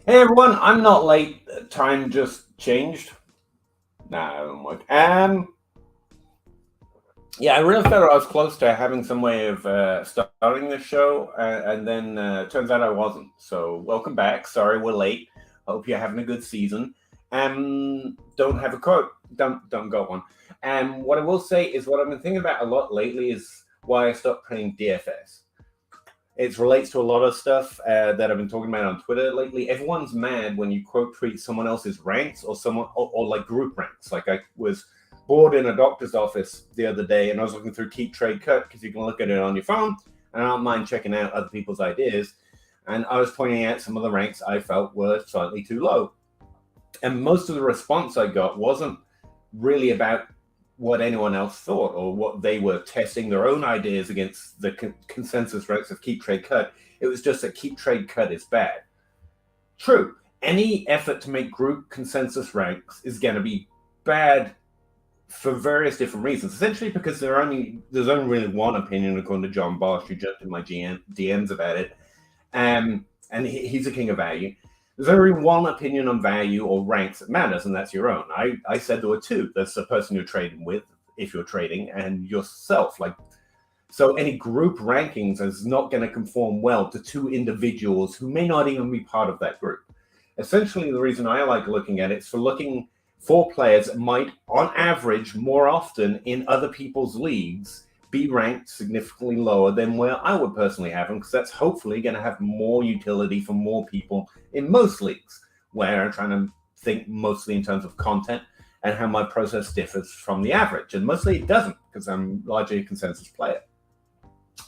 Hey everyone, I'm not late. Time just changed. Nah, it won't work. Yeah, I really felt I was close to having some way of starting this show, and then turns out I wasn't. So welcome back. Sorry we're late. Hope you're having a good season. Don't have a quote. Don't got one. What I will say is what I've been thinking about a lot lately is why I stopped playing DFS. It relates to a lot of stuff that I've been talking about on Twitter lately. Everyone's mad when you quote tweet someone else's ranks or or like group ranks. Like I was bored in a doctor's office the other day and I was looking through Keep Trade Cut because you can look at it on your phone, and I don't mind checking out other people's ideas. And I was pointing out some of the ranks I felt were slightly too low. And most of the response I got wasn't really about what anyone else thought or what they were testing their own ideas against the consensus ranks of Keep Trade Cut. It was just that Keep Trade Cut is bad. True, any effort to make group consensus ranks is going to be bad for various different reasons. Essentially because there's only really one opinion, according to John Bosch, who jumped in my DMs about it. And he's a king of value. There's only one opinion on value or ranks that matters, and that's your own. I said there were two. There's the person you're trading with, if you're trading, and yourself. So any group rankings is not going to conform well to two individuals who may not even be part of that group. Essentially, the reason I like looking at it is for looking for players that might, on average, more often in other people's leagues, be ranked significantly lower than where I would personally have them, because that's hopefully going to have more utility for more people in most leagues, where I'm trying to think mostly in terms of content and how my process differs from the average. And mostly it doesn't, because I'm largely a consensus player.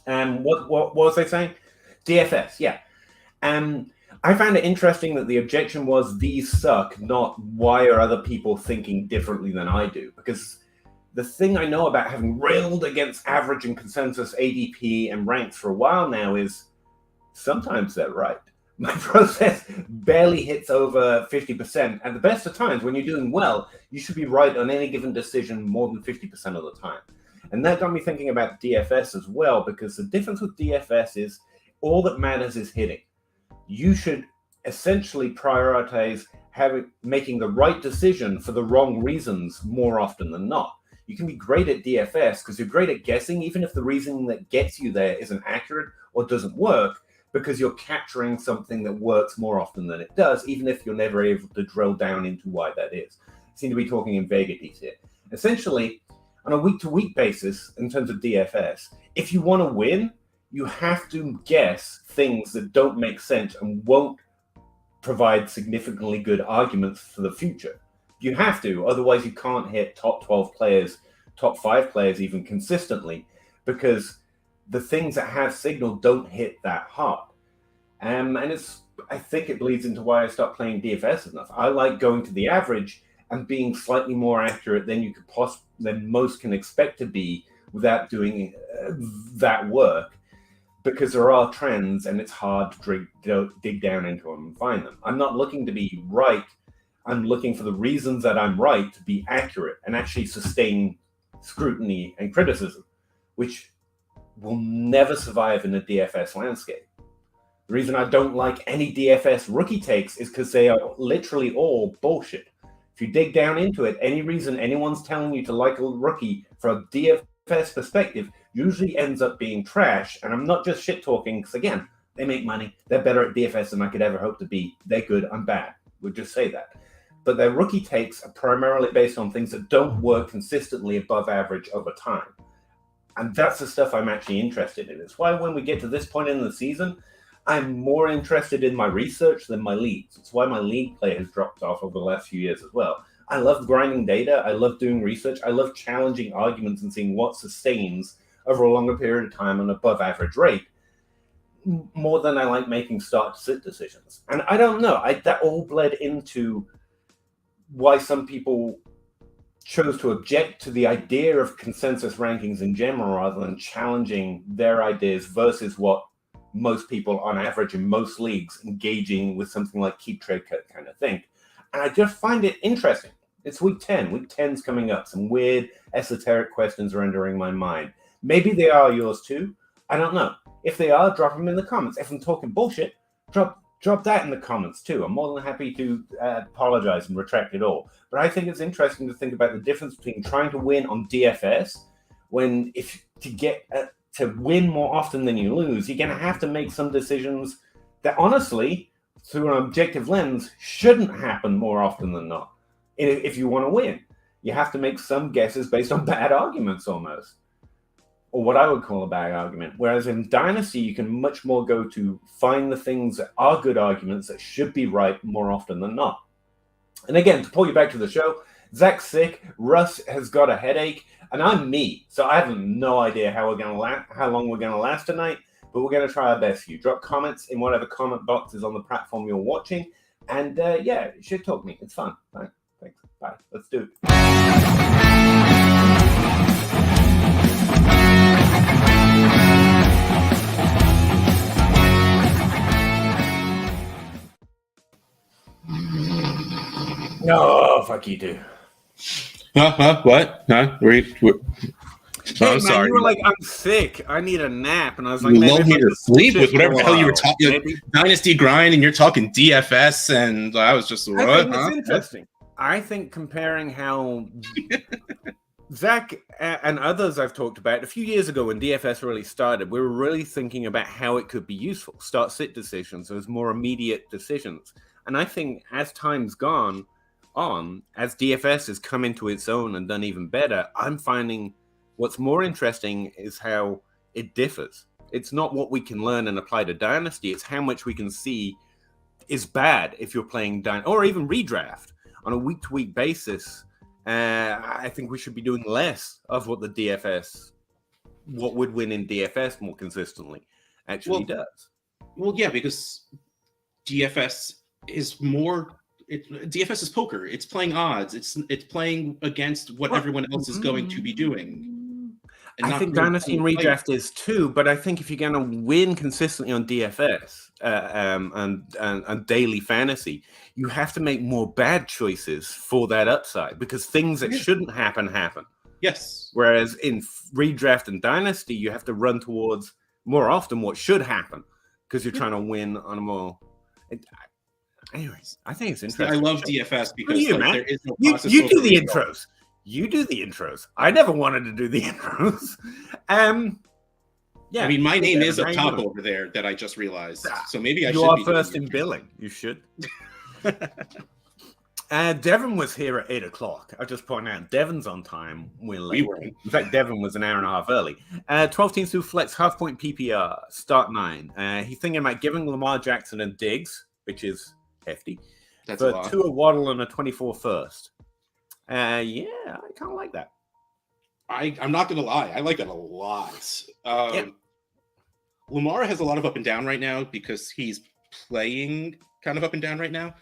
And what was I saying? DFS, yeah. I found it interesting that the objection was these suck, not why are other people thinking differently than I do, because the thing I know about having railed against average and consensus ADP and ranks for a while now is sometimes they're right. My process barely hits over 50%. At the best of times, when you're doing well, you should be right on any given decision more than 50% of the time. And that got me thinking about DFS as well, because the difference with DFS is all that matters is hitting. You should essentially prioritize making the right decision for the wrong reasons more often than not. You can be great at DFS because you're great at guessing, even if the reasoning that gets you there isn't accurate or doesn't work, because you're capturing something that works more often than it does, even if you're never able to drill down into why that is. I seem to be talking in vagaries here. Essentially, on a week-to-week basis, in terms of DFS, if you want to win, you have to guess things that don't make sense and won't provide significantly good arguments for the future. You have to, otherwise you can't hit top 12 players, top 5 players even consistently, because the things that have signal don't hit that hard. And I think it bleeds into why I stopped playing DFS enough. I like going to the average and being slightly more accurate than than most can expect to be without doing that work, because there are trends and it's hard to dig down into them and find them. I'm not looking to be right. I'm looking for the reasons that I'm right to be accurate and actually sustain scrutiny and criticism, which will never survive in a DFS landscape. The reason I don't like any DFS rookie takes is because they are literally all bullshit. If you dig down into it, any reason anyone's telling you to like a rookie from a DFS perspective usually ends up being trash. And I'm not just shit talking, because again, they make money. They're better at DFS than I could ever hope to be. They're good. I'm bad. We'll just say that. But their rookie takes are primarily based on things that don't work consistently above average over time. And that's the stuff I'm actually interested in. It's why when we get to this point in the season, I'm more interested in my research than my leagues. It's why my league play has dropped off over the last few years as well. I love grinding data. I love doing research. I love challenging arguments and seeing what sustains over a longer period of time on an above average rate, more than I like making start-to-sit decisions. And I don't know. That all bled into why some people chose to object to the idea of consensus rankings in general rather than challenging their ideas versus what most people on average in most leagues engaging with something like Keep Trade Cut kind of think. And I just find it interesting. It's week 10. Week 10's coming up. Some weird esoteric questions are entering my mind. Maybe they are yours too. I don't know. If they are, drop them in the comments. If I'm talking bullshit, drop drop that in the comments too. I'm more than happy to apologize and retract it all. But I think it's interesting to think about the difference between trying to win on DFS when if to get to win more often than you lose, you're going to have to make some decisions that honestly, through an objective lens, shouldn't happen more often than not. If you want to win, you have to make some guesses based on bad arguments almost, or what I would call a bad argument. Whereas in Dynasty, you can much more go to find the things that are good arguments that should be right more often than not. And again, to pull you back to the show, Zach's sick, Russ has got a headache, and I'm me. So I have no idea how long we're gonna last tonight, but we're gonna try our best for you. Drop comments in whatever comment box is on the platform you're watching, and yeah, shit talk me. It's fun. Right? Thanks. Bye. Let's do it. No, fuck you too. What? Huh? Hey, I'm sorry. You were like, I'm sick. I need a nap. And I was like, you lulled me to sleep with whatever the hell you were talking. Like, Dynasty grind, and you're talking DFS, and I was just what? I think it's interesting. I think comparing how Zach and others I've talked about a few years ago when DFS really started, we were really thinking about how it could be useful. Start-sit decisions, those more immediate decisions. And I think as time's gone on, as DFS has come into its own and done even better, I'm finding what's more interesting is how it differs. It's not what we can learn and apply to Dynasty. It's how much we can see is bad if you're playing or even redraft on a week-to-week basis. I think we should be doing less of what what would win in DFS more consistently actually does. Well, yeah, because DFS is more. DFS is poker. It's playing odds. It's playing against what everyone else is going to be doing. I think Dynasty and Redraft is too, but I think if you're going to win consistently on DFS and daily fantasy, you have to make more bad choices for that upside because things that shouldn't happen. Yes. Whereas in Redraft and Dynasty, you have to run towards more often what should happen because you're trying to win on a more. Anyways, I think it's interesting. I love DFS because there is no process. You do the intros. You do the intros. I never wanted to do the intros. Yeah. I mean, my name is up top over there that I just realized. So maybe I should be. You are first in billing. You should. Devin was here at 8 o'clock. I'll just point out, Devin's on time. We're late. In fact, Devin was an hour and a half early. 12 teams through flex, half-point PPR, start 9. He's thinking about giving Lamar Jackson and Diggs, which is hefty, for 2 a Waddle and a 24 first. Yeah, I kind of like that. I'm not going to lie. I like that a lot. Lamar has a lot of up and down right now because he's playing kind of up and down right now.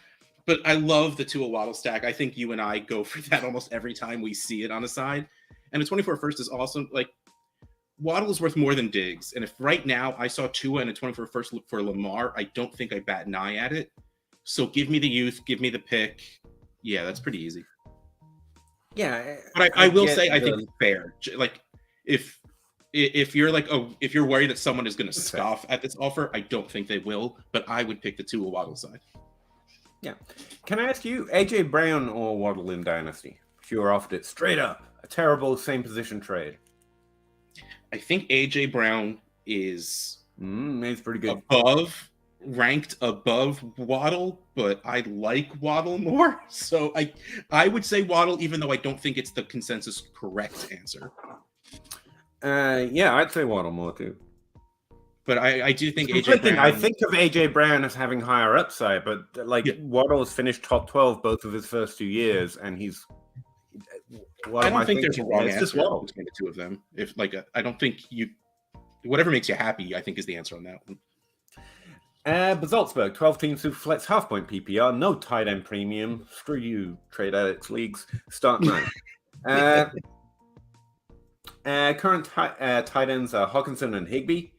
But I love the 2 a Waddle stack. I think you and I go for that almost every time we see it on a side. And the 24 first is awesome. Like, Waddle is worth more than Diggs. And if right now I saw Tua and a 24 first for Lamar, I don't think I bat an eye at it. So give me the youth, give me the pick. Yeah, that's pretty easy. Yeah, but I will say I think it's fair. Like if you're like if you're worried that someone is going to scoff at this offer, I don't think they will. But I would pick the 2 a Waddle side. Yeah. Can I ask you, AJ Brown or Waddle in Dynasty? If you were offered it straight up, a terrible same position trade. I think AJ Brown is he's pretty good. Ranked above Waddle, but I like Waddle more. So I would say Waddle, even though I don't think it's the consensus correct answer. Yeah, I'd say Waddle more too. But I do think AJ Brown. I think of AJ Brown as having higher upside, but Waddle has finished top 12 both of his first 2 years, and he's. I don't think there's a wrong answer between the two of them. I don't think whatever makes you happy, I think is the answer on that one. Bazaltzberg, 12 teams super flex, half-point PPR, no tight end premium. Screw you, trade addicts leagues. Start 9. Current tight ends are Hawkinson and Higbee.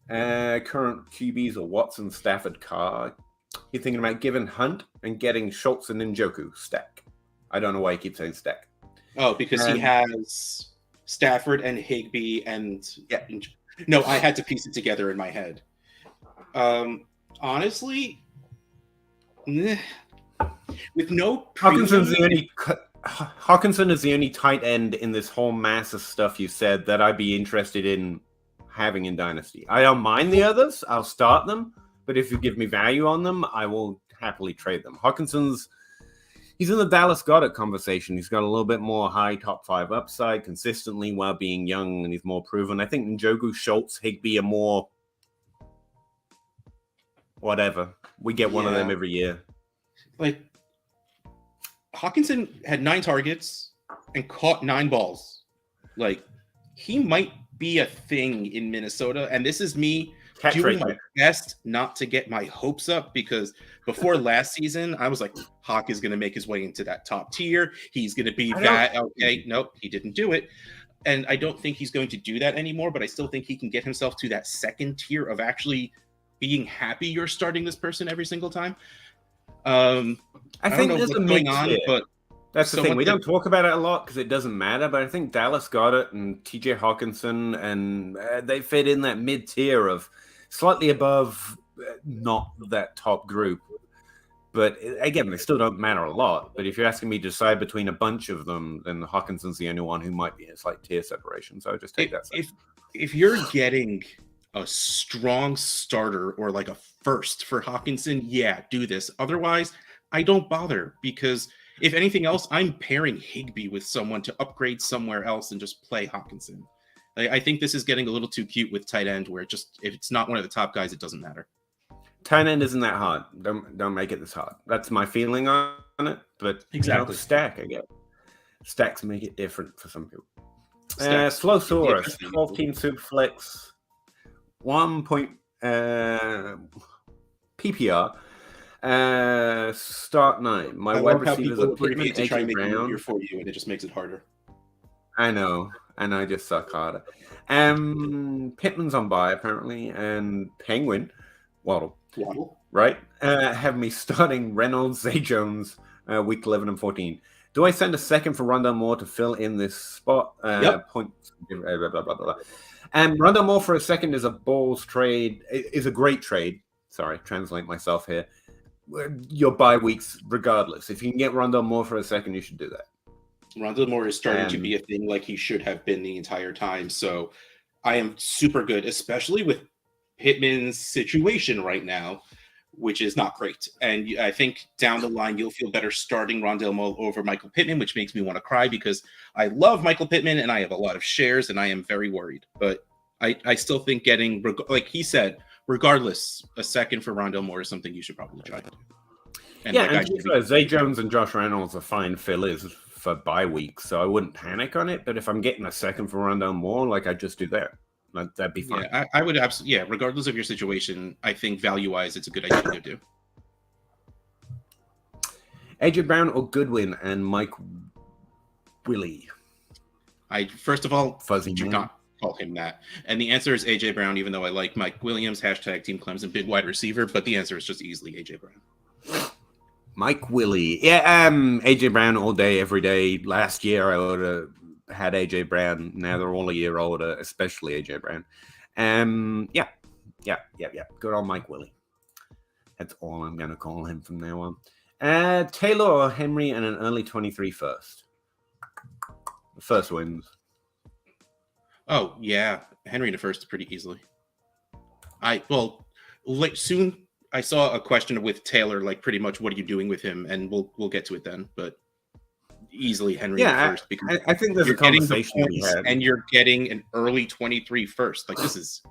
Current QBs are Watson, Stafford, Carr. You're thinking about giving Hunt and getting Schultz and Njoku stack. I don't know why he keeps saying stack. Oh, because he has Stafford and Higbee and no, I had to piece it together in my head. Honestly, with no Hawkinson's premium, the only Hawkinson is the only tight end in this whole mass of stuff you said that I'd be interested in having in Dynasty. I don't mind the others. I'll start them, but if you give me value on them, I will happily trade them. He's in the Dallas Goedert conversation. He's got a little bit more high top 5 upside consistently while being young, and he's more proven. I think Njoku, Schultz, Higbee are more whatever. We get one of them every year. Like, Hawkinson had 9 targets and caught 9 balls. Like, he might be a thing in Minnesota, and this is me doing my best not to get my hopes up, because before last season, I was like, Hawk is going to make his way into that top tier. He's going to be that. Okay, nope, he didn't do it. And I don't think he's going to do that anymore, but I still think he can get himself to that second tier of actually being happy you're starting this person every single time. I think there's a going on, but that's the thing. We don't talk about it a lot because it doesn't matter, but I think Dallas Goedert and TJ Hawkinson, and they fit in that mid-tier of slightly above, not that top group. But again, they still don't matter a lot. But if you're asking me to decide between a bunch of them, then Hawkinson's the only one who might be in a slight tier separation. So I just take that. If you're getting a strong starter or like a first for Hawkinson, yeah, do this. Otherwise, I don't bother, because if anything else, I'm pairing Higbee with someone to upgrade somewhere else and just play Hawkinson. I think this is getting a little too cute with tight end, where just if it's not one of the top guys, it doesn't matter. Tight end isn't that hard. Don't make it this hard. That's my feeling on it. But exactly, stack, I guess. Stacks make it different for some people. Slowsaurus, 12-team Superflex, 1 point PPR. Start 9. My wide receivers are Pittman, to try and make it Brown. easier for you, and it just makes it harder. I know, and I just suck harder. Pittman's on bye apparently, and Penguin, Waddle, right? Have me starting Reynolds, Zay Jones, week 11 and 14. Do I send a second for Rondale Moore to fill in this spot? Yep. Points. Blah, blah, blah, blah. Rondale Moore for a second is a balls trade. Is a great trade. Sorry, translate myself here. Your bye weeks, regardless. If you can get Rondale Moore for a second, you should do that. Rondale Moore is starting to be a thing like he should have been the entire time. So I am super good, especially with Pittman's situation right now, which is not great. And I think down the line, you'll feel better starting Rondale Moore over Michael Pittman, which makes me want to cry, because I love Michael Pittman and I have a lot of shares and I am very worried. But I still think getting, like he said, regardless, a second for Rondale Moore is something you should probably try to do. And Zay Jones and Josh Reynolds are fine fillers for bye weeks, so I wouldn't panic on it. But if I'm getting a second for Rondale Moore, like, I just do that. That'd be fine. Yeah, I would absolutely. Yeah, regardless of your situation, I think value-wise, it's a good idea to do. AJ Brown or Goodwin and Mike Willie? First of all, Fuzzy do not call him that. And the answer is AJ Brown, even though I like Mike Williams, hashtag Team Clemson, big wide receiver. But the answer is just easily AJ Brown. Mike Willie. Yeah, AJ Brown all day, every day. Last year, I would have had AJ Brown. Now they're all a year older, especially AJ Brown. Yeah. Good old Mike Willie. That's all I'm going to call him from now on. Taylor or Henry and an early 23 first. The first wins. Oh, yeah. Henry to first pretty easily. Soon I saw a question with Taylor, like pretty much what are you doing with him? And we'll get to it then. But easily Henry first, because I think there's a conversation we had. And you're getting an early 23 first. Like, this is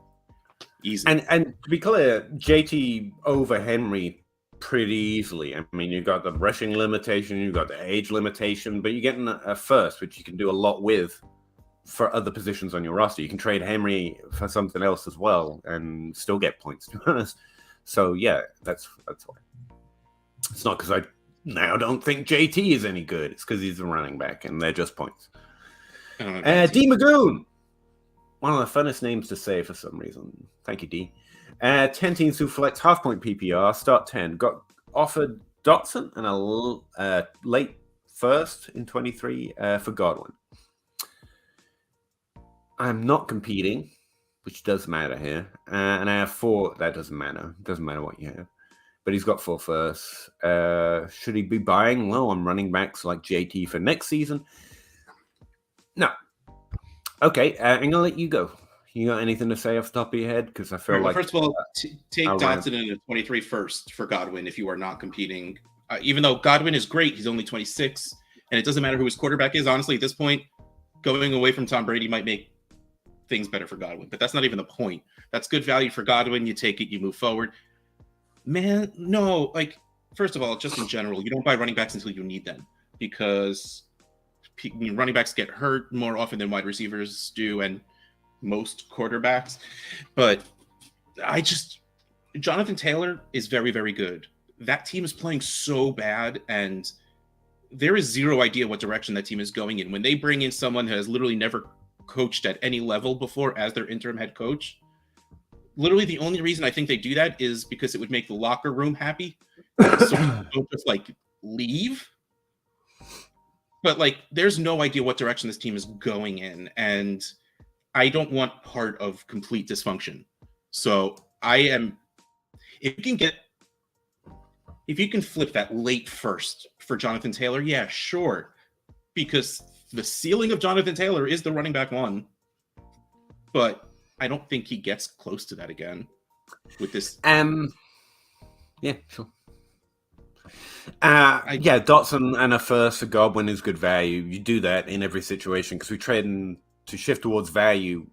easy. And to be clear, JT over Henry pretty easily. I mean, you've got the rushing limitation, you've got the age limitation, but you're getting a first, which you can do a lot with for other positions on your roster. You can trade Henry for something else as well and still get points, to be honest. So yeah, that's why. It's not because I now don't think JT is any good. It's because he's a running back and they're just points. D. Magoon. One of the funnest names to say for some reason. Thank you, D. 10-team Superflex, half-point PPR, start 10. Got offered Dotson and a late first in 23 for Godwin. I'm not competing which does matter here. And I have 4. That doesn't matter. It doesn't matter what you have. But he's got 4 firsts. Should he be buying low on running backs like JT for next season? No. Okay, I'm going to let you go. You got anything to say off the top of your head? Because I feel like... First of all, take Dotson in a 23 first for Godwin if you are not competing. Even though Godwin is great, he's only 26. And it doesn't matter who his quarterback is. Honestly, at this point, going away from Tom Brady might make things better for Godwin. But that's not even the point. That's good value for Godwin. You take it, you move forward. Man, no. Like, first of all, just in general, you don't buy running backs until you need them. Because running backs get hurt more often than wide receivers do and most quarterbacks. But Jonathan Taylor is very, very good. That team is playing so bad, and there is zero idea what direction that team is going in. When they bring in someone who has literally never coached at any level before as their interim head coach, literally the only reason I think they do that is because it would make the locker room happy. So don't just like leave. But like, there's no idea what direction this team is going in, and I don't want part of complete dysfunction. So if you can flip that late first for Jonathan Taylor, yeah, sure. Because the ceiling of Jonathan Taylor is the running back 1. But I don't think he gets close to that again with this. Yeah, sure. Yeah, Dotson and a first for Godwin is good value. You do that in every situation because we trade to shift towards value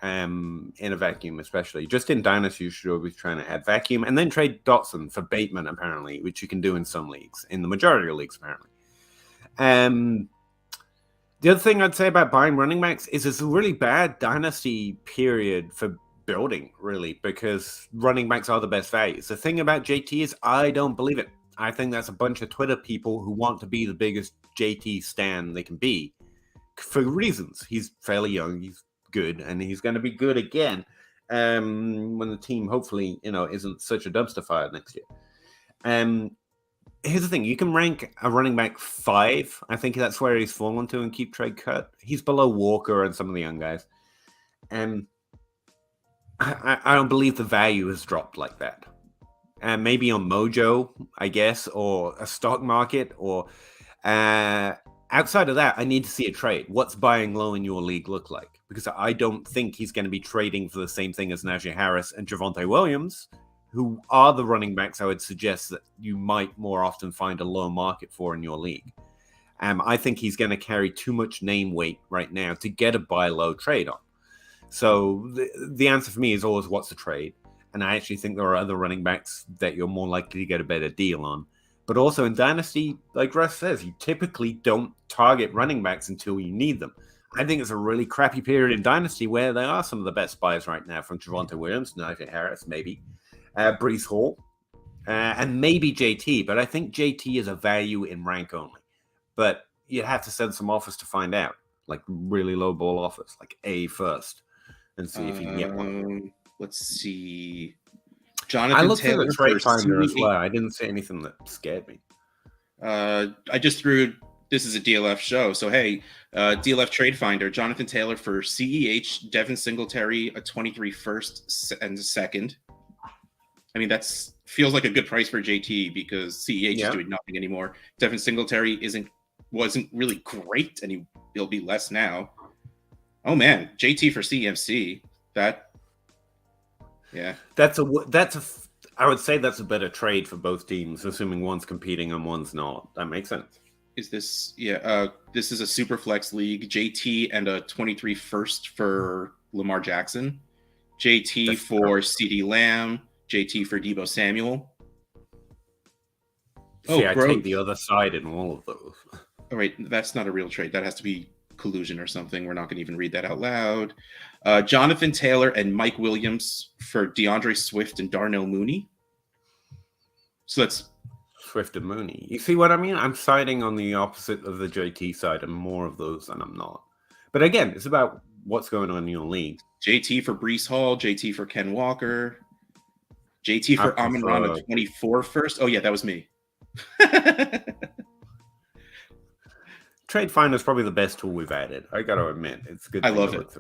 in a vacuum, especially. Just in Dynasty, you should always try to add vacuum and then trade Dotson for Bateman, apparently, which you can do in some leagues, in the majority of leagues, apparently. The other thing I'd say about buying running backs is it's a really bad Dynasty period for building, really, because running backs are the best values. The thing about JT is I don't believe it. I think that's a bunch of Twitter people who want to be the biggest JT stan they can be for reasons. He's fairly young, he's good, and he's going to be good again when the team hopefully isn't such a dumpster fire next year. Here's the thing: you can rank a running back 5. I think that's where he's fallen to and keep trade cut. He's below Walker and some of the young guys, and I don't believe the value has dropped like that. And maybe on Mojo, I guess, or a stock market, or outside of that, I need to see a trade. What's buying low in your league look like? Because I don't think he's going to be trading for the same thing as Najee Harris and Javonte Williams, who are the running backs I would suggest that you might more often find a low market for in your league. I think he's going to carry too much name weight right now to get a buy low trade on. So the answer for me is always what's the trade? And I actually think there are other running backs that you're more likely to get a better deal on. But also in Dynasty, like Russ says, you typically don't target running backs until you need them. I think it's a really crappy period in Dynasty where they are some of the best buys right now, from Javonte Williams, Najee Harris, maybe, Breece Hall, and maybe JT. But I think JT is a value in rank only. But you have to send some offers to find out, like really low ball offers, like A first, and see if you can get one. Let's see. Jonathan I looked Taylor at the trade finder as well. I didn't see anything that scared me. I just threw. This is a DLF show, so hey, DLF trade finder. Jonathan Taylor for CEH, Devin Singletary, a 23 first and a second. I mean, that's feels like a good price for JT because CEH is doing nothing anymore. Devin Singletary wasn't really great, and he'll be less now. Oh man, JT for CMC. I would say that's a better trade for both teams, assuming one's competing and one's not. That makes sense. This is a super flex league. JT and a 23 first for Lamar Jackson. JT for CeeDee Lamb. JT for Deebo Samuel. I take the other side in all of those. All right, that's not a real trade. That has to be collusion or something. We're not going to even read that out loud. Jonathan Taylor and Mike Williams for DeAndre Swift and Darnell Mooney. So that's Swift and Mooney. You see what I mean? I'm siding on the opposite of the JT side and more of those than I'm not. But again, it's about what's going on in your league. JT for Breece Hall, JT for Ken Walker, JT for Amon-Ra 24 first. Oh yeah, that was me. Trade Finder is probably the best tool we've added. I got to admit, it's good. I love it.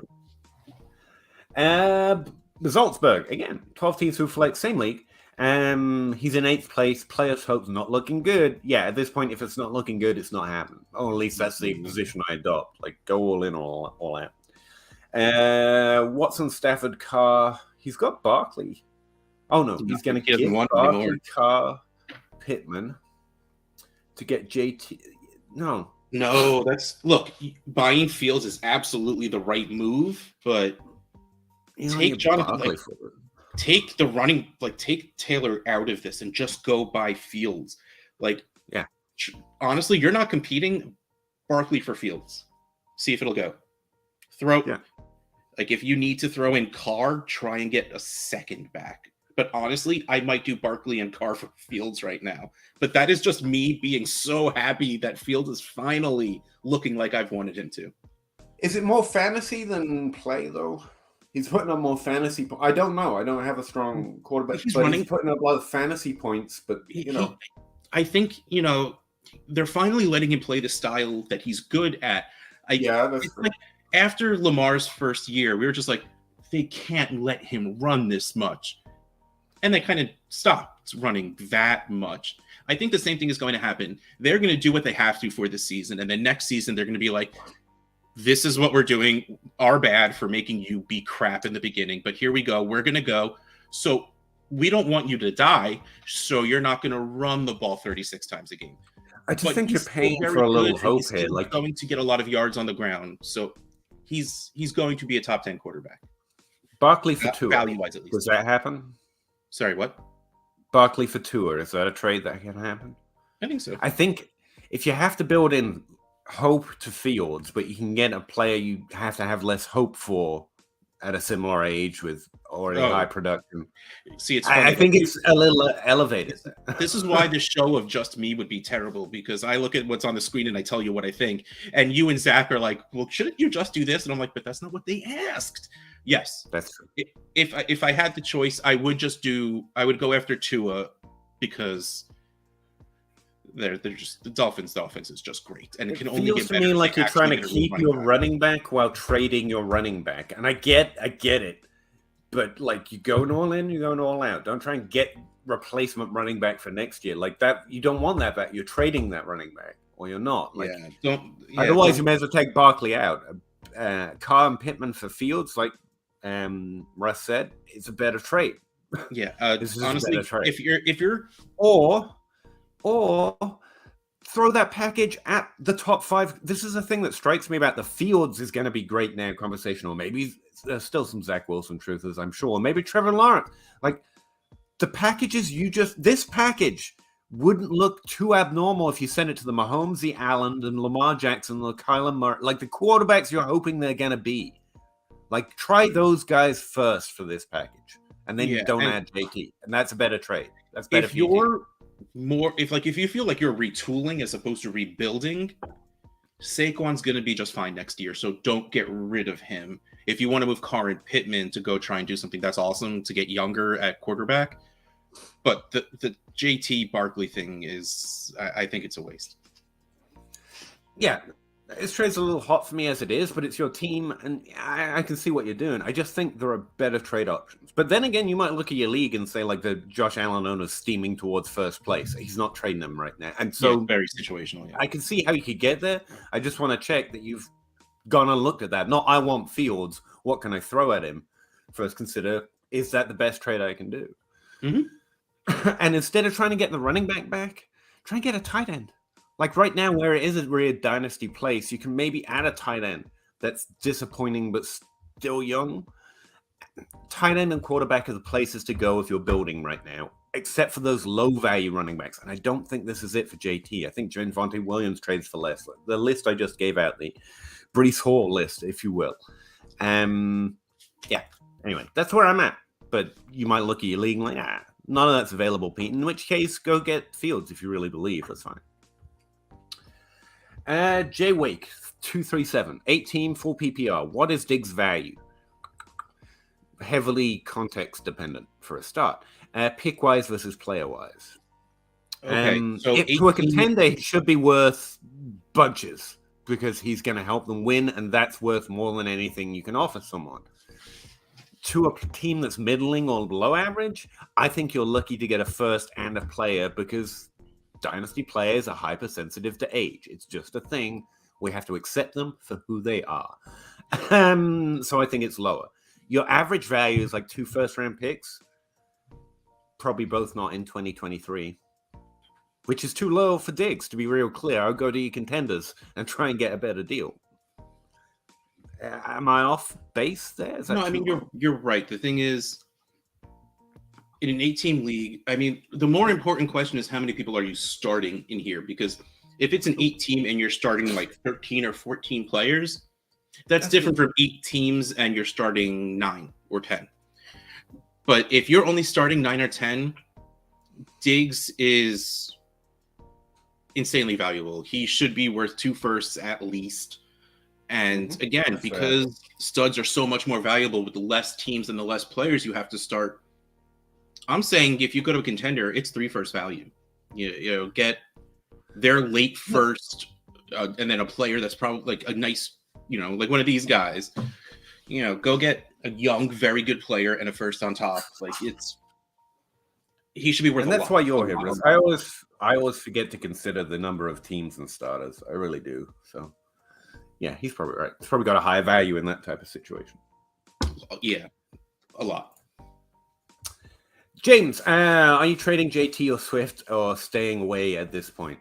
Salzburg, again, 12 teams who flex, same league. He's in 8th place. Players' hope's not looking good. Yeah, at this point, if it's not looking good, it's not happening. Or at least that's the position I adopt. Like, go all in or all out. Watson, Stafford, Carr. He's got Barkley. Oh, no. He's going to give Barkley, Carr, Pittman to get JT. No. No, look, buying Fields is absolutely the right move, but take Jonathan, take the running, take Taylor out of this and just go buy Fields. Yeah. Honestly, you're not competing Barkley for Fields. See if it'll go. If you need to throw in Carr, try and get a second back. But honestly, I might do Barkley and Carr for Fields right now. But that is just me being so happy that Fields is finally looking like I've wanted him to. Is it more fantasy than play, though? He's putting up more fantasy points. I don't know. I don't have a strong quarterback. He's putting up a lot of fantasy points, but, I think, they're finally letting him play the style that he's good at. That's true. After Lamar's first year, we were just like, they can't let him run this much. And they kind of stopped running that much. I think the same thing is going to happen. They're going to do what they have to for this season. And then next season, they're going to be like, this is what we're doing. Our bad for making you be crap in the beginning. But here we go. We're going to go. So we don't want you to die. So you're not going to run the ball 36 times a game. I just think you're paying for a little hope here. He's going to get a lot of yards on the ground. So he's going to be a top 10 quarterback. Barkley for Tua. Value-wise, at least. Does that happen? Sorry, what? Barkley for Tua. Is that a trade that can happen? I think so. I think if you have to build in hope to Fields, but you can get a player you have to have less hope for at a similar age with already high production. See, it's funny. I think it's a little elevated. This is why this show of just me would be terrible, because I look at what's on the screen and I tell you what I think. And you and Zach are like, well, shouldn't you just do this? And I'm like, but that's not what they asked. Yes. That's true. If I had the choice, I would go after Tua, because they're just the Dolphins' offense is just great, and it can only get better. It feels to me like you're trying to keep your running back while trading your running back, and I get it, but like you're going all in, you're going all out. Don't try and get replacement running back for next year like that. You don't want that back. You're trading that running back, or you're not. Otherwise, you may as well take Barkley out. Carr and Pittman for Fields, like Russ said, it's a better trade. Yeah, honestly, if you're or throw that package at the top 5. This is the thing that strikes me about the Fields is going to be great now, conversational. Maybe there's still some Zach Wilson truthers, I'm sure. Maybe Trevor Lawrence. Like the packages this package wouldn't look too abnormal if you sent it to the Mahomes, the Allen, and Lamar Jackson, the Kyler Murray, like the quarterbacks you're hoping they're going to be. Like try those guys first for this package, and then you don't add JT, and that's a better trade. That's better for you. If you feel like you're retooling as opposed to rebuilding, Saquon's going to be just fine next year, so don't get rid of him. If you want to move Carr and Pittman to go try and do something, that's awesome to get younger at quarterback. But the JT Barkley thing is, I think it's a waste. Yeah, this trade's a little hot for me as it is, but it's your team, and I can see what you're doing. I just think there are better trade options. But then again, you might look at your league and say, like, the Josh Allen owner's steaming towards first place. He's not trading them right now. And so very situational. Yeah. I can see how you could get there. I just want to check that you've gone and looked at that. Not, I want Fields. What can I throw at him? First consider, is that the best trade I can do? Mm-hmm. And instead of trying to get the running back, try and get a tight end. Like right now, where it is a weird dynasty place, you can maybe add a tight end that's disappointing but still young. Tight end and quarterback are the places to go if you're building right now, except for those low-value running backs. And I don't think this is it for JT. I think Javonte Williams trades for less. The list I just gave out, the Breece Hall list, if you will. Yeah. Anyway, that's where I'm at. But you might look at your league and like, none of that's available, Pete. In which case, go get Fields if you really believe. That's fine. Jay Wake, 237, 18 full PPR. What is Diggs' value? Heavily context dependent for a start. Pick wise versus player wise. Okay, so to a contender, he should be worth bunches because he's going to help them win, and that's worth more than anything you can offer someone. to a team that's middling or below average, I think you're lucky to get a first and a player because Dynasty players are hypersensitive to age. It's just a thing. We have to accept them for who they are. So I think it's lower. Your average value is like 2 first-round picks. Probably both not in 2023. Which is too low for Diggs, to be real clear. I'll go to your contenders and try and get a better deal. Am I off base there? No, I mean, you're right. The thing is, in an 8-team league, I mean, the more important question is how many people are you starting in here? Because if it's an 8-team and you're starting like 13 or 14 players, that's different from 8 teams and you're starting 9 or 10. But if you're only starting 9 or 10, Diggs is insanely valuable. He should be worth 2 firsts at least. And again, because studs are so much more valuable with the less teams and the less players you have to start, I'm saying if you go to a contender, it's 3 first value. You know, get their late first, and then a player that's probably like a nice, you know, like one of these guys. You know, go get a young, very good player and a first on top. Like he should be worth. And that's why you're here, Bruce. I always forget to consider the number of teams and starters. I really do. So. Yeah, he's probably right. He's probably got a higher value in that type of situation. Yeah, a lot. James, are you trading JT or Swift or staying away at this point?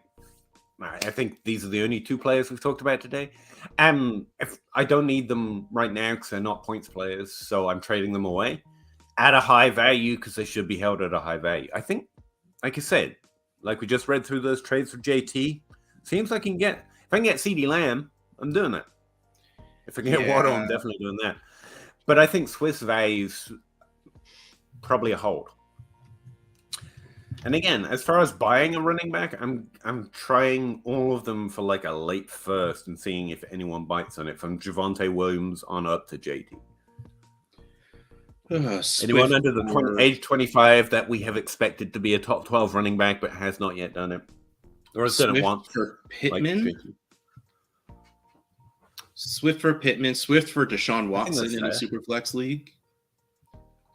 I think these are the only 2 players we've talked about today. If I don't need them right now because they're not points players, so I'm trading them away at a high value because they should be held at a high value. I think, like I said, like we just read through those trades for JT, seems like if I can get CeeDee Lamb, I'm doing that. If I can get Waddle, I'm definitely doing that. But I think Swiss value's probably a hold. And again, as far as buying a running back, I'm trying all of them for like a late first and seeing if anyone bites on it, from Javonte Williams on up to JT. Anyone under the age 25 that we have expected to be a top 12 running back but has not yet done it, or has done it once for Pittman. Like Swift for Pittman, Swift for Deshaun Watson in the Superflex League.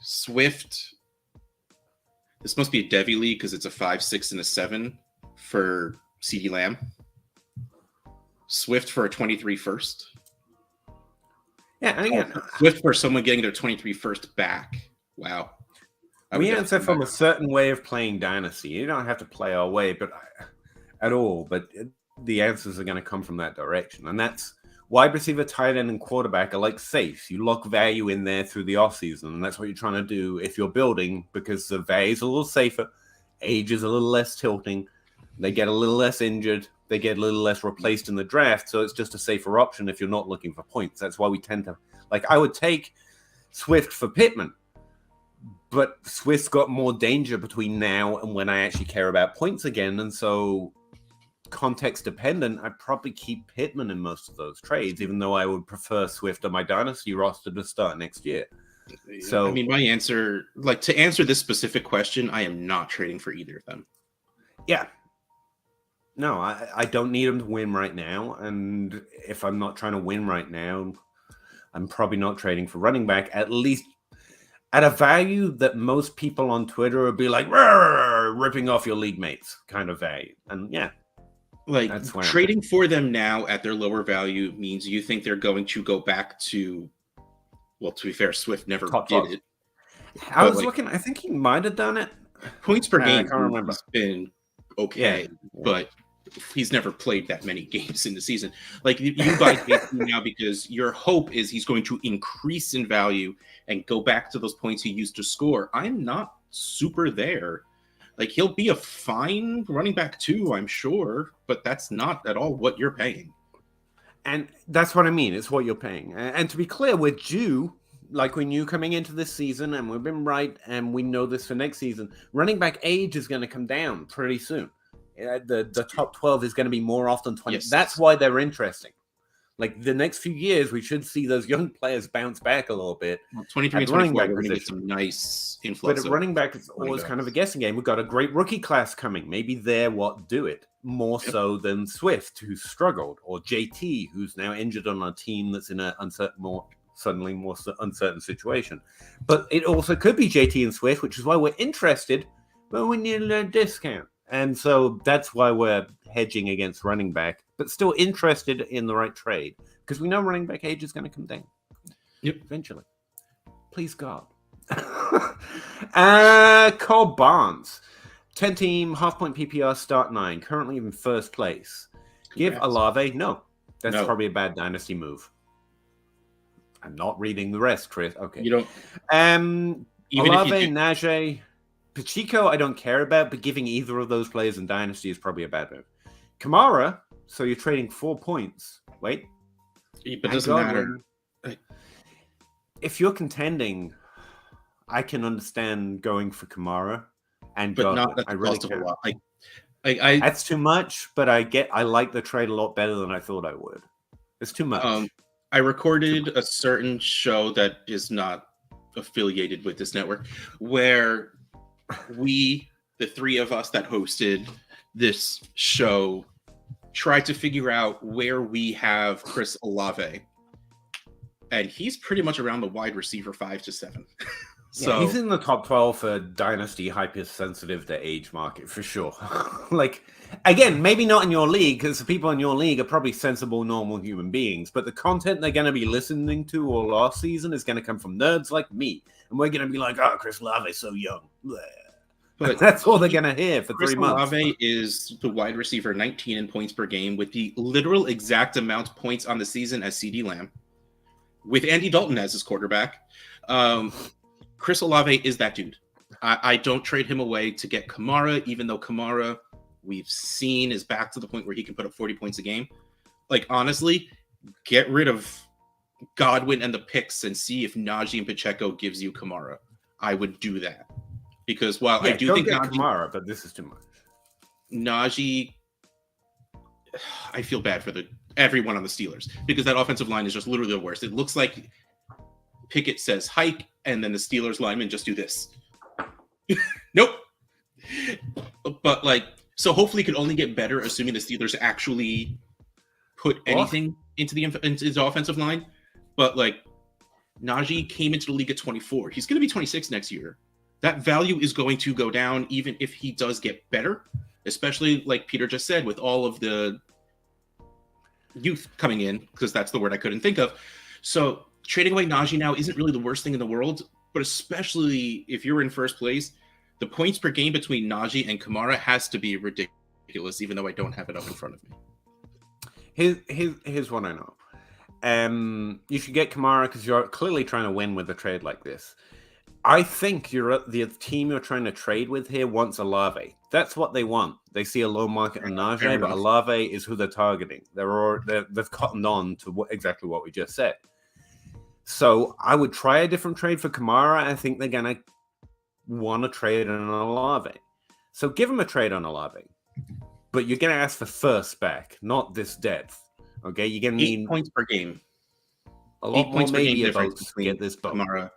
Swift. This must be a Devy league because it's a 5, 6, and a 7 for CeeDee Lamb. Swift for a 23 first. Yeah, and again, Swift for someone getting their 23 first back. Wow. We answer from a certain way of playing Dynasty. You don't have to play our way, at all. But the answers are going to come from that direction, and that's. Wide receiver, tight end, and quarterback are like safes. You lock value in there through the offseason, and that's what you're trying to do if you're building, because the value's a little safer, age is a little less tilting, they get a little less injured, they get a little less replaced in the draft, so it's just a safer option if you're not looking for points. That's why we tend to... Like, I would take Swift for Pittman, but Swift's got more danger between now and when I actually care about points again, and so... context dependent, I'd probably keep Pittman in most of those trades, even though I would prefer Swift on my Dynasty roster to start next year. So, I mean, my answer, like to answer this specific question, I am not trading for either of them. Yeah. No, I don't need them to win right now. And if I'm not trying to win right now, I'm probably not trading for running back, at least at a value that most people on Twitter would be like, ripping off your league mates kind of value. And yeah. Like trading for them now at their lower value means you think they're going to go back to, well, to be fair, Swift never did it. I was looking, I think he might have done it. Points per game, I can't remember. Has been okay, but he's never played that many games in the season. Like you buy JT now because your hope is he's going to increase in value and go back to those points he used to score. I'm not super there. Like, he'll be a fine running back too, I'm sure, but that's not at all what you're paying. And that's what I mean. It's what you're paying. And to be clear, we're due, like we knew coming into this season, and we've been right, and we know this for next season. Running back age is going to come down pretty soon. The top 12 is going to be more often 20. Yes. That's why they're interesting. Like, the next few years, we should see those young players bounce back a little bit. Well, 23 24, we're going to get some nice influence. But at running back, it's always kind of a guessing game. We've got a great rookie class coming. Maybe they're what do it, more so than Swift, who's struggled, or JT, who's now injured on a team that's in an uncertain, more suddenly more uncertain situation. But it also could be JT and Swift, which is why we're interested, but we need a discount. And so that's why we're hedging against running back, but still interested in the right trade because we know running back age is going to come down. Yep. Eventually. Please God. Cole Barnes. 10-team, half-point PPR, start 9. Currently in first place. Give Olave? No. That's probably a bad dynasty move. I'm not reading the rest, Chris. Okay. You don't... Olave, Najee, Pacheco, I don't care about, but giving either of those players in dynasty is probably a bad move. Kamara, so you're trading 4 points. Wait. But it doesn't matter. If you're contending, I can understand going for Kamara and but Godwin. Not at the really cost of a lot. That's too much, but I like the trade a lot better than I thought I would. It's too much. I recorded a certain show that is not affiliated with this network, where we, the three of us that hosted this show, tried to figure out where we have Chris Olave. And he's pretty much around the wide receiver 5 to 7. So he's in the top 12 for dynasty hypersensitive to age market for sure. Like, again, maybe not in your league because the people in your league are probably sensible, normal human beings. But the content they're going to be listening to all last season is going to come from nerds like me. And we're going to be like, oh, Chris Olave is so young. But that's all they're going to hear for 3 months. Olave is the wide receiver 19 in points per game with the literal exact amount of points on the season as CD Lamb, with Andy Dalton as his quarterback. Chris Olave is that dude. I don't trade him away to get Kamara, even though Kamara, we've seen, is back to the point where he can put up 40 points a game. Like, honestly, get rid of Godwin and the picks and see if Najee and Pacheco gives you Kamara. I would do that. Because while I do think Najee, Kamara, but this is too much. Najee, I feel bad for everyone on the Steelers because that offensive line is just literally the worst. It looks like Pickett says hike, and then the Steelers linemen just do this. Nope. But so hopefully it could only get better, assuming the Steelers actually put anything into the offensive line. But Najee came into the league at 24. He's going to be 26 next year. That value is going to go down even if he does get better, especially like Peter just said, with all of the youth coming in, because that's the word I couldn't think of. So trading away Najee now isn't really the worst thing in the world, but especially if you're in first place, the points per game between Najee and Kamara has to be ridiculous, even though I don't have it up in front of me. Here's what I know. You should get Kamara because you're clearly trying to win with a trade like this. I think the team you're trying to trade with here wants Olave. That's what they want. They see a low market on Najee, but Olave is who they're targeting. They've cottoned on to exactly what we just said. So I would try a different trade for Kamara. I think they're going to want to trade on Olave. So give them a trade on Olave. But you're going to ask for first back, not this depth. Okay? You're going to need 8 points per game. A lot more maybe difference between this Kamara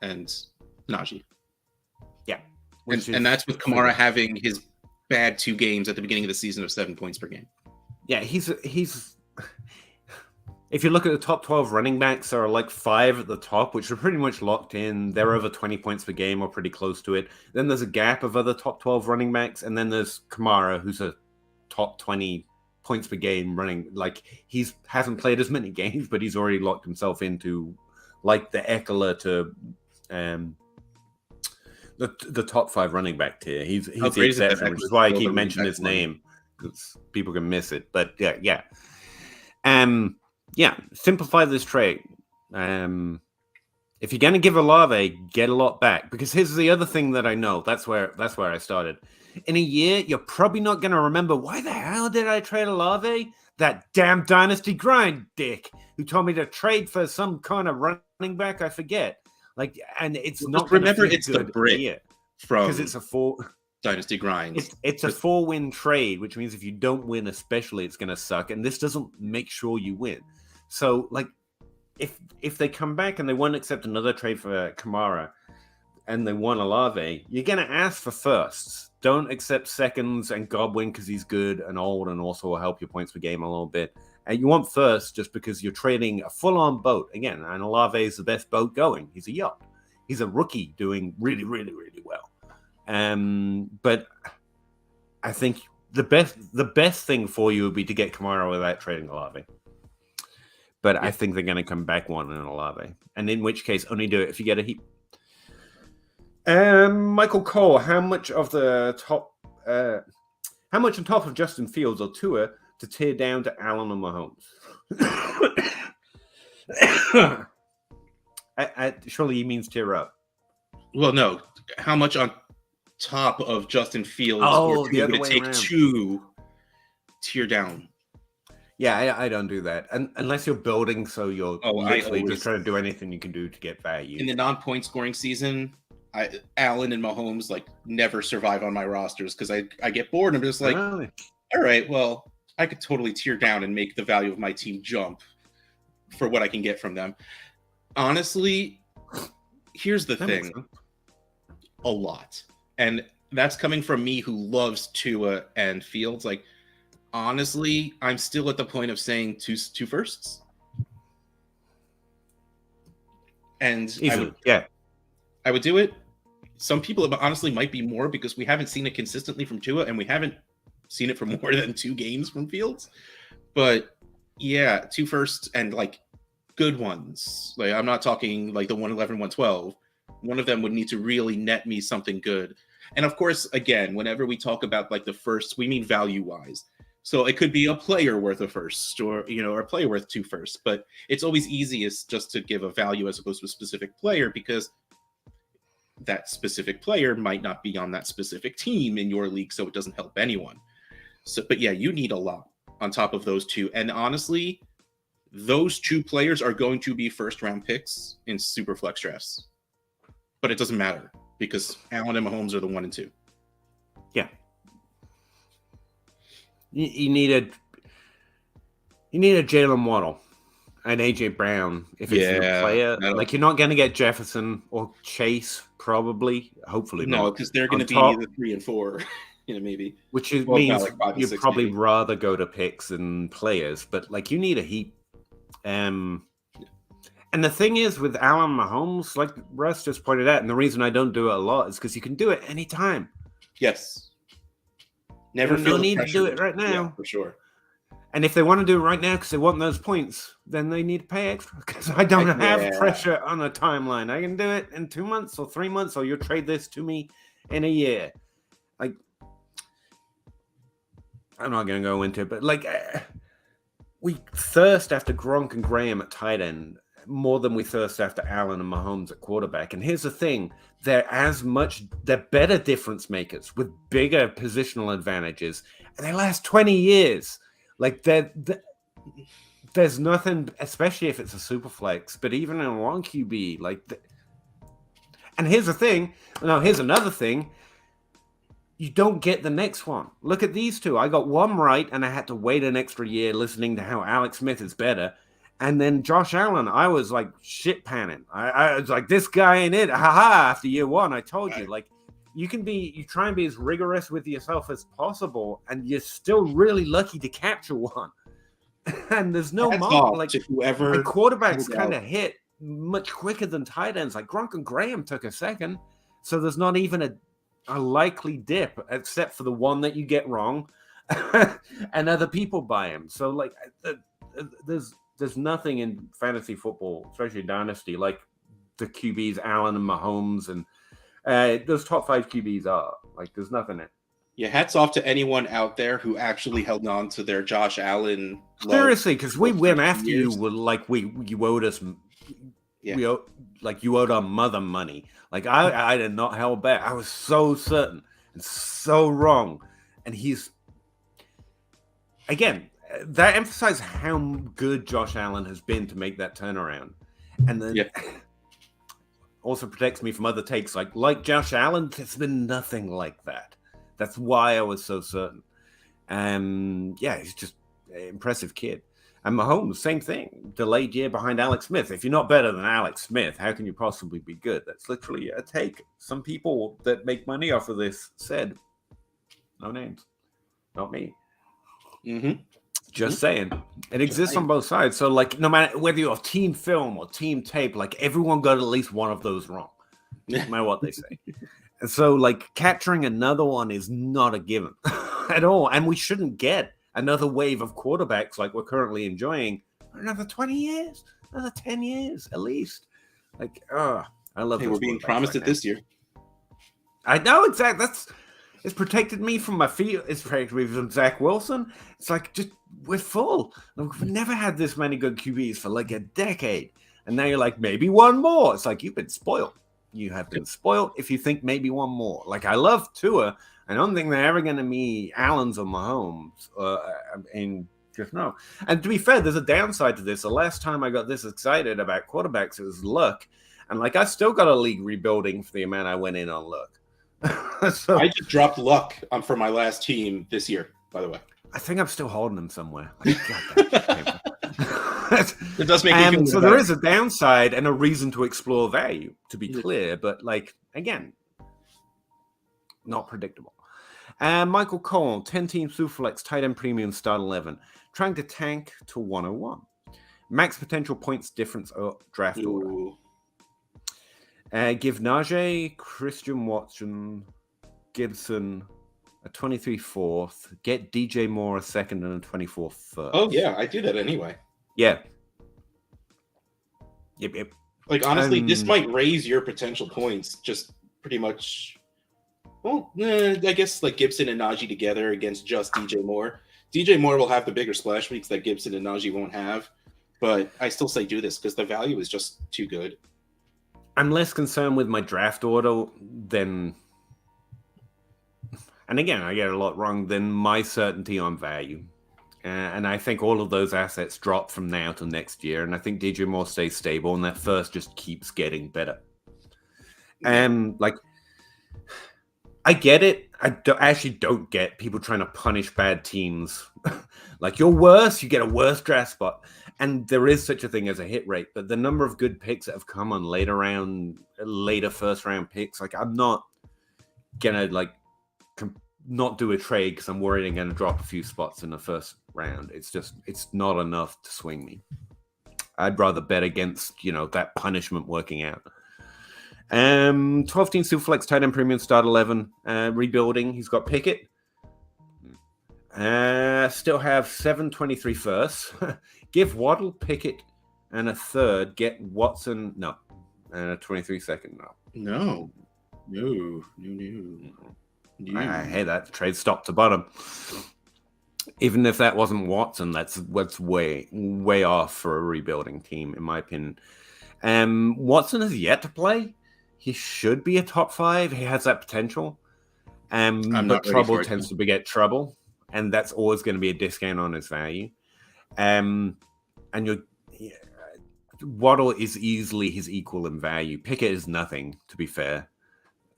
and Najee. Yeah. And that's with Kamara having his bad 2 games at the beginning of the season of 7 points per game. Yeah, he's if you look at the top 12 running backs, there are 5 at the top, which are pretty much locked in. They're over 20 points per game or pretty close to it. Then there's a gap of other top 12 running backs. And then there's Kamara, who's a top 20 points per game running. He hasn't played as many games, but he's already locked himself into the Eckler to the top 5 running back tier. He's the exception, which is why I keep mentioning his name, because people can miss it. But yeah. Simplify this trade. If you're going to give Olave, get a lot back. Because here's the other thing that I know. That's where I started. In a year, you're probably not going to remember, why the hell did I trade Olave? That damn Dynasty grind dick who told me to trade for some kind of running back I forget. And it's not. Remember, it's the Brit from because it's a 4 Dynasty grind. It's a 4-win trade, which means if you don't win, especially, it's going to suck. And this doesn't make sure you win. So, if they come back and they won't accept another trade for Kamara, and they want Olave, you're going to ask for firsts. Don't accept seconds and Godwin because he's good and old and also will help your points per game a little bit. And you want first just because you're trading a full-on boat. Again, and Olave is the best boat going. He's a yacht. He's a rookie doing really, really, really well. But I think the best thing for you would be to get Kamara without trading Olave. But I think they're going to come back one in Olave. And in which case, only do it if you get a heap. Michael Cole, how much on top of Justin Fields or Tua to tear down to Allen and Mahomes? Surely he means tear up. Well, no. How much on top of Justin Fields or Tua would it take to tear down? Yeah, I don't do that. Unless you're building, so you're literally just trying to do anything you can do to get value. In the non-point scoring season, Allen and Mahomes never survive on my rosters because I get bored and I'm just like, all right, well, I could totally tear down and make the value of my team jump for what I can get from them. Honestly, here's the thing. A lot. And that's coming from me who loves Tua and Fields. Honestly, I'm still at the point of saying two firsts. And I would do it. Some people honestly might be more because we haven't seen it consistently from Tua and we haven't seen it for more than 2 games from Fields. But yeah, 2 firsts and good ones. I'm not talking the 111, 112. One of them would need to really net me something good. And of course, again, whenever we talk about the firsts, we mean value-wise. So it could be a player worth a first or a player worth 2 firsts. But it's always easiest just to give a value as opposed to a specific player because that specific player might not be on that specific team in your league, so it doesn't help anyone. But yeah, you need a lot on top of those 2. And honestly, those 2 players are going to be first-round picks in super flex drafts. But it doesn't matter because Allen and Mahomes are the 1 and 2. Yeah. You need a Jalen Waddle and AJ Brown if it's a player. You're not going to get Jefferson or Chase, probably. Hopefully no, because they're going to be either 3 and 4, maybe. Which means you'd probably rather go to picks than players. But you need a heap. And the thing is with Allen Mahomes, like Russ just pointed out, and the reason I don't do it a lot is because you can do it anytime. Yes. Never feel no need to do it right now. Yeah, for sure. And if they want to do it right now because they want those points, then they need to pay extra because I don't have pressure on a timeline. I can do it in 2 months or 3 months, or you'll trade this to me in a year. I'm not going to go into it, but we thirst after Gronk and Graham at tight end more than we thirst after Allen and Mahomes at quarterback. And here's the thing. They're better difference makers with bigger positional advantages. And they last 20 years. There's nothing, especially if it's a super flex, but even in a long QB, and here's the thing. No, here's another thing. You don't get the next one. Look at these 2. I got one right, and I had to wait an extra year listening to how Alex Smith is better. And then Josh Allen, I was shit panning. I was like, this guy ain't it. Ha after year 1, I told you. You try and be as rigorous with yourself as possible, and you're still really lucky to capture one. And there's no mark. Whoever quarterbacks kind of hit much quicker than tight ends. Gronk and Graham took a second. So there's not even a likely dip, except for the one that you get wrong, and other people buy him. So there's nothing in fantasy football, especially Dynasty, like the QBs Allen and Mahomes and those top 5 QBs are. There's nothing in. Yeah, hats off to anyone out there who actually held on to their Josh Allen. Seriously, because we went after you with you owed us. Yeah. You owed our mother money. I did not held back. I was so certain and so wrong. And he's again. That emphasizes how good Josh Allen has been to make that turnaround. And then also protects me from other takes. Like Josh Allen, there's been nothing like that. That's why I was so certain. He's just an impressive kid. And Mahomes, same thing. Delayed year behind Alex Smith. If you're not better than Alex Smith, how can you possibly be good? That's literally a take. Some people that make money off of this said, no names, not me. Mm-hmm. Just saying. It exists on both sides. So, like, no matter whether you're team film or team tape, like, everyone got at least one of those wrong, no matter what they say. And so, like, capturing another one is not a given at all. And we shouldn't get another wave of quarterbacks like we're currently enjoying for another 20 years, another 10 years at least. Like, I love We're being promised it this year. I know, exactly. It's protected me from my feet. It's protected me from Zach Wilson. It's like, just, we're full. We've never had this many good QBs for like a decade. And now you're like, maybe one more. It's like, you've been spoiled. You have been spoiled if you think maybe one more. Like, I love Tua. I don't think they're ever going to be Allens or Mahomes. And just no. And to be fair, there's a downside to this. The last time I got this excited about quarterbacks, it was Luck. And like, I still got a league rebuilding for the amount I went in on Luck. So, I just dropped Luck for my last team this year, by the way. I think I'm still holding him somewhere. It does make me feel so there is a downside and a reason to explore value, to be clear, but like, again, not predictable. Michael Cole, 10-team Superflex, tight end premium, start 11, trying to tank to 101. Max potential points difference draft order. Give Najee, Christian Watson, Gibson a 23 fourth, get DJ Moore a second and a 24 first. Oh, yeah, I do that anyway. Yeah. Yep. Like, honestly, this might raise your potential points just pretty much. Well, I guess like Gibson and Najee together against just DJ Moore. DJ Moore will have the bigger splash weeks that Gibson and Najee won't have. But I still say do this because the value is just too good. I'm less concerned with my draft order than, and again, I get a lot wrong, than my certainty on value. And I think all of those assets drop from now to next year. And I think DJ Moore stays stable, and that first just keeps getting better. And like, I get it. I actually don't get people trying to punish bad teams. Like, you're worse, you get a worse draft spot. And there is such a thing as a hit rate, but the number of good picks that have come on later first round picks, like, I'm not gonna like not do a trade because I'm worried I'm gonna drop a few spots in the first round. It's not enough to swing me. I'd rather bet against, that punishment working out. 12-team Superflex, tight end premium, start 11, rebuilding. He's got Pickett. Still have 723 firsts. Give Waddle, Pickett, and a third. Get Watson, no. And a 23 second, no. No. I hate that. Trade stop to bottom. Even if that wasn't Watson, that's way off for a rebuilding team, in my opinion. Watson has yet to play. He should be a top 5. He has that potential. But trouble tends to beget trouble. And that's always going to be a discount on his value. Waddle is easily his equal in value. Pickett is nothing, to be fair.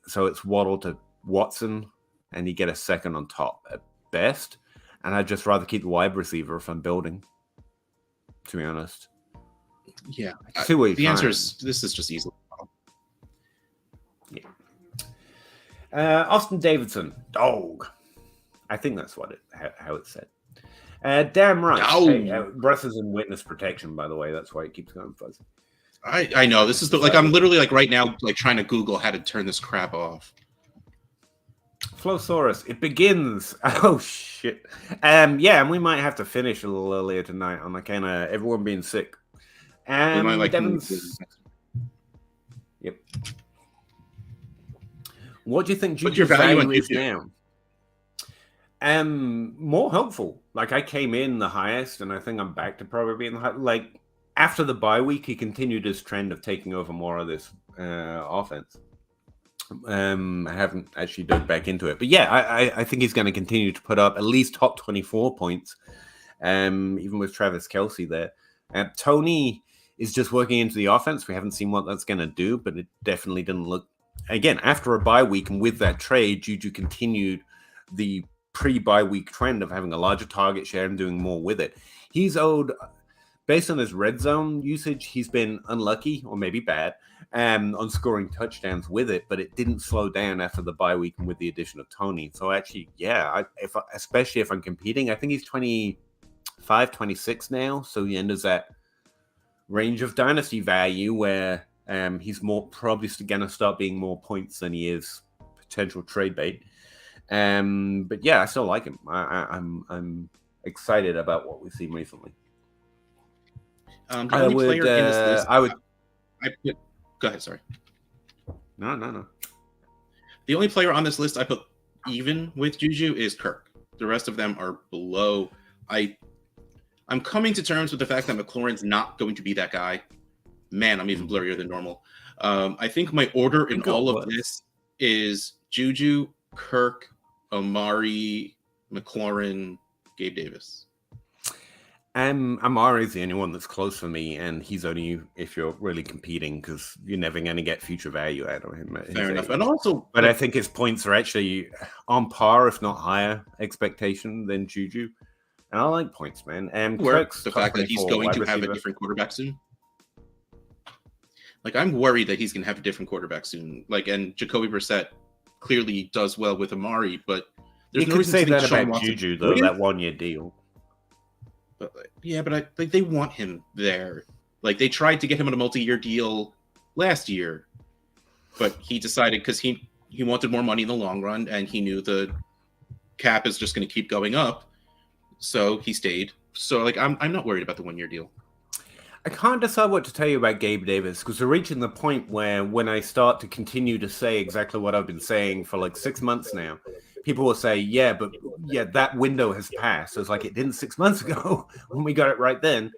So it's Waddle to Watson, and you get a second on top at best. And I'd just rather keep the wide receiver if I'm building, to be honest. Yeah. The answer is, this is just easily. Yeah. Austin Davidson, dog. I think that's how it's said. Damn right. Hey, Russ is in witness protection, by the way. That's why it keeps going fuzzy. I know. This is I'm literally like right now like trying to Google how to turn this crap off. Flowsaurus, it begins. Oh shit. And we might have to finish a little earlier tonight on account of everyone being sick. Devon's. Yep. What do you think Juju's value is now? More helpful. Like, I came in the highest, and I think I'm back to probably being the high. Like, after the bye week, he continued his trend of taking over more of this offense. I haven't actually dug back into it, but I think he's going to continue to put up at least top 24 points, even with Travis Kelce there. Tony is just working into the offense. We haven't seen what that's going to do, but it definitely didn't look. Again, after a bye week and with that trade, Juju continued the pre-bye week trend of having a larger target share and doing more with it. He's owed, based on his red zone usage, he's been unlucky or maybe bad on scoring touchdowns with it, but it didn't slow down after the bye week and with the addition of Tony. So actually, especially if I'm competing, I think he's 25, 26 now. So he enters that range of Dynasty value where he's more probably going to start being more points than he is potential trade bait. But yeah, I still like him. I'm excited about what we've seen recently. The only player in this list, go ahead. Sorry. No. The only player on this list I put even with Juju is Kirk. The rest of them are below. I'm coming to terms with the fact that McLaurin's not going to be that guy. Man, I'm even blurrier than normal. I think my order in all of this is Juju, Kirk, Amari, McLaurin, Gabe Davis. Amari's the only one that's close for me, and he's only if you're really competing because you're never going to get future value out of him. Fair enough. And also, but I think his points are actually on par, if not higher, expectation than Juju. And I like points, man. Kirk's the fact that he's going to have a different quarterback soon. Like, I'm worried that he's going to have a different quarterback soon. Like, and Jacoby Brissett clearly does well with Amari, but there's no reason to say that about Juju, though. That 1 year deal. But they want him there. Like, they tried to get him on a multi-year deal last year, but he decided because he wanted more money in the long run, and he knew the cap is just going to keep going up, so he stayed. So, like, I'm not worried about the 1 year deal. I can't decide what to tell you about Gabe Davis because we're reaching the point where when I start to continue to say exactly what I've been saying for like 6 months now, people will say, yeah, that window has passed. So it's like it didn't 6 months ago when we got it right then.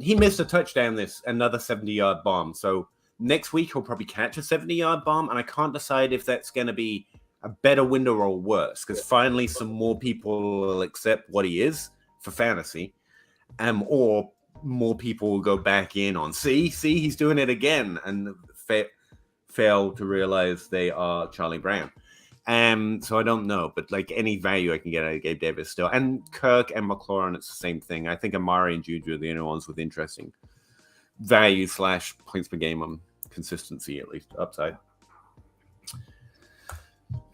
He missed a touchdown, another 70-yard bomb. So next week he'll probably catch a 70-yard bomb, and I can't decide if that's going to be a better window or worse because finally some more people will accept what he is for fantasy, or more people will go back in on, see, he's doing it again, and fail to realize they are Charlie Brown. So I don't know, but like any value I can get out of Gabe Davis still. And Kirk and McLaurin, it's the same thing. I think Amari and Juju are the only ones with interesting value / points per game on consistency, at least upside.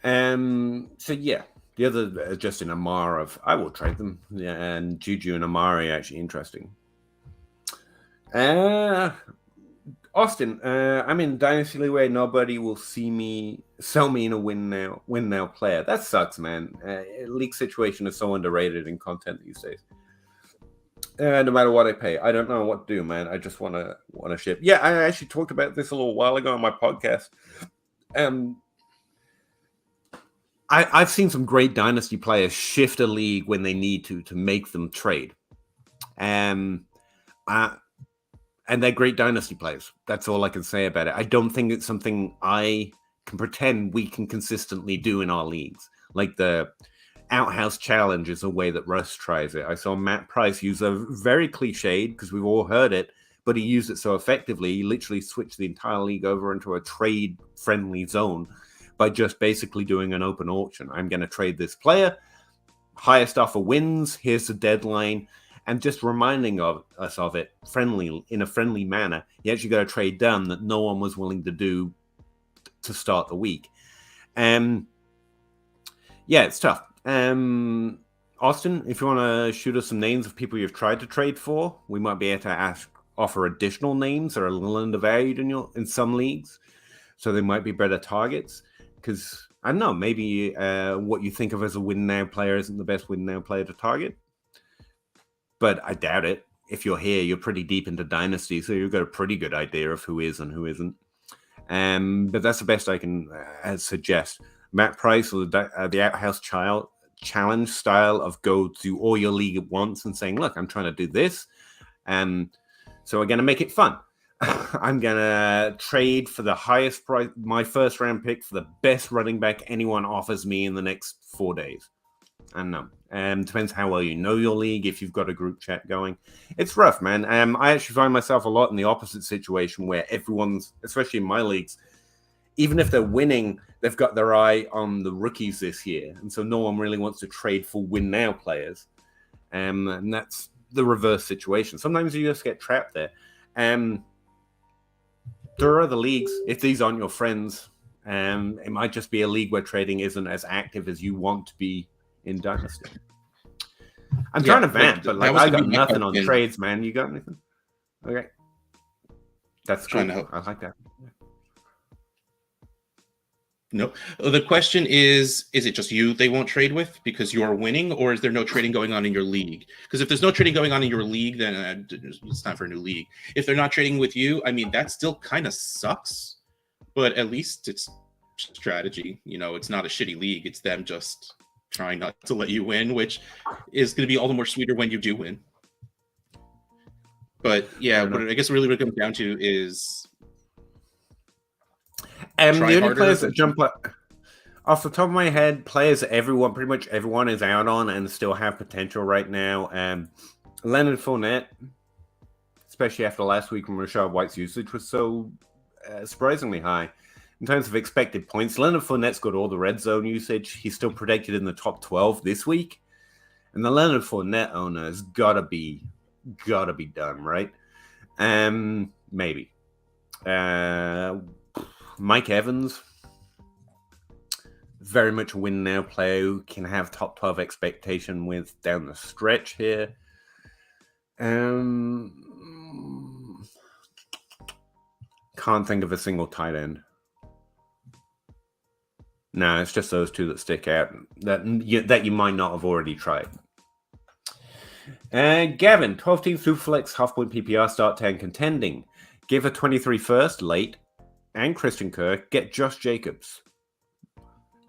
So yeah, the other Justin Amar I will trade them. Yeah, and Juju and Amari are actually interesting. Austin, I'm in Dynasty League where nobody will sell me in a win now player. That sucks, man. League situation is so underrated in content these days. No matter what I pay, I don't know what to do, man. I just want to ship. Yeah, I actually talked about this a little while ago on my podcast. I've seen some great Dynasty players shift a league when they need to make them trade. And they're great Dynasty players. That's all I can say about it. I don't think it's something I can pretend we can consistently do in our leagues. Like the Outhouse Challenge is a way that Russ tries it. I saw Matt Price use a very cliched, because we've all heard it, but he used it so effectively, he literally switched the entire league over into a trade-friendly zone by just basically doing an open auction. I'm going to trade this player. Highest offer wins. Here's the deadline. And just reminding us of it in a friendly manner. He actually got a trade done that no one was willing to do to start the week. Yeah, it's tough. Austin, if you want to shoot us some names of people you've tried to trade for, we might be able to offer additional names that are a little undervalued in some leagues. So they might be better targets. Because, I don't know, maybe what you think of as a win now player isn't the best win now player to target. But I doubt it. If you're here, you're pretty deep into Dynasty, so you've got a pretty good idea of who is and who isn't. But that's the best I can suggest. Matt Price, or the Outhouse Challenge style of go to all your league at once and saying, look, I'm trying to do this. So we're going to make it fun. I'm going to trade for the highest price, my first round pick for the best running back anyone offers me in the next 4 days. I don't know. Depends how well you know your league, if you've got a group chat going. It's rough, man. I actually find myself a lot in the opposite situation where everyone's, especially in my leagues, even if they're winning, they've got their eye on the rookies this year. And so no one really wants to trade for win-now players. And that's the reverse situation. Sometimes you just get trapped there. There are other leagues. If these aren't your friends, it might just be a league where trading isn't as active as you want to be in Dynasty. I'm trying to vamp, but that was I gonna got be my nothing on question. trades, man. You got anything? Okay. That's Trying cool. to help. I like that. No. The question is it just you they won't trade with because you're winning, or is there no trading going on in your league? Because if there's no trading going on in your league, then it's time for a new league. If they're not trading with you, I mean, that still kind of sucks, but at least it's strategy. You know, it's not a shitty league. It's them just trying not to let you win, which is going to be all the more sweeter when you do win. But yeah, what I guess really what it comes down to is the only players that jump up off the top of my head, players pretty much everyone is out on and still have potential right now. Leonard Fournette, especially after last week when Rachaad White's usage was so surprisingly high. In terms of expected points, Leonard Fournette's got all the red zone usage. He's still predicted in the top 12 this week. And the Leonard Fournette owner has gotta be done, right? Maybe. Mike Evans, very much a win now player who can have top 12 expectation with down the stretch here. Can't think of a single tight end. No, it's just those two that stick out that you might not have already tried. Gavin, 12 team Superflex, half-point PPR, start 10 contending. Give a 23 first, late, and Christian Kirk. Get Josh Jacobs.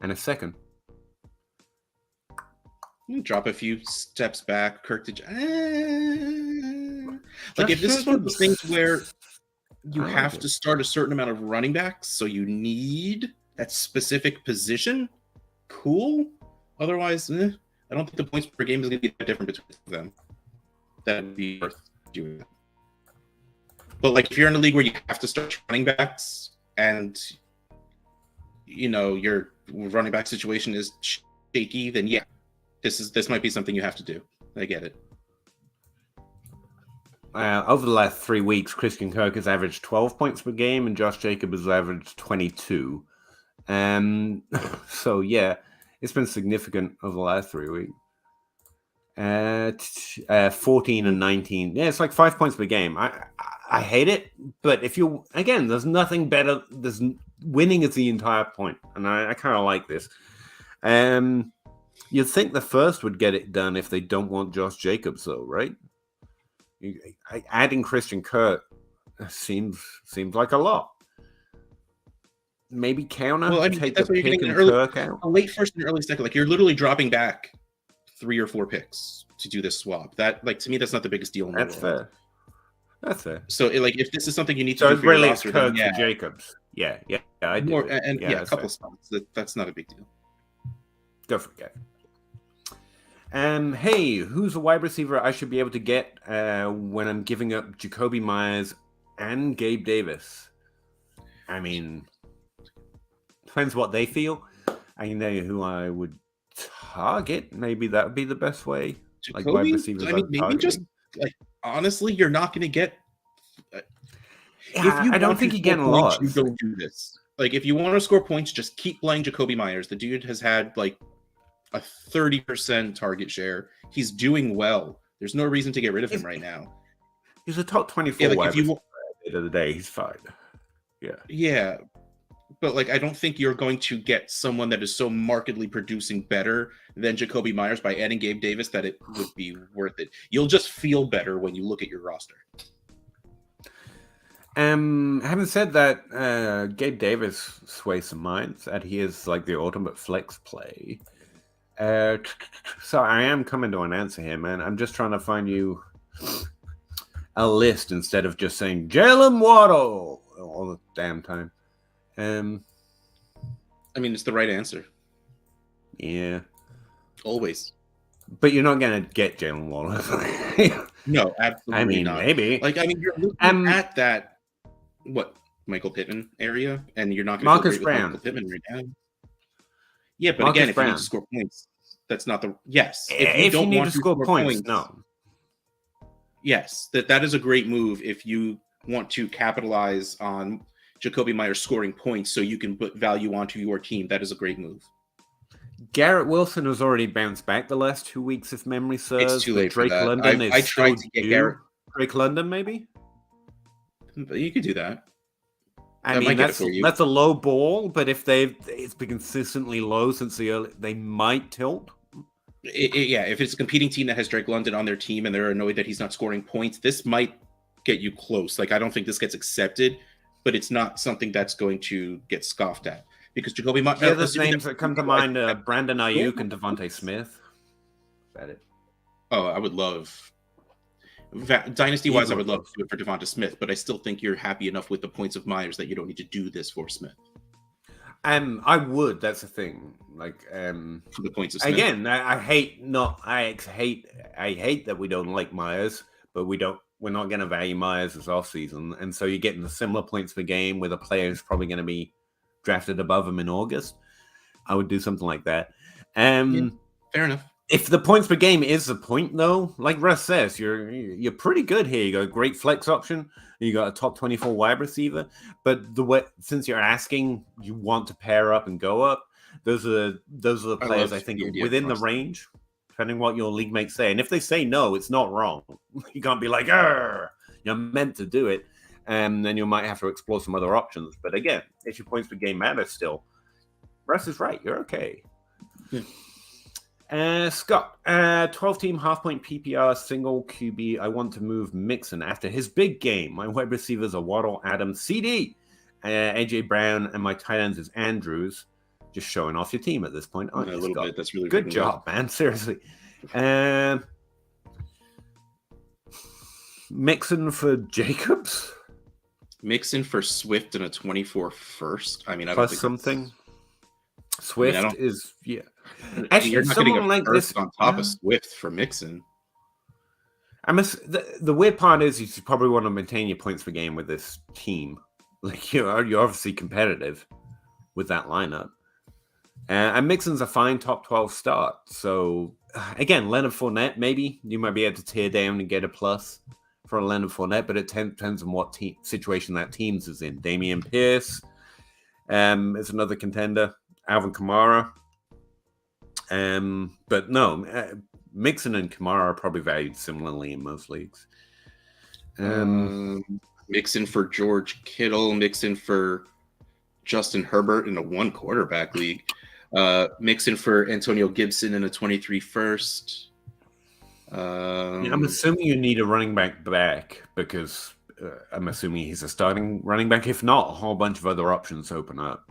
And a second. Drop a few steps back. Kirk to... like, if this is one of those things where you have to start a certain amount of running backs, so you need that specific position, cool. Otherwise, I don't think the points per game is going to be that different between them. That would be worth doing that. But like, if you're in a league where you have to start running backs and you know your running back situation is shaky, then yeah, this might be something you have to do. I get it. Over the last 3 weeks, Christian Kirk has averaged 12 points per game, and Josh Jacobs has averaged 22. So yeah, it's been significant over the last 3 weeks. 14 and 19. Yeah, it's like 5 points per game. I hate it, but if you there's nothing better. Winning is the entire point, and I kind of like this. You'd think the first would get it done if they don't want Josh Jacobs, though, right? Adding Christian Kirk seems like a lot. Maybe counter. Well, I mean, take that's the what you're pick getting and Kirk out. A late first and early second. Like, you're literally dropping back 3 or 4 picks to do this swap. That, like, to me, that's not the biggest deal in the world. Fair. That's fair. So, like, if this is something you need to do for really your roster, Kirk then for Jacobs. Yeah, I do. A couple spots. That's not a big deal. Go for it, guys. Hey, who's a wide receiver I should be able to get when I'm giving up Jacoby Myers and Gabe Davis? I mean, depends what they feel. I know who I would target. Maybe that would be the best way. Jacoby, like wide receivers. I mean, maybe just like honestly, you're not going to get. I don't think you get a lot. You don't do this. Like, if you want to score points, just keep playing Jacoby Myers. The dude has had like a 30% target share. He's doing well. There's no reason to get rid of him right now. He's a top 24 wide receiver. At the end of the day, he's fine. Yeah. But like, I don't think you're going to get someone that is so markedly producing better than Jacoby Myers by adding Gabe Davis that it would be worth it. You'll just feel better when you look at your roster. Having said that, Gabe Davis sways some minds that he is like the ultimate flex play. So I am coming to an answer here, man. I'm just trying to find you a list instead of just saying Jalen Waddle all the damn time. I mean, it's the right answer. Yeah. Always. But you're not going to get Jalen Waddle. No, absolutely not. Maybe. Like, I mean, you're looking at that, Michael Pittman area, and you're not going to Marcus Brown. Michael Pittman right now. Yeah, but Marcus again, Brown. If you need to score points, that's not the... Yes. If you need to score points, no. Yes, that is a great move if you want to capitalize on Jacoby Myers scoring points so you can put value onto your team. That is a great move. Garrett Wilson has already bounced back the last 2 weeks, if memory serves. It's too late for Drake that. London I is still tried to get due. Garrett. Drake London, maybe? But you could do that. I That mean, might get it for you. that's a low ball, but if it's been consistently low since the early, they might tilt. Yeah, if it's a competing team that has Drake London on their team and they're annoyed that he's not scoring points, this might get you close. Like, I don't think this gets accepted, but it's not something that's going to get scoffed at because Jacoby. Yeah, there's names that come to mind: Brandon Ayuk and Devontae Smith. Is that it? Oh, I would love Dynasty-wise, I would love to do it for Devonta Smith, but I still think you're happy enough with the points of Myers that you don't need to do this for Smith. I would. That's the thing. Like, for the points of Smith. Again, I hate that we don't like Myers, but we're not going to value Myers this offseason, and so you're getting the similar points per game with a player who's probably going to be drafted above him in August. I would do something like that. Yeah, fair enough. If the points per game is the point, though, like Russ says, you're pretty good here. You got a great flex option. You got a top 24 wide receiver. But since you're asking, you want to pair up and go up. Those are the players I think are within the range, depending what your league mates say. And if they say no, it's not wrong. You can't be like, you're meant to do it, and then you might have to explore some other options. But again, if your points per game matter still, Russ is right. You're okay. Yeah. Scott, 12-team half-point PPR single QB. I want to move Mixon after his big game. My wide receivers are Waddle, Adams, CD, AJ Brown, and my tight ends is Andrews. Just showing off your team at this point, aren't you, little Scott? bit. That's really good job, man. Seriously. Mixon for Jacobs. Mixon for Swift and a 24 first. I mean, I plus don't think something. Swift is Actually, you're not getting a like first on top of Swift for Mixon. The weird part is you probably want to maintain your points per game with this team. Like you're obviously competitive with that lineup. And Mixon's a fine top 12 start. So again, Leonard Fournette, maybe you might be able to tear down and get a plus for a Leonard Fournette, but it depends on what situation that team's is in. Damian Pierce is another contender. Alvin Kamara. But no, Mixon and Kamara are probably valued similarly in most leagues. Mixon for George Kittle, Mixon for Justin Herbert in a one quarterback league, Mixon for Antonio Gibson in a 23 first. I'm assuming you need a running back because I'm assuming he's a starting running back. If not, a whole bunch of other options open up.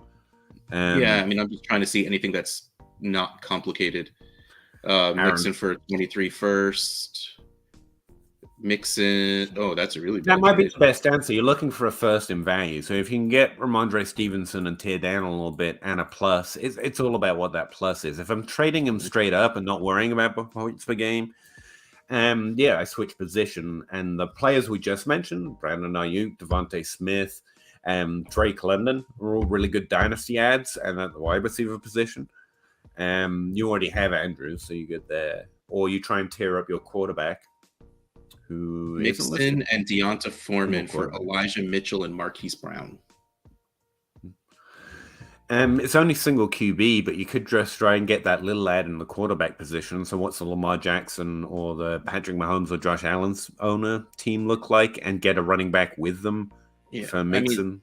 Yeah, I mean, I'm just trying to see anything that's not complicated. Mixon for 23 first. Mixon. Oh, that's a really that might be the best answer. You're looking for a first in value. So if you can get Ramondre Stevenson and tear down a little bit and a plus, it's all about what that plus is. If I'm trading him straight up and not worrying about points per game, I switch position. And the players we just mentioned, Brandon Ayuk, Devontae Smith, Drake London, are all really good dynasty ads, and at the wide receiver position. You already have Andrews, so you get there. Or you try and tear up your quarterback. Who Mixon and Deonta Foreman for Elijah Mitchell and Marquise Brown. It's only single QB, but you could just try and get that little ad in the quarterback position. So what's the Lamar Jackson or the Patrick Mahomes or Josh Allen's owner team look like and get a running back with them for Mixon?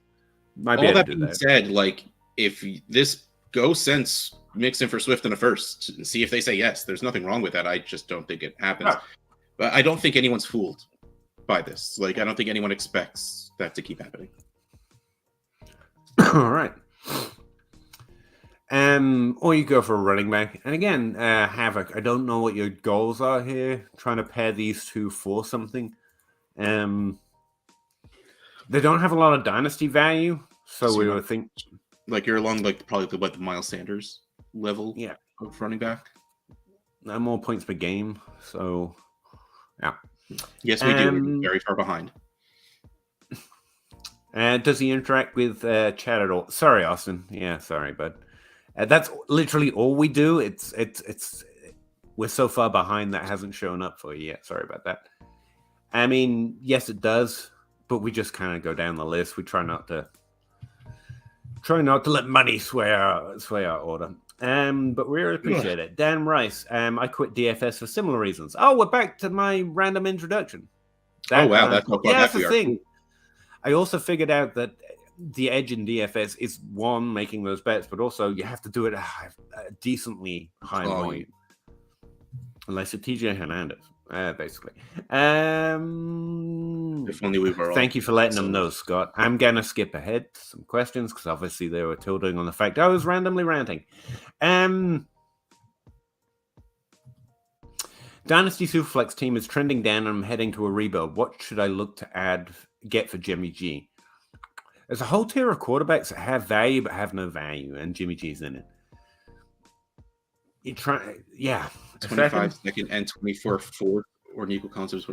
I mean, all that being said, like if this sends Mixon for Swift in a first and see if they say yes. There's nothing wrong with that. I just don't think it happens. No. But I don't think anyone's fooled by this. Like, I don't think anyone expects that to keep happening. All right. Or you go for a running back. And again, Havoc, I don't know what your goals are here. Trying to pair these two for something. They don't have a lot of dynasty value. So we would think... Like, you're along, like, probably the Miles Sanders level of running back. No more points per game. So... Yeah. Yes, we do. We're very far behind. Does he interact with chat at all? Sorry, Austin. Yeah, sorry, bud. That's literally all we do. It's we're so far behind that hasn't shown up for you yet. Sorry about that. I mean, yes, it does, but we just kind of go down the list. We try not to let money sway our order. But we really appreciate it. Dan Rice, I quit DFS for similar reasons. Oh, we're back to my random introduction. That's how far that's back we the are. thing. I also figured out that the edge in DFS is one, making those bets, but also you have to do it at a decently high volume. Unless you're TJ Hernandez, basically. If only we were. Thank you for letting them know, Scott. I'm gonna skip ahead to some questions because obviously they were tilting on the fact I was randomly ranting. Dynasty Superflex team is trending down and I'm heading to a rebuild. What should I look to get for Jimmy G? There's a whole tier of quarterbacks that have value but have no value, and Jimmy G's in it. You try, 25 second and 24 fourth or an equal concepts.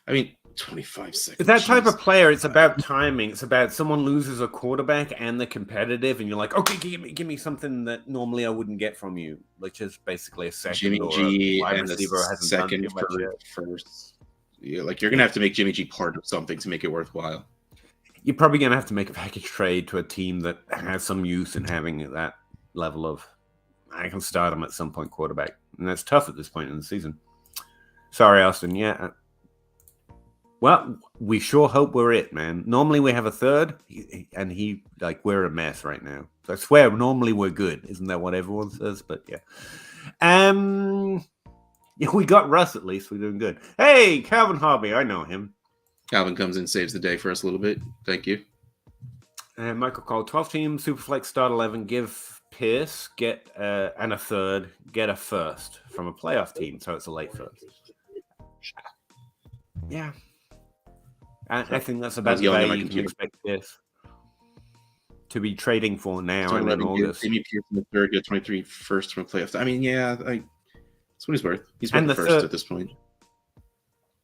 I mean, 25 seconds. That type of player, it's about timing. It's about someone loses a quarterback and they're competitive, and you're like, okay, give me something that normally I wouldn't get from you, which is basically a second Jimmy or G a wide and receiver a second for first. Yeah, like you're gonna have to make Jimmy G part of something to make it worthwhile. You're probably gonna have to make a package trade to a team that has some use in having that level of I can start him at some point quarterback, and that's tough at this point in the season. Sorry, Austin. Yeah. Well, we sure hope we're it, man. Normally we have a third, and we're a mess right now. So I swear, normally we're good. Isn't that what everyone says? But yeah. Yeah, we got Russ at least. We're doing good. Hey, Calvin Hobby. I know him. Calvin comes in, saves the day for us a little bit. Thank you. And Michael Cole, 12 team, Superflex, start 11, give Pierce, get and a third, get a first from a playoff team, so it's a late first. Yeah. I think that's about the value you can expect Pierce to be trading for now and in August. Maybe Pierce in the third, get 23 first from a playoff. I mean, yeah, that's what he's worth. He's worth the first at this point.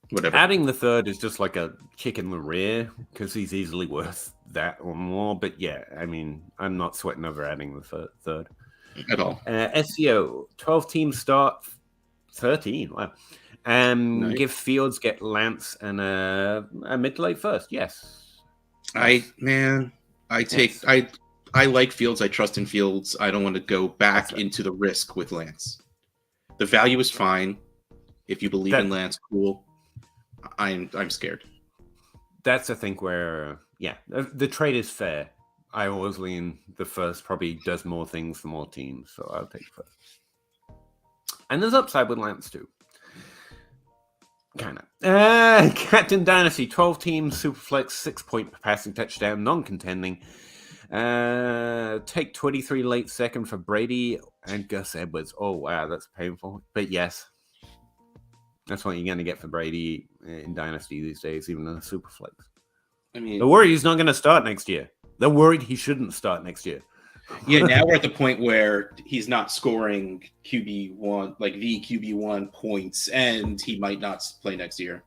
Whatever. Adding the third is just like a kick in the rear because he's easily worth that or more. But yeah, I mean, I'm not sweating over adding the third at all. SEO 12 team start 13. Wow. Nice. Give Fields, get Lance, and a mid to late first. Yes. I like Fields. I trust in Fields. I don't want to go back into the risk with Lance. The value is fine. If you believe in Lance, cool. I'm scared. That's a thing where, the trade is fair. I always lean the first probably does more things for more teams, so I'll take first. And there's upside with Lance too. Kind of. Captain Dynasty, 12 teams, Superflex, 6-point passing touchdown, non-contending. Take 23 late second for Brady and Gus Edwards. Oh, wow, that's painful. But yes. That's what you're going to get for Brady in Dynasty these days, even in the Superflex. I mean, they're worried he's not going to start next year. They're worried he shouldn't start next year. Yeah, now we're at the point where he's not scoring QB1, like the QB1 points, and he might not play next year.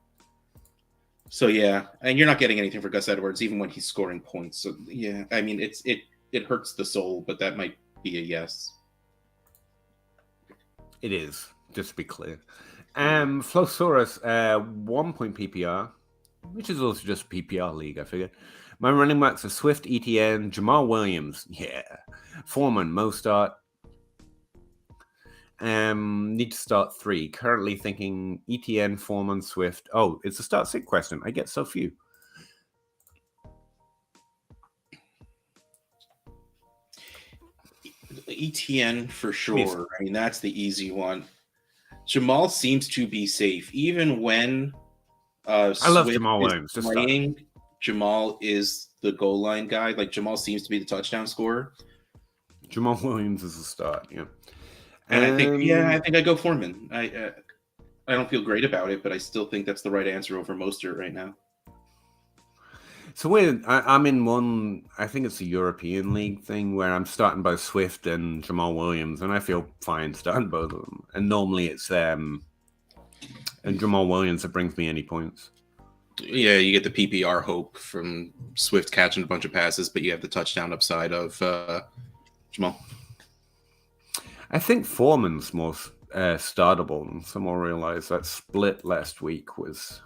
So yeah, and you're not getting anything for Gus Edwards, even when he's scoring points. So yeah, I mean, it hurts the soul, but that might be a yes. It is, just to be clear. Flosaurus, 1-point PPR, which is also just a PPR league, I figure. My running backs are Swift, ETN, Jamal Williams, Foreman, Mostart. Need to start 3. Currently thinking ETN, Foreman, Swift. Oh, it's a start sit question. I get so few. ETN for sure. I mean, that's the easy one. Jamal seems to be safe, even when I love Jamal Williams. Playing, Jamal is the goal line guy. Like Jamal seems to be the touchdown scorer. Jamal Williams is a start, yeah. And I think I go Foreman. I don't feel great about it, but I still think that's the right answer over Mostert right now. So weird. I'm in one. I think it's a European League thing where I'm starting both Swift and Jamal Williams, and I feel fine starting both of them. And normally it's and Jamal Williams that brings me any points. Yeah, you get the PPR hope from Swift catching a bunch of passes, but you have the touchdown upside of Jamal. I think Foreman's more startable, and someone realized that split last week was.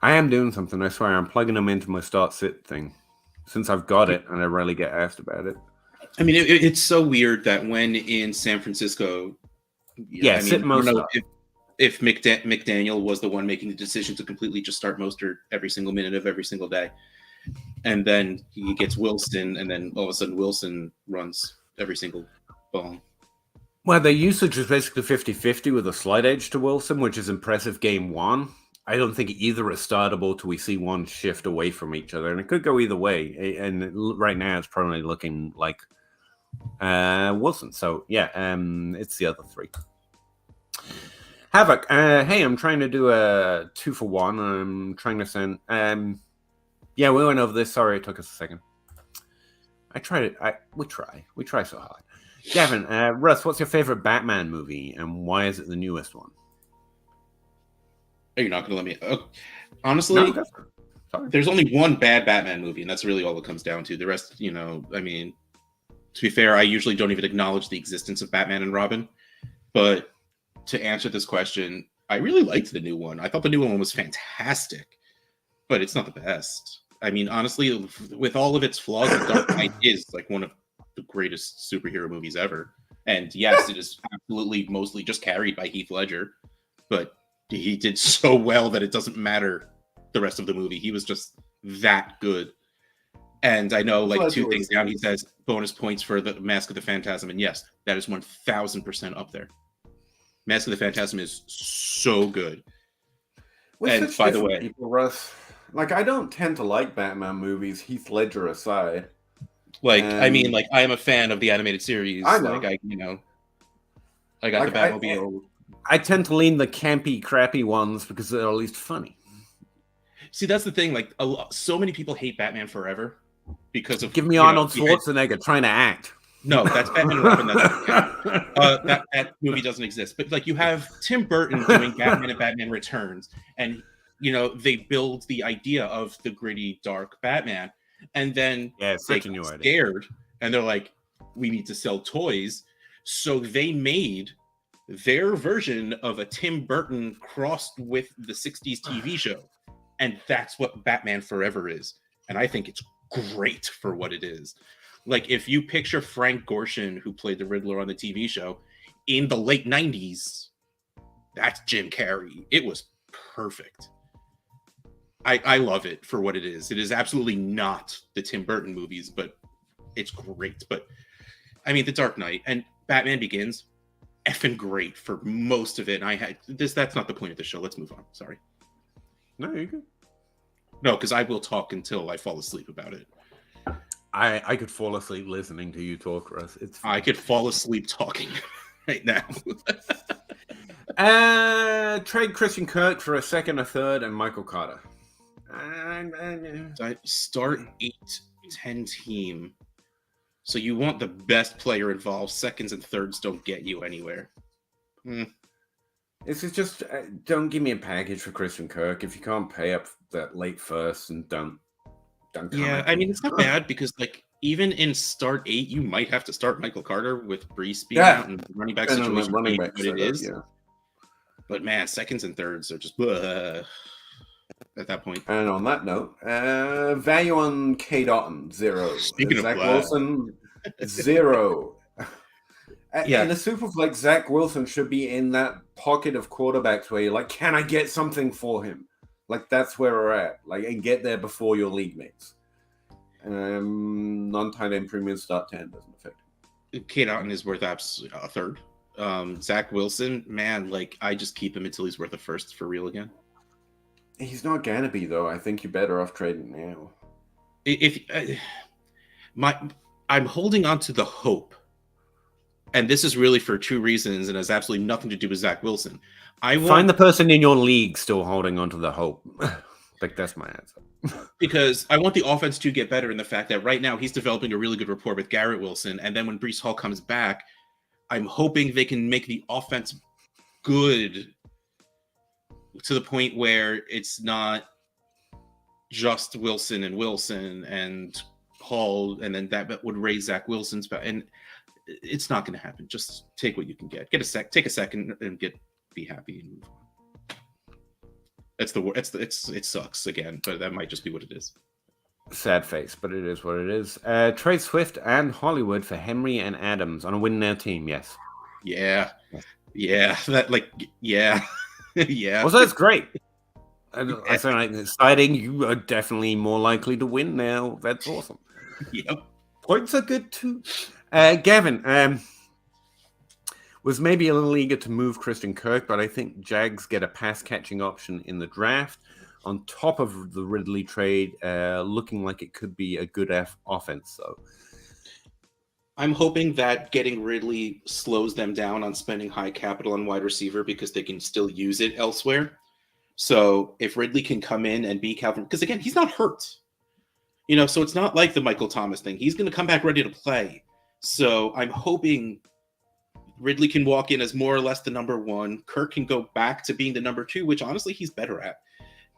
I am doing something, I swear. I'm plugging them into my start sit thing since I've got it and I rarely get asked about it. I mean, it's so weird that when in San Francisco, Yeah, I sit mean, I don't most know up. if McDaniel was the one making the decision to completely just start Mostert every single minute of every single day, and then he gets Wilson, and then all of a sudden Wilson runs every single ball. Well, their usage is basically 50-50 with a slight edge to Wilson, which is impressive game one. I don't think either is startable till we see one shift away from each other, and it could go either way. And right now, it's probably looking like Wilson. So yeah, it's the other three. Havoc. Hey, I'm trying to do a 2-for-1. I'm trying to send. Yeah, we went over this. Sorry, it took us a second. I tried it. We try so hard. Gavin, Russ, what's your favorite Batman movie, and why is it the newest one? Are you not going to let me? Honestly, No, there's only one bad Batman movie, and that's really all it comes down to. The rest, I mean, to be fair, I usually don't even acknowledge the existence of Batman and Robin. But to answer this question, I really liked the new one. I thought the new one was fantastic, but it's not the best. I mean, honestly, with all of its flaws, The Dark Knight is like one of the greatest superhero movies ever. And yes, it is absolutely mostly just carried by Heath Ledger, but he did so well that it doesn't matter the rest of the movie. He was just that good. And I know, like, 2 things down, he says bonus points for the Mask of the Phantasm. And yes, that is 1000% up there. Mask of the Phantasm is so good. And by the way, people, Russ, like, I don't tend to like Batman movies, Heath Ledger aside. Like, I mean, like, I am a fan of the animated series. I know. Like, I got like, the Batmobile. I tend to lean the campy, crappy ones because they're at least funny. See, that's the thing. Like, so many people hate Batman Forever because of. Give me Arnold Schwarzenegger trying to act. No, that's Batman and Robin. That movie doesn't exist. But like, you have Tim Burton doing Batman and Batman Returns, and they build the idea of the gritty, dark Batman, and then they get scared, and they're like, "We need to sell toys," so they made their version of a Tim Burton crossed with the '60s TV show, and that's what Batman Forever is. And I think it's great for what it is. Like, if you picture Frank Gorshin, who played the Riddler on the TV show, in the late 90s, that's Jim Carrey. It was perfect. I love it for what it is. It is absolutely not the Tim Burton movies, but it's great. But, I mean, The Dark Knight and Batman Begins, effing great for most of it. And that's not the point of the show. Let's move on. Sorry. No, you're good. No, because I will talk until I fall asleep about it. I could fall asleep listening to you talk, Russ. I could fall asleep talking right now. Trade Christian Kirk for a second, a third, and Michael Carter. Start 8-10 team. So you want the best player involved. Seconds and thirds don't get you anywhere. This is just don't give me a package for Christian Kirk if you can't pay up that late first, and don't. Yeah, I mean, it's not bad because, like, even in start 8, you might have to start Michael Carter with Brees being out and running back situation. Running back it is. Yeah. But man, seconds and thirds are just at that point. And on that note, value on K. Dotton, 0. Speaking Zach of Wilson, 0. Yeah. In a Superflex, Zach Wilson should be in that pocket of quarterbacks where you're like, can I get something for him? Like, that's where we're at. Like, and get there before your league mates. Non-tight end premium start 10 doesn't affect it. K. Dotton is worth a third. Zach Wilson, man, like, I just keep him until he's worth a first for real again. He's not gonna be, though. I think you're better off trading now. I'm holding on to the hope, and this is really for 2 reasons, and has absolutely nothing to do with Zach Wilson. Find the person in your league still holding on to the hope. Like, that's my answer. Because I want the offense to get better in the fact that right now he's developing a really good rapport with Garrett Wilson, and then when Breece Hall comes back, I'm hoping they can make the offense good to the point where it's not just Wilson and Hall, and then that would raise Zach Wilson's back. And it's not going to happen. Just take what you can get. Take a second and be happy and move on. It sucks again, but that might just be what it is. Sad face, but it is what it is. Trade Swift and Hollywood for Henry and Adams on a win now team. Yes. Yeah. That yeah. Well, that's great. I sound like exciting. You are definitely more likely to win now. That's awesome. Yep. Points are good too. Gavin was maybe a little eager to move Christian Kirk, but I think Jags get a pass catching option in the draft on top of the Ridley trade, looking like it could be a good offense. So I'm hoping that getting Ridley slows them down on spending high capital on wide receiver because they can still use it elsewhere. So if Ridley can come in and be Calvin, because again, he's not hurt. So it's not like the Michael Thomas thing. He's going to come back ready to play. So I'm hoping Ridley can walk in as more or less the number one. Kirk can go back to being the number two, which honestly he's better at.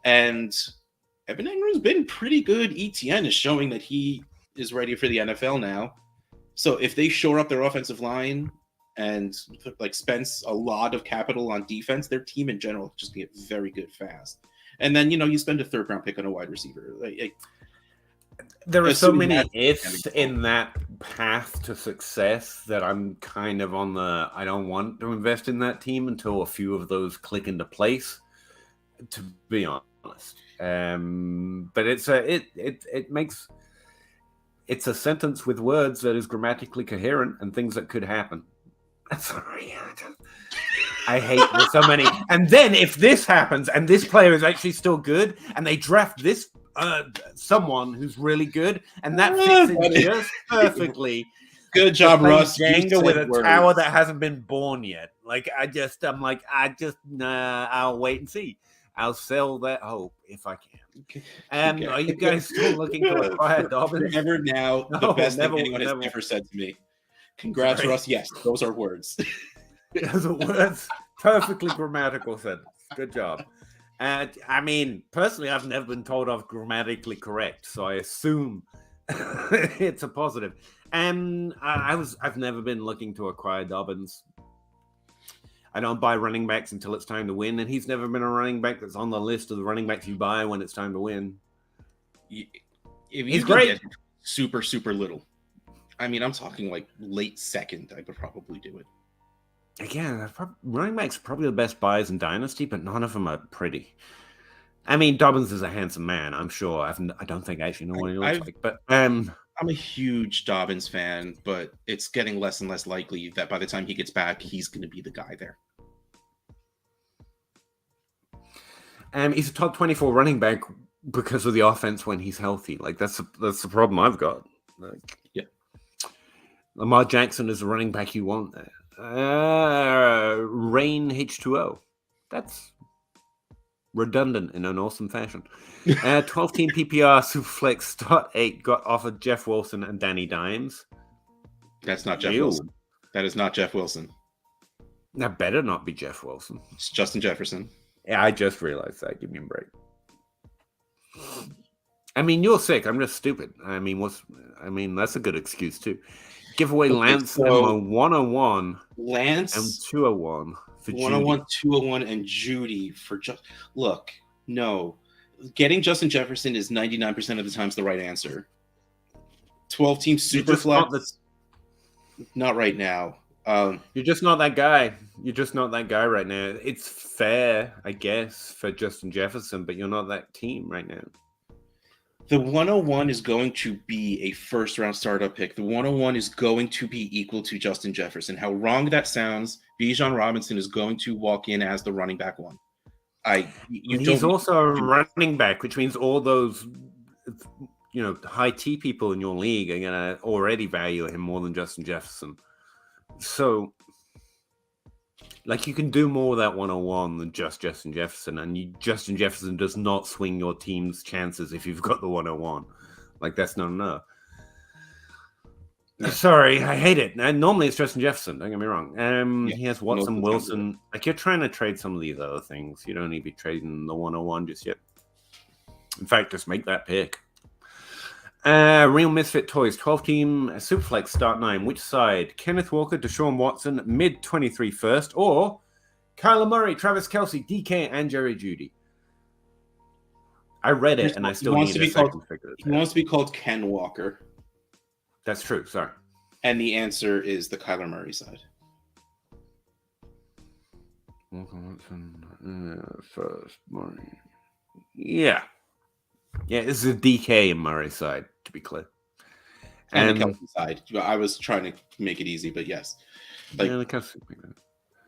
And Evan Ingram's been pretty good. ETN is showing that he is ready for the NFL now. So if they shore up their offensive line and spends a lot of capital on defense, their team in general just get very good fast. And then you spend a third round pick on a wide receiver. There are so many ifs in that path to success that I'm kind of on the I don't want to invest in that team until a few of those click into place, to be honest. But it's a sentence with words that is grammatically coherent and things that could happen. Sorry, I hate there's so many. And then if this happens and this player is actually still good and they draft this someone who's really good and that fits in just perfectly. Good job, Russ. Jenga with a tower that hasn't been born yet. I'll wait and see. I'll sell that hope if I can. Are you guys still looking to acquire Dobbins? Never now. The best thing anyone has ever said to me. Congrats, Russ. Yes, those are words. Those are words. Perfectly grammatical sentence. Good job. Personally, I've never been told I'm grammatically correct, so I assume it's a positive. I've never been looking to acquire Dobbins. I don't buy running backs until it's time to win, and he's never been a running back that's on the list of the running backs you buy when it's time to win. He's great. Super, super little. I'm talking like late second. I would probably do it. Again, running backs are probably the best buys in Dynasty, but none of them are pretty. Dobbins is a handsome man, I'm sure. I don't think I actually know what he looks like. But I'm a huge Dobbins fan, but it's getting less and less likely that by the time he gets back, he's going to be the guy there. He's a top 24 running back because of the offense when he's healthy. That's the problem I've got. Yeah. Lamar Jackson is the running back you want there. Rain H2O. That's redundant in an awesome fashion. 12-team PPR Superflex start 8 got offered Jeff Wilson and Danny Dimes. That's not Jeff Wilson. That is not Jeff Wilson. That better not be Jeff Wilson. It's Justin Jefferson. Yeah, I just realized that. Give me a break. You're sick. I'm just stupid. That's a good excuse too. Give away Lance and 101. Lance and 201 for 101, 201, and Judy for just look. No, getting Justin Jefferson is 99% of the times the right answer. 12-team super flex. Not right now. You're just not that guy. You're just not that guy right now. It's fair, I guess, for Justin Jefferson, but you're not that team right now. The 101 is going to be a first-round startup pick. The 101 is going to be equal to Justin Jefferson. How wrong that sounds, Bijan Robinson is going to walk in as the running back one. He's also a running back, which means all those high T people in your league are going to already value him more than Justin Jefferson. So, you can do more with that 101 than just Justin Jefferson, and Justin Jefferson does not swing your team's chances if you've got the 101. That's no. Sorry, I hate it. Normally it's Justin Jefferson, don't get me wrong. He has Watson, Wilson. You're trying to trade some of these other things. You don't need to be trading the 101 just yet. In fact, just make that pick. Real Misfit Toys, 12-team Superflex start 9. Which side? Kenneth Walker, Deshaun Watson, mid-23 first, or Kyler Murray, Travis Kelce, DK, and Jerry Jeudy? I read it, and I still need a second figure. He wants to be called Ken Walker. That's true. Sorry. And the answer is the Kyler Murray side. First Murray. Yeah. Yeah, this is a DK in Murray side, to be clear. And the Kelsey side. I was trying to make it easy, but yes. Like, yeah, the Kelsey.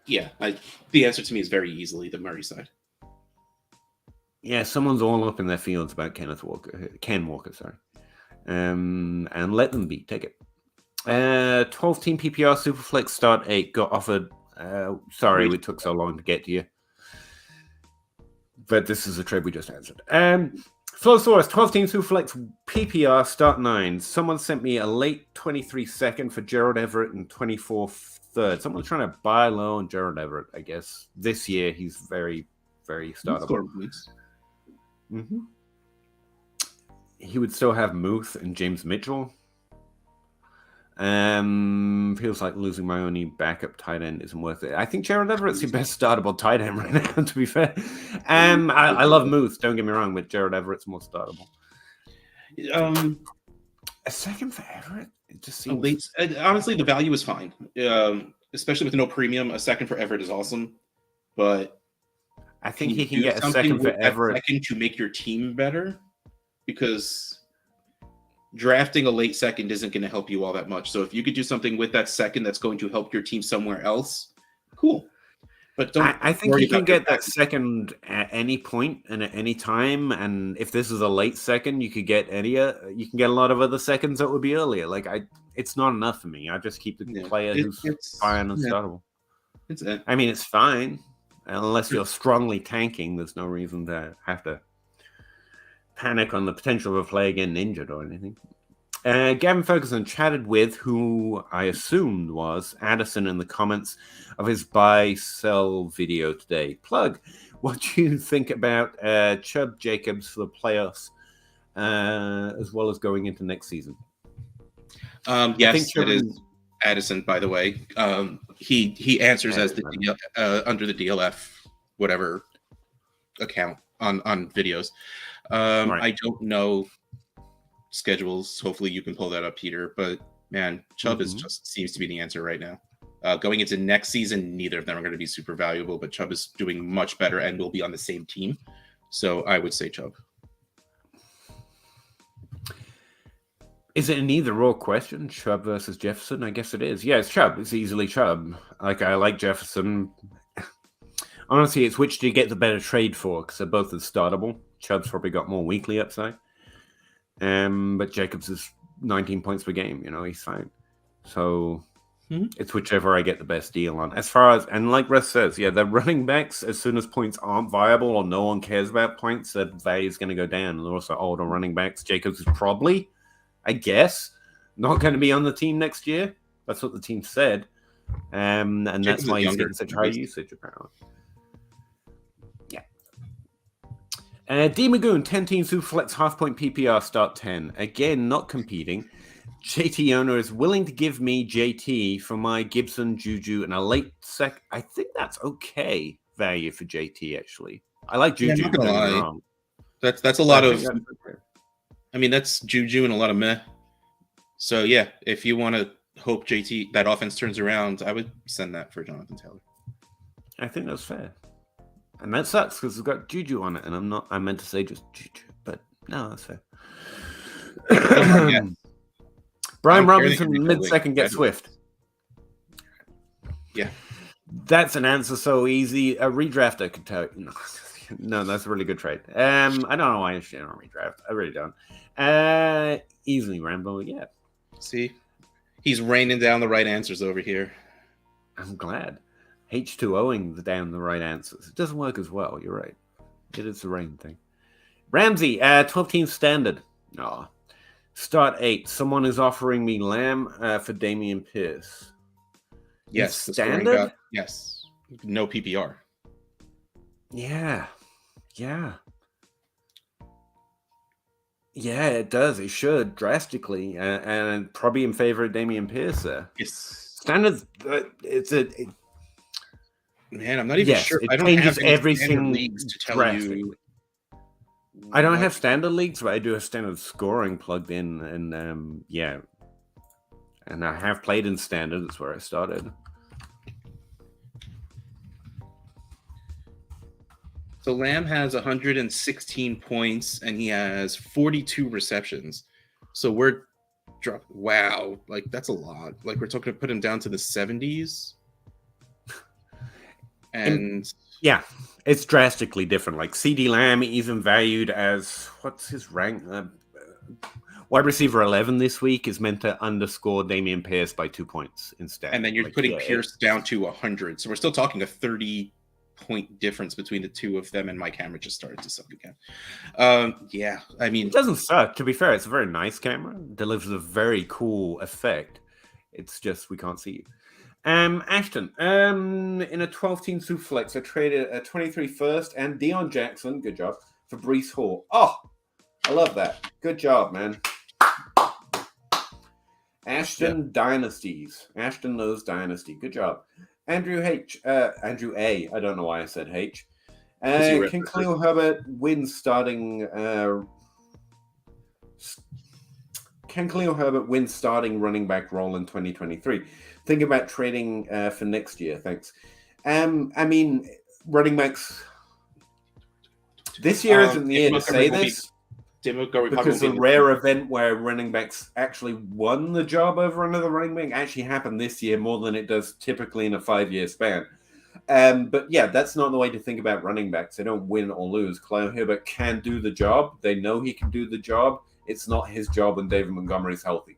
Yeah, the answer to me is very easily the Murray side. Yeah, someone's all up in their feelings about Ken Walker, sorry. And let them be. Take it. 12-team PPR Superflex start 8 got offered. Sorry, we took so long to get to you. But this is a trade we just answered. Flowsaurus, 12-team Superflex PPR start 9. Someone sent me a late 23 second for Gerald Everett and 24 third. Someone's trying to buy low on Gerald Everett, I guess. This year, he's very, very startable. Mm-hmm. He would still have Muth and James Mitchell. Feels like losing my only backup tight end isn't worth it. I think Gerald Everett's the best startable tight end right now, to be fair. I love Muth, don't get me wrong, but Gerald Everett's more startable. A second for Everett? It just seems... honestly, the value is fine. Especially with no premium, a second for Everett is awesome. But I think he can get a second for Everett. Second to make your team better, because drafting a late second isn't going to help you all that much. So if you could do something with that second that's going to help your team somewhere else, cool. But I think you can get that second at any point and at any time. And if this is a late second, you could get you can get a lot of other seconds that would be earlier. Like it's not enough for me. I just keep the player who's fine and startable. I mean, it's fine. Unless you're strongly tanking, there's no reason to have to panic on the potential of a player getting injured or anything. Gavin Ferguson chatted with who I assumed was Addison in the comments of his buy-sell video today. Plug, what do you think about Chubb Jacobs for the playoffs, as well as going into next season? Yes, it is Addison, by the way. He answers as the under the DLF whatever account on videos. Right. I don't know schedules. Hopefully you can pull that up, Peter. But man, Chubb is just seems to be the answer right now. Going into next season, neither of them are going to be super valuable, but Chubb is doing much better and will be on the same team. So I would say Chubb. Is it an either-or question, Chubb versus Jefferson? I guess it is. Yeah, it's Chubb. It's easily Chubb. I like Jefferson. Honestly, it's which do you get the better trade for, because they're both as startable. Chubb's probably got more weekly upside. But Jacobs is 19 points per game. He's fine. So it's whichever I get the best deal on. As far as, and like Russ says, yeah, the running backs, as soon as points aren't viable or no one cares about points, their value is going to go down. And also older running backs. Jacobs is probably, I guess, not going to be on the team next year. That's what the team said. And that's why he's getting such high usage, apparently. D. Magoon, 10-team Superflex half-point PPR start 10. Again, not competing. JT owner is willing to give me JT for my Gibson, Juju, and a late sec. I think that's okay value for JT, actually. I like Juju. I'm not gonna lie. That's a lot of... I mean, that's Juju and a lot of meh. So, yeah, if you want to hope JT, that offense turns around, I would send that for Jonathan Taylor. I think that's fair. And that sucks because it's got Juju on it, and I meant to say just Juju, but no, that's fair. Brian Robinson, mid-second, get Swift. Yeah. That's an answer so easy. A redrafter could tell you. No, that's a really good trade. I don't know why I should on redraft. I really don't. Easily Rambo, yeah. See? He's raining down the right answers over here. I'm glad. H2Oing down the right answers. It doesn't work as well. You're right. It is the rain thing. Ramsey, 12-team standard. Oh. Start 8. Someone is offering me Lamb for Damian Pierce. Yes. Standard? Yes. No PPR. Yeah. Yeah, it does. It should drastically. And probably in favor of Damian Pierce there. Yes. Standard, Man, I'm not even sure. It changes everything leagues to tell you I don't have standard leagues, but I do have standard scoring plugged in, and yeah, and I have played in standard. That's where I started. So Lamb has 116 points, and he has 42 receptions. So we're wow, like that's a lot. Like we're talking to put him down to the 70s. And yeah, it's drastically different. Like CD Lamb, even valued as what's his rank? Wide receiver 11 this week is meant to underscore Damian Pierce by 2 points instead. And then you're putting Pierce down to 100. So we're still talking a 30-point difference between the two of them, and my camera just started to suck again. Yeah, I mean... It doesn't suck. To be fair, it's a very nice camera. It delivers a very cool effect. It's just we can't see you. Ashton, in a 12-team Superflex, I traded a 23 first and Deion Jackson, good job, for Breece Hall. Oh, I love that. Good job, man. Ashton Dynasties. Ashton knows Dynasty. Good job. Andrew A. I don't know why I said H. Can Khalil Herbert win starting... Can Khalil Herbert win starting running back role in 2023? Think about trading for next year. Thanks. I mean, running backs... This year isn't the year to say this. Because the rare event where running backs actually won the job over another running back actually happened this year more than it does typically in a 5-year span. But yeah, that's not the way to think about running backs. They don't win or lose. Khalil Herbert can do the job. They know he can do the job. It's not his job when David Montgomery's healthy.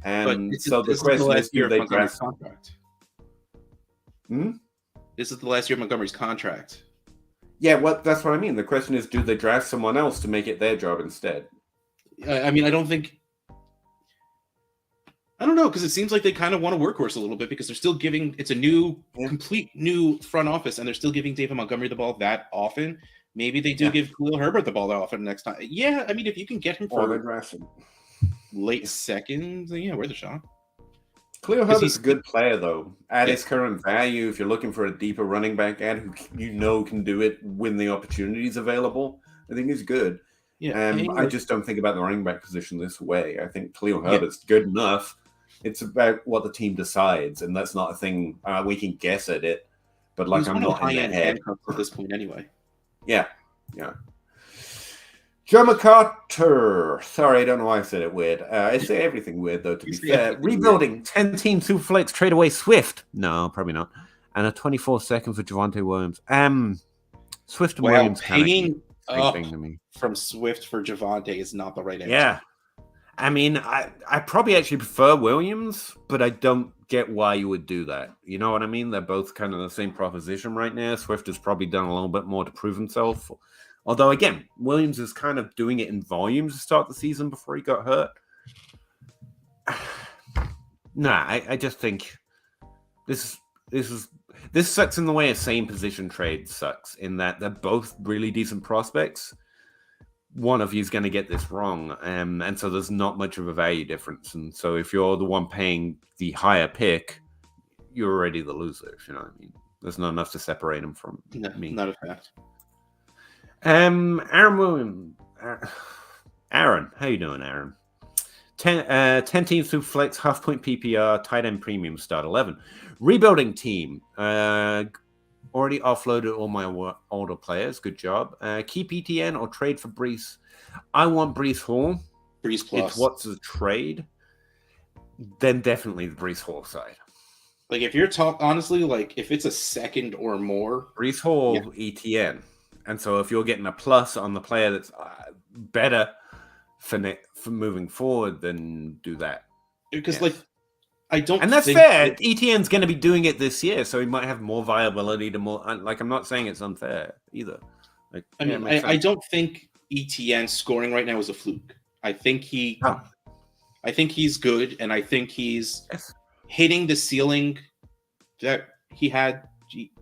And so the question is, do they draft? This is the last year of Montgomery's contract. Yeah, well, that's what I mean. The question is, do they draft someone else to make it their job instead? I mean, I don't know, because it seems like they kind of want to workhorse a little bit because they're still giving, it's a complete new front office, and they're still giving David Montgomery the ball that often. Maybe they do give Khalil Herbert the ball that often next time. Yeah, I mean, if you can get him for late seconds, then yeah, worth a shot. Khalil Herbert's a good player, though. At his current value, if you're looking for a deeper running back and who can do it when the opportunity's available, I think he's good. Yeah, I just don't think about the running back position this way. I think Khalil Herbert's good enough. It's about what the team decides, and that's not a thing we can guess at it. But like, I'm not in their head at this point, anyway. Yeah. Joe McCarter. Sorry, I don't know why I said it weird. I say everything weird, though, to be fair. Rebuilding 10-team Superflex, trade away Swift. No, probably not. And a 24-second for Javonte Williams. Swift and Williams paying up thing to me. From Swift for Javonte is not the right answer. Yeah. I mean, I probably actually prefer Williams, but I don't get why you would do that. You know what I mean? They're both kind of the same proposition right now. Swift has probably done a little bit more to prove himself. Although, again, Williams is kind of doing it in volume to start the season before he got hurt. I just think this sucks in the way a same position trade sucks, in that they're both really decent prospects. One of you is going to get this wrong, and so there's not much of a value difference. And so if you're the one paying the higher pick, you're already the loser, if you know what I mean. There's not enough to separate them from me. Not a fact. Aaron Williams. Aaron, how you doing, Aaron? 10-team Superflex, half-point PPR, tight end premium, start 11. Rebuilding team. Already offloaded all my older players. Good job. Keep ETN or trade for Breece. I want Breece Hall. Breece plus. If what's a trade, then definitely the Breece Hall side. Like, if you're honestly, like, if it's a second or more. Breece Hall, ETN. And so if you're getting a plus on the player that's better for moving forward, then do that. Because, I don't and that's think fair. ETN's going to be doing it this year, so he might have more viability to more... I'm not saying it's unfair either. I don't think ETN scoring right now is a fluke. I think I think he's good, and I think he's hitting the ceiling that he had,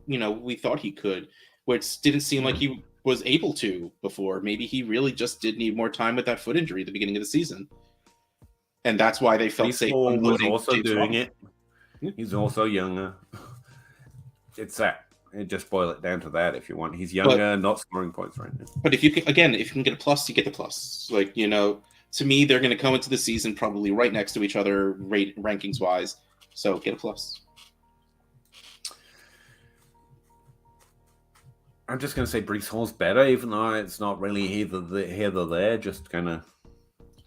we thought he could, which didn't seem like he was able to before. Maybe he really just did need more time with that foot injury at the beginning of the season. And that's why they felt safe. Was also doing it. He's also younger. It's that. Just boil it down to that if you want. He's younger, not scoring points right now. But if you can get a plus, you get the plus. Like, to me, they're going to come into the season probably right next to each other, rankings wise. So get a plus. I'm just going to say Breece Hall's better, even though it's not really here or there. Just kind of.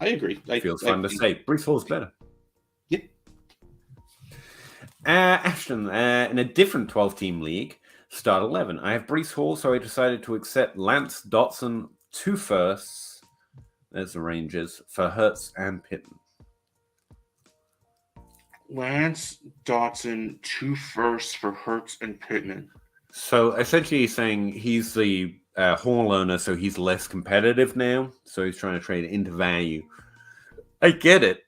I agree. Feels fun to say. Breece Hall's better. Yeah. Ashton, in a different 12-team league, start 11. I have Breece Hall, so I decided to accept Lance Dotson 2 firsts. There's the Rangers for Hurts and Pittman. Lance Dotson 2 firsts for Hurts and Pittman. So essentially he's saying he's the Hall owner, so he's less competitive now. So he's trying to trade into value. I get it.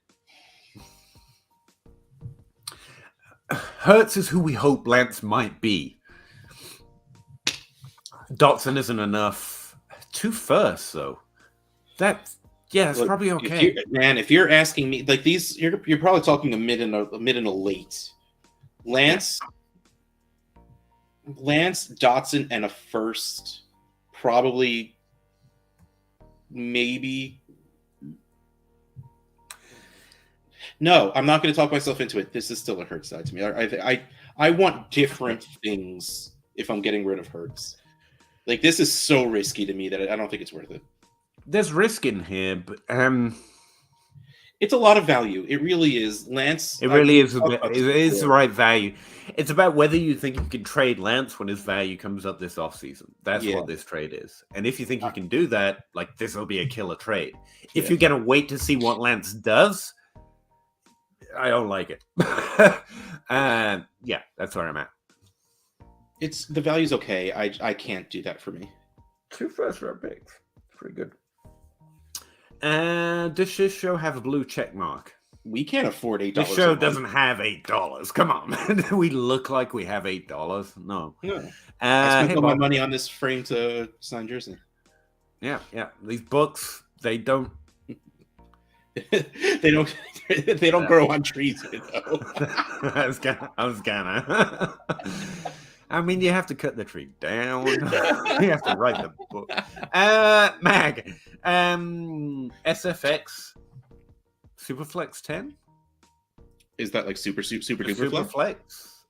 Hurts is who we hope Lance might be. Dotson isn't enough. 2 firsts, though. It's probably okay. If you're asking me, like these, you're probably talking a mid and a late. Lance Dotson and a first, probably, maybe. No, I'm not going to talk myself into it. This is still a Hurts side to me. I want different things if I'm getting rid of Hurts. Like, this is so risky to me that I don't think it's worth it. There's risk in here, but it's a lot of value. It really is. Lance. It really is. It is the right value. It's about whether you think you can trade Lance when his value comes up this offseason. That's what this trade is. And if you think you can do that, like, this will be a killer trade. If you're going to wait to see what Lance does, I don't like it. That's where I'm at. The value's okay. I can't do that for me. 2 first-round picks. Pretty good. Does this show have a blue check mark? We can't afford $8. This show doesn't have $8. Come on. Do we look like we have $8? No. I spent all my money on this framed signed jersey. Yeah. These books, they don't. they don't grow on trees, I was gonna. I mean, you have to cut the tree down. You have to write the book. Mag. SFX. Superflex 10? Is that like super duper flex?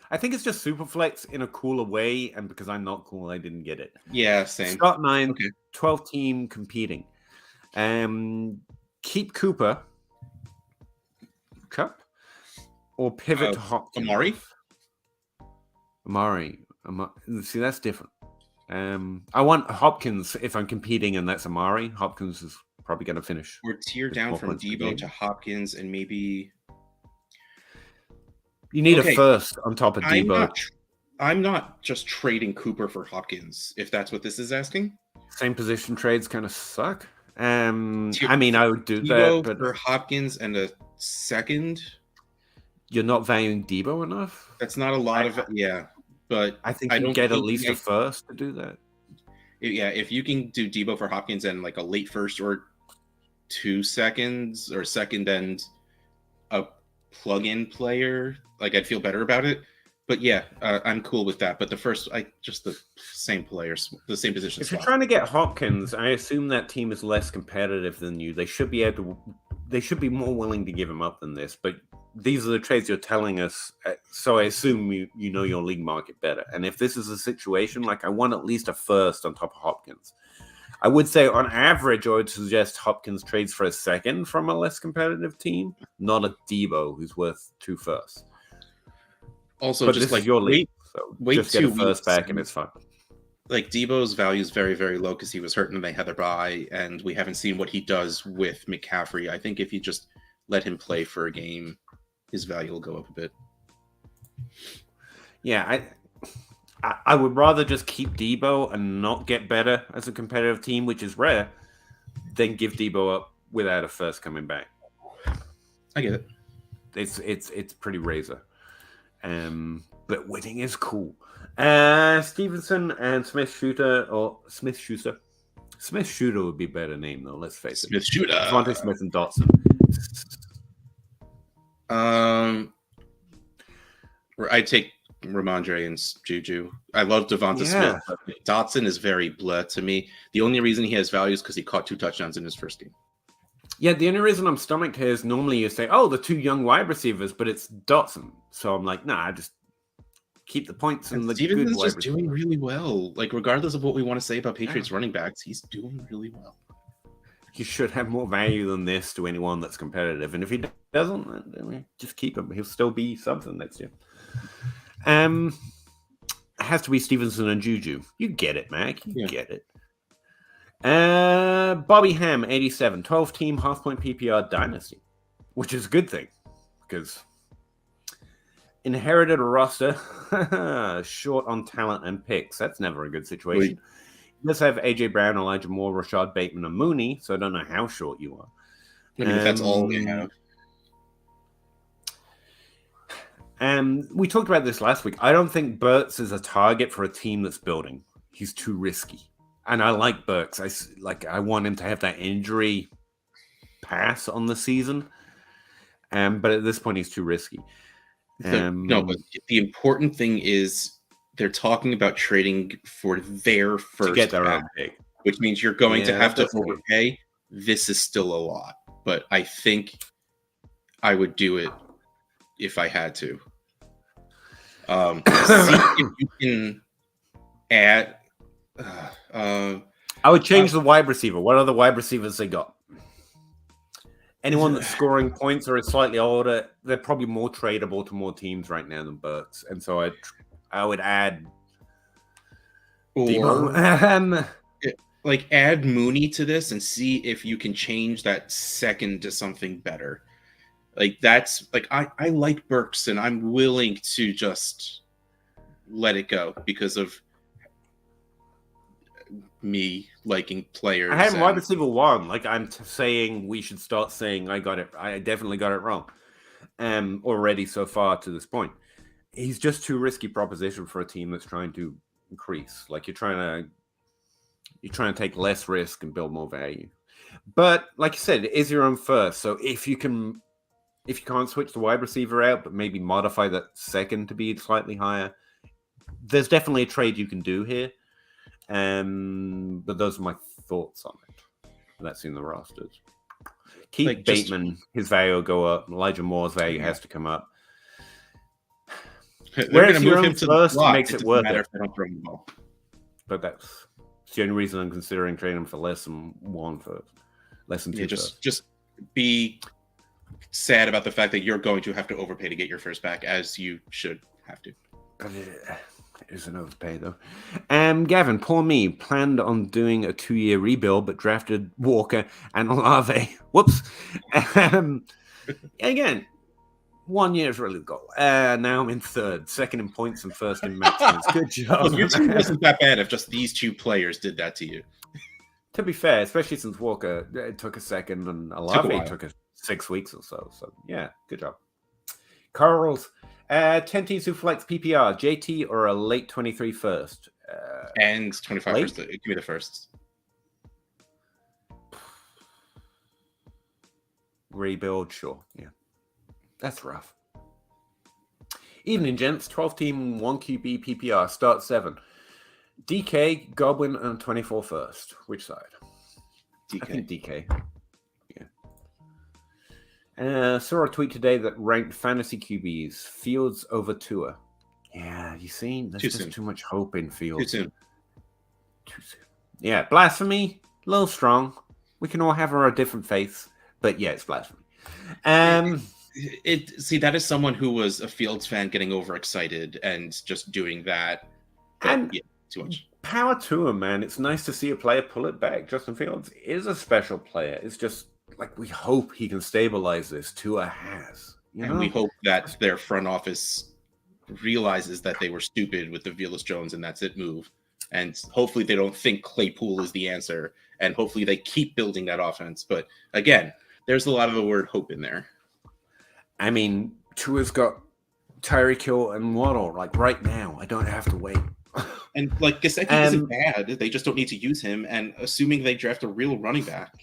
I think it's just Superflex in a cooler way, and because I'm not cool, I didn't get it. Yeah, same. Start 9, 12-team competing. Keep Cooper. Cup? Or pivot to Hopkins. Amari. See, that's different. I want Hopkins if I'm competing, and that's Amari. Hopkins is probably going to finish. Or tier down from Debo to Hopkins, and maybe you need a first on top of Debo. I'm not just trading Cooper for Hopkins, if that's what this is asking. Same position trades kind of suck. I mean, I would do Debo that, but for Hopkins and a second. You're not valuing Debo enough. That's not a lot of but I think you get at least a first to do that. Yeah, if you can do Debo for Hopkins and like a late first or 2 seconds or second and a plug-in player, like I'd feel better about it. But yeah, I'm cool with that. But the first, just the same players, the same position. If you're trying to get Hopkins, I assume that team is less competitive than you. They should be able to. They should be more willing to give him up than this. But these are the trades you're telling us, so I assume you know your league market better. And if this is a situation, like I want at least a first on top of Hopkins. I would say on average, I would suggest Hopkins trades for a second from a less competitive team, not a Debo who's worth 2 firsts. Also, but just this like is your league, so just get a first back and it's fine. Like Debo's value is very, very low because he was hurt and they had their bye, and we haven't seen what he does with McCaffrey. I think if you just let him play for a game, his value will go up a bit. Yeah, I would rather just keep Debo and not get better as a competitive team, which is rare, than give Debo up without a first coming back. I get it. It's pretty razor. But winning is cool. Stevenson and Smith-Schuster Smith-Schuster would be a better name, though. Let's face it. Smith-Schuster. Devontae Smith and Dotson. I'd take Ramondre and Juju. I love Devonta Yeah. Smith, but Dotson is very bleh to me. The only reason he has value is because he caught 2 touchdowns in his first game. Yeah, the only reason I'm stomached here is normally you say, oh, the 2 young wide receivers, but it's Dotson. So I'm like, nah, just keep the points and the Stevens good is wide just receiver. doing really well. Like, regardless of what we want to say about Patriots running backs, he's doing really well. He should have more value than this to anyone that's competitive. And if he doesn't, then just keep him. He'll still be something next year. Has to be Stevenson and Juju. You get it, Mac. You get it. Bobby Ham, 87, 12-team half-point PPR Dynasty, which is a good thing because inherited a roster short on talent and picks. That's never a good situation. You just have AJ Brown, Elijah Moore, Rashad Bateman, and Mooney, so I don't know how short you are. I mean, if that's all they have. We talked about this last week. I don't think Burks is a target for a team that's building. He's too risky. And I like Burks. I want him to have that injury pass on the season. But at this point, he's too risky. No, but the important thing is they're talking about trading for their first to get their own pick, which means you're going to have to overpay. This is still a lot, but I think I would do it if I had to. See if you can add. I would change the wide receiver. What other wide receivers they got? Anyone that's scoring points or is slightly older, they're probably more tradable to more teams right now than Burks. And so I would add or like add Mooney to this and see if you can change that second to something better. Like that's like I like Burks and I'm willing to just let it go because of me liking players. I had wide receiver 1. Like I'm saying, we should start saying I got it. I definitely got it wrong. Already so far to this point, he's just too risky proposition for a team that's trying to increase. Like you're trying to take less risk and build more value. But like you said, it is your own first. So if you can't switch the wide receiver out, but maybe modify that second to be slightly higher, there's definitely a trade you can do here. But those are my thoughts on it. That's in the rosters. Keep like Bateman, his value will go up. Elijah Moore's value has to come up. They're going to move him to the slot. Makes it worth it. If they don't throw the ball. But that's the only reason I'm considering trading him for less than 1 first. Less than 2 first. Just be sad about the fact that you're going to have to overpay to get your first back, as you should have to. It is an overpay, though. Gavin, poor me, planned on doing a 2-year rebuild, but drafted Walker and Olave. Whoops. Again, 1 year is really the goal. Now I'm in 3rd, 2nd in points and 1st in maximums. Good job. Well, your team wasn't that bad if just these 2 players did that to you. To be fair, especially since Walker took a 2nd and Olave took 6 weeks or so. So, yeah, good job. Carl's 10 teams who flex PPR, JT or a late 23 first? And 25 first. Give me the first. Rebuild, sure. Yeah. That's rough. Evening, gents. 12-team, 1 QB PPR, start 7. DK, Goblin, and 24 first. Which side? DK. I think DK. Saw a tweet today that ranked fantasy QBs Fields over Tua. Yeah, you see, there's too much hope in Fields. Too soon. Yeah, blasphemy, a little strong. We can all have our different faiths, but yeah, it's blasphemy. That is someone who was a Fields fan getting overexcited and just doing that. And yeah, too much. Power to him, man. It's nice to see a player pull it back. Justin Fields is a special player. It's just like we hope he can stabilize this. Tua has. And we hope that their front office realizes that they were stupid with the Velus Jones and that's it move. And hopefully they don't think Claypool is the answer. And hopefully they keep building that offense. But again, there's a lot of the word hope in there. I mean, Tua's got Tyreek Hill and Waddle like right now. I don't have to wait. And like Gesicki isn't bad. They just don't need to use him. And assuming they draft a real running back.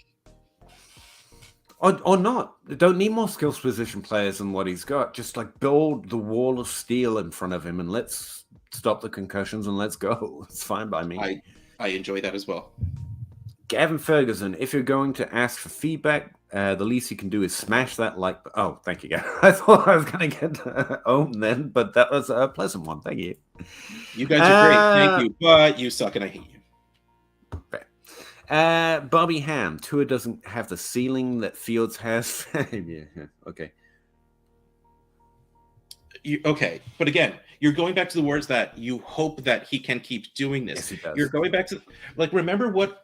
Or not. They don't need more skills position players than what he's got. Just like build the wall of steel in front of him and let's stop the concussions and let's go. It's fine by me. I enjoy that as well. Gavin Ferguson, if you're going to ask for feedback, the least you can do is smash that like. Oh, thank you, Gavin. I thought I was going to get owned then, but that was a pleasant one. Thank you. You guys are great. Thank you, but you suck and I hate you. Fair. Bobby Ham, Tua doesn't have the ceiling that Fields has. Yeah, okay. Okay, but again, you're going back to the words that you hope that he can keep doing this. Yes, he does. You're going back to like remember what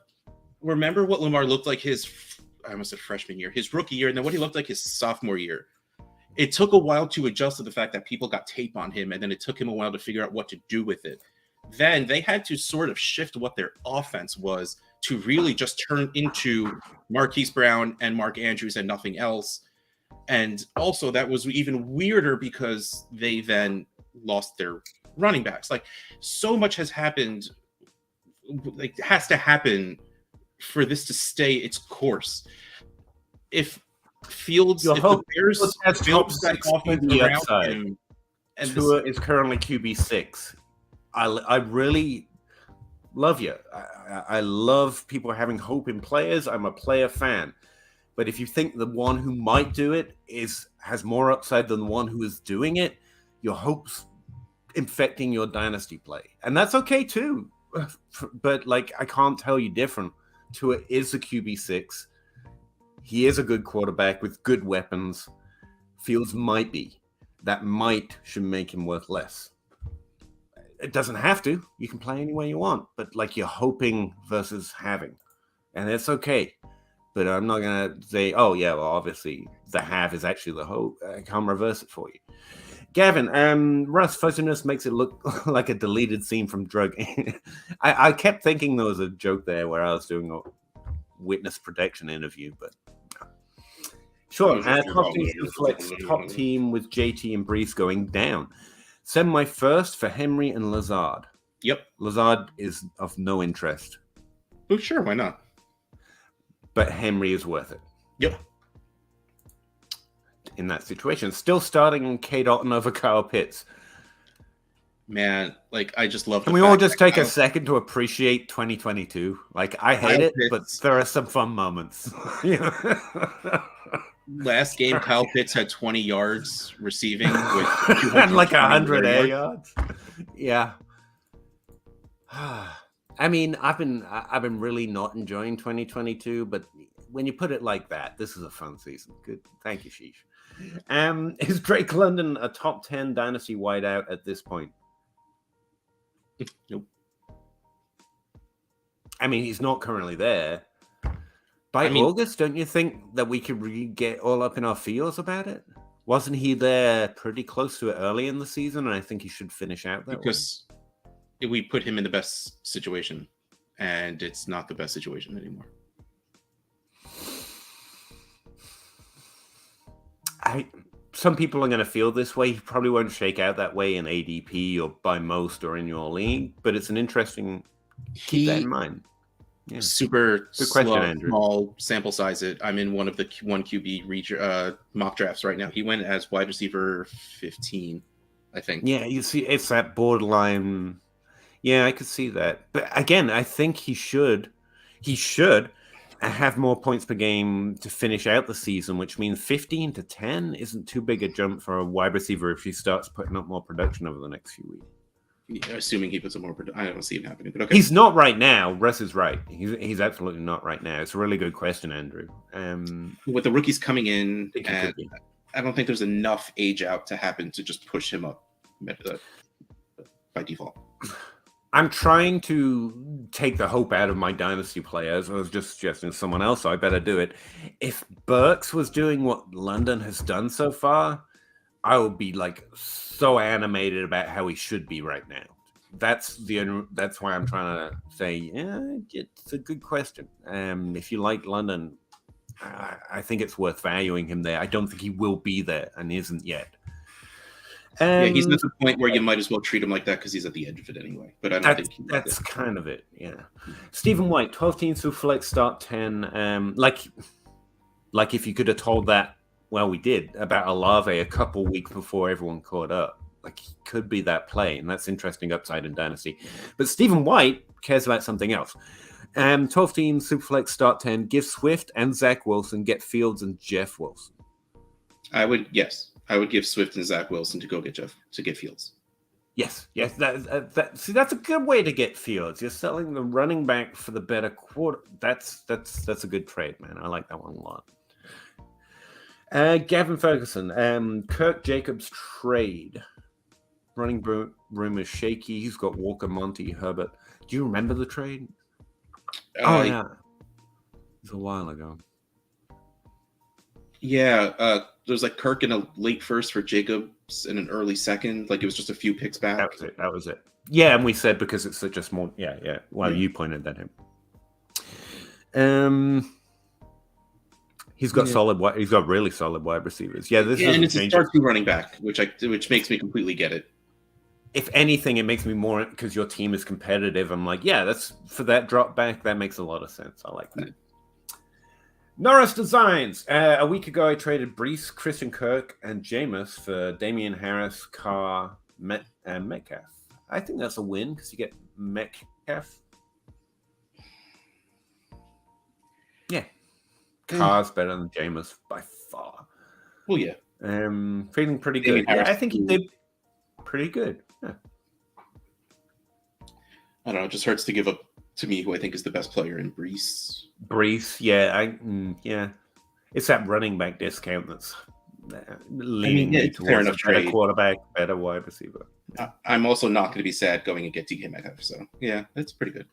Lamar looked like his I almost said freshman year, his rookie year, and then what he looked like his sophomore year. It took a while to adjust to the fact that people got tape on him, and then it took him a while to figure out what to do with it. Then they had to sort of shift what their offense was to really just turn into Marquise Brown and Mark Andrews and nothing else. And also that was even weirder because they then lost their running backs. Like so much has happened, like has to happen for this to stay its course. If Fields, if the Bears build that offense around him, and Tua is currently QB6. I really love you. I love people having hope in players. I'm a player fan. But if you think the one who might do it has more upside than the one who is doing it, your hope's infecting your dynasty play. And that's okay too. But like I can't tell you different. Tua is a QB6. He is a good quarterback with good weapons. Fields might be. That might should make him worth less. It doesn't have to. You can play any way you want. But like you're hoping versus having. And it's okay. But I'm not going to say, oh, yeah, well, obviously the have is actually the hope. I can't reverse it for you. Gavin, Russ, fuzziness makes it look like a deleted scene from Drug. I kept thinking there was a joke there where I was doing a witness protection interview, but no. Sure. Top team flex, top team with JT and Brees going down. Send my first for Henry and Lazard. Yep. Lazard is of no interest. Oh, sure. Why not? But Henry is worth it. Yep. In that situation. Still starting K. Dalton over Kyle Pitts. Man, like, I just love Can we all just take a second to appreciate 2022? Like, I hate it, but there are some fun moments. Last game, Kyle Pitts had 20 yards receiving with and like 100 air yards. Yeah. I mean, I've been really not enjoying 2022, but when you put it like that, this is a fun season. Good, thank you, Sheesh. Is Drake London a top 10 dynasty wideout at this point? Nope. I mean, he's not currently there. By August, don't you think that we could get all up in our feels about it? Wasn't he there pretty close to it early in the season? And I think he should finish out that because we put him in the best situation, and it's not the best situation anymore. Some people are going to feel this way. He probably won't shake out that way in ADP or by most or in your league, but it's an interesting. Keep that in mind. Yeah. Super good question, Andrew. Small sample size. I'm in one of the 1 QB mock drafts right now. He went as wide receiver 15, I think. Yeah, you see, it's that borderline. Yeah, I could see that. But again, I think he should have more points per game to finish out the season, which means 15 to 10 isn't too big a jump for a wide receiver if he starts putting up more production over the next few weeks. Yeah, assuming he puts up more production. I don't see it happening, but okay. He's not right now. Russ is right. He's absolutely not right now. It's a really good question, Andrew. With the rookies coming in, and I don't think there's enough age out to happen to just push him up by default. I'm trying to take the hope out of my dynasty players. I was just suggesting to someone else, so I better do it. If Burks was doing what London has done so far, I would be like so animated about how he should be right now. That's why I'm trying to say, yeah, it's a good question. If you like London, I think it's worth valuing him there. I don't think he will be there and isn't yet. Yeah, he's not the point where you might as well treat him like that because he's at the edge of it anyway. But I don't think that's kind of it. Yeah. Stephen White, 12 teams who flex start 10. like if you could have told that, well, we did about Olave a couple weeks before everyone caught up. Like he could be that play, and that's interesting upside in Dynasty. But Stephen White cares about something else. 12 team Superflex start 10. Give Swift and Zach Wilson, get Fields and Jeff Wilson. I would give Swift and Zach Wilson to go get Fields. Yes. See, that's a good way to get Fields. You're selling the running back for the better quarter. That's a good trade, man. I like that one a lot. Gavin Ferguson, Kirk Jacobs trade. Running room is shaky. He's got Walker, Monty, Herbert. Do you remember the trade? Oh yeah, it was a while ago. Yeah, there was like Kirk in a late first for Jacobs in an early second. Like it was just a few picks back. That was it. Yeah, and we said because it's such a small. Yeah. Well, you pointed that him. He's got He's got really solid wide receivers. Yeah, and it's a start to running back, which makes me completely get it. If anything, it makes me more because your team is competitive. I'm like, yeah, that's for that drop back. That makes a lot of sense. I like that. Norris Designs. A week ago, I traded Brees, Christian Kirk, and Jameis for Damian Harris, Carr, and Metcalf. I think that's a win because you get Metcalf. Yeah. Carr's better than Jameis by far. Well, yeah. Feeling pretty good. Yeah, I think he did pretty good. Yeah. I don't know. It just hurts to give up to me who I think is the best player in Brees. Yeah. It's that running back discount that's leaning towards a better quarterback, better wide receiver. I'm also not going to be sad going and get DK Metcalf. So, yeah, that's pretty good.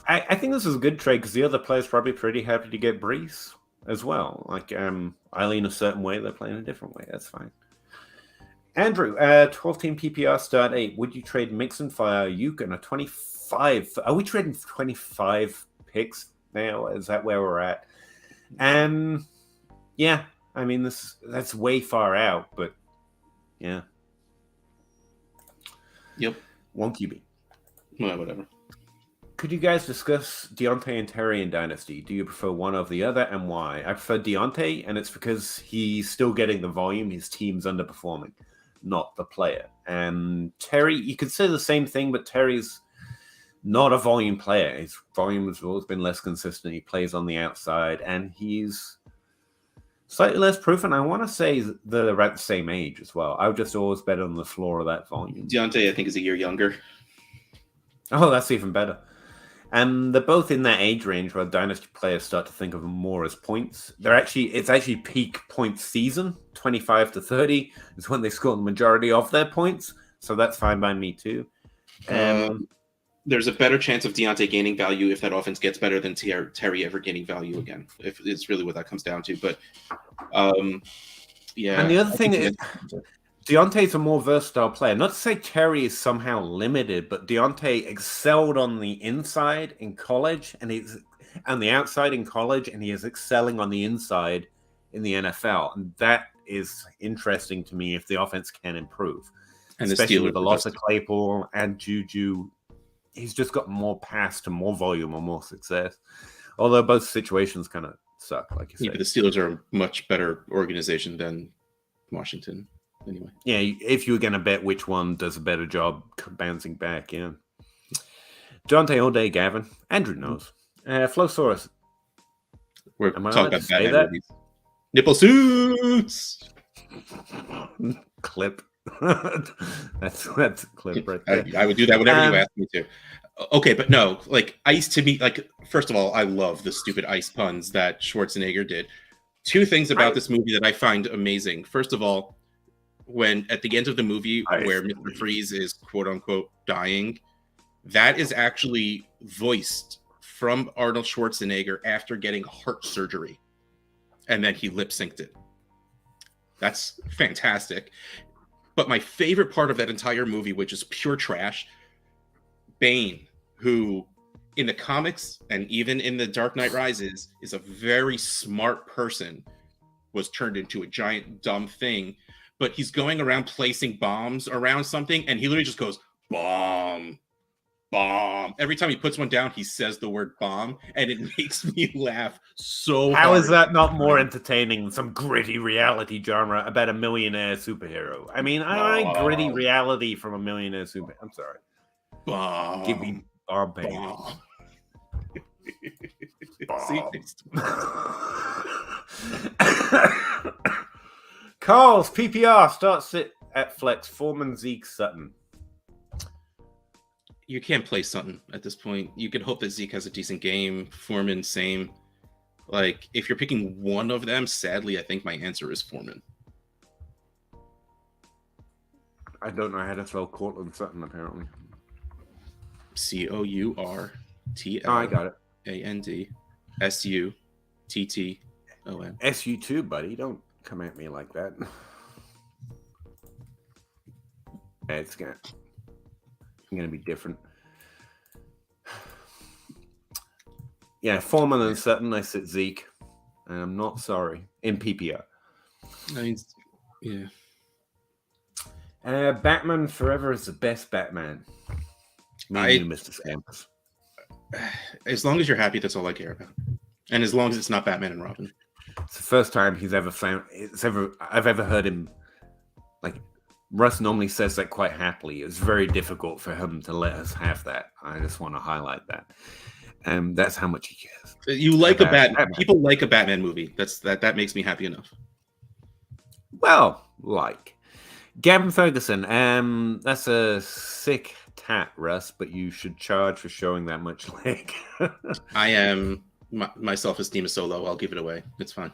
I think this is a good trade because the other player's probably pretty happy to get Brees as well. Like, I lean a certain way, they're playing a different way. That's fine. Andrew, 12-team PPR start 8. Would you trade Mixon for Ayuk and a 25? Are we trading 25 picks now? Is that where we're at? Yeah. I mean, that's way far out, but yeah. Yep. 1 QB. Well, whatever. Could you guys discuss Deontay and Terry in Dynasty? Do you prefer one over the other, and why? I prefer Deontay, and it's because he's still getting the volume. His team's underperforming, not the player. And Terry, you could say the same thing, but Terry's not a volume player. His volume has always been less consistent. He plays on the outside, and he's slightly less proven. I want to say they're at the same age as well. I would just always bet on the floor of that volume. Deontay, I think, is a year younger. Oh, that's even better. And they're both in that age range where Dynasty players start to think of them more as points. It's actually peak point season, 25 to 30 is when they score the majority of their points. So that's fine by me too. There's a better chance of Deontay gaining value if that offense gets better than Terry ever gaining value again. If it's really what that comes down to. But yeah. And the other thing is, Deontay's a more versatile player. Not to say Terry is somehow limited, but Deontay excelled on the inside in college, and he's on the outside in college, and he is excelling on the inside in the NFL. And that is interesting to me if the offense can improve. And especially with the loss of Claypool and Juju, he's just got more pass to more volume or more success. Although both situations kind of suck, like you said. Yeah, but the Steelers are a much better organization than Washington. Anyway, yeah, if you were going to bet which one does a better job bouncing back, yeah. Dante all day, Gavin. Andrew knows. Flowsaurus. We're talking about Batman movies. Nipple suits. Clip. that's a clip right there. I would do that whenever you ask me to. Okay, but no, like Ice to me, like first of all, I love the stupid Ice puns that Schwarzenegger did. 2 things about this movie that I find amazing. First of all, when at the end of the movie where Mr. Freeze is quote unquote dying, that is actually voiced from Arnold Schwarzenegger after getting heart surgery, and then he lip synced it. That's fantastic. But my favorite part of that entire movie, which is pure trash, Bane, who in the comics and even in The Dark Knight Rises is a very smart person, was turned into a giant dumb thing. But he's going around placing bombs around something, and he literally just goes, bomb. bomb. Every time he puts one down, he says the word bomb, and it makes me laugh so How hard. is that not more entertaining than some gritty reality genre about a millionaire superhero? I mean, I like gritty reality from a millionaire super. I'm sorry. Bomb. Give me bomb, baby. Bomb. Bomb. Carl's PPR starts it at flex. Foreman, Zeke, Sutton. You can't play Sutton at this point. You can hope that Zeke has a decent game. Foreman, same. Like, if you're picking one of them, sadly, I think my answer is Foreman. I don't know how to spell Cortland Sutton, apparently. Courtland. Oh, I got it. Sutton. SU2, buddy. Don't come at me like that. It's going to be different. Yeah, Foreman and Sutton. I sit Zeke, and I'm not sorry in PPR. I mean, yeah. Batman Forever is the best Batman. Me and you, Mr. Scampus. As long as you're happy, that's all I care about. And as long as it's not Batman and Robin. It's the first time I've ever heard him. Like, Russ normally says that quite happily. It's very difficult for him to let us have that. I just want to highlight that. That's how much he cares. You like a Batman. People like a Batman movie. That makes me happy enough. Well, like Gavin Ferguson. That's a sick tat, Russ. But you should charge for showing that much leg. I am. My self-esteem is so low. I'll give it away. It's fine.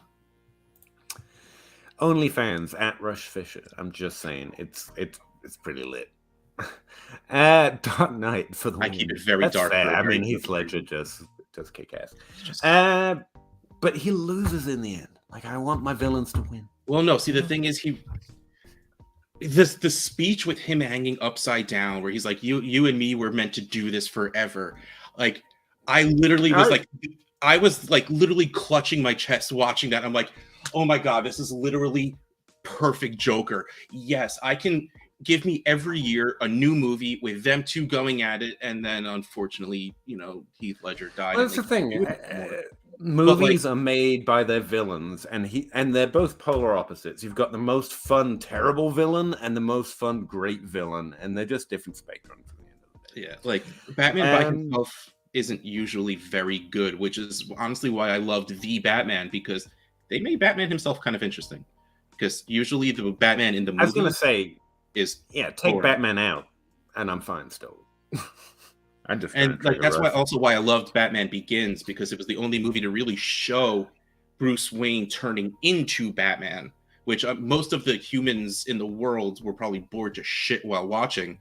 OnlyFans at Rush Fisher. I'm just saying, it's pretty lit. Dark Knight for the. I keep it very dark. I mean, Heath Ledger just kick ass. But he loses in the end. Like, I want my villains to win. Well, no. See, the thing is, the speech with him hanging upside down, where he's like, "You and me were meant to do this forever." Like, I literally was literally clutching my chest watching that. I'm like, oh my God, this is literally perfect Joker. Yes, I can give me every year a new movie with them two going at it. And then unfortunately, Heath Ledger died. Well, that's the thing. Movies are made by their villains, and they're both polar opposites. You've got the most fun, terrible villain and the most fun, great villain. And they're just different spectrums. Yeah, like Batman by himself isn't usually very good, which is honestly why I loved The Batman, because they made Batman himself kind of interesting. Because usually the Batman in the movie, I was going to say, take boring. Batman out, and I'm fine still. That's why I loved Batman Begins, because it was the only movie to really show Bruce Wayne turning into Batman, which most of the humans in the world were probably bored to shit while watching.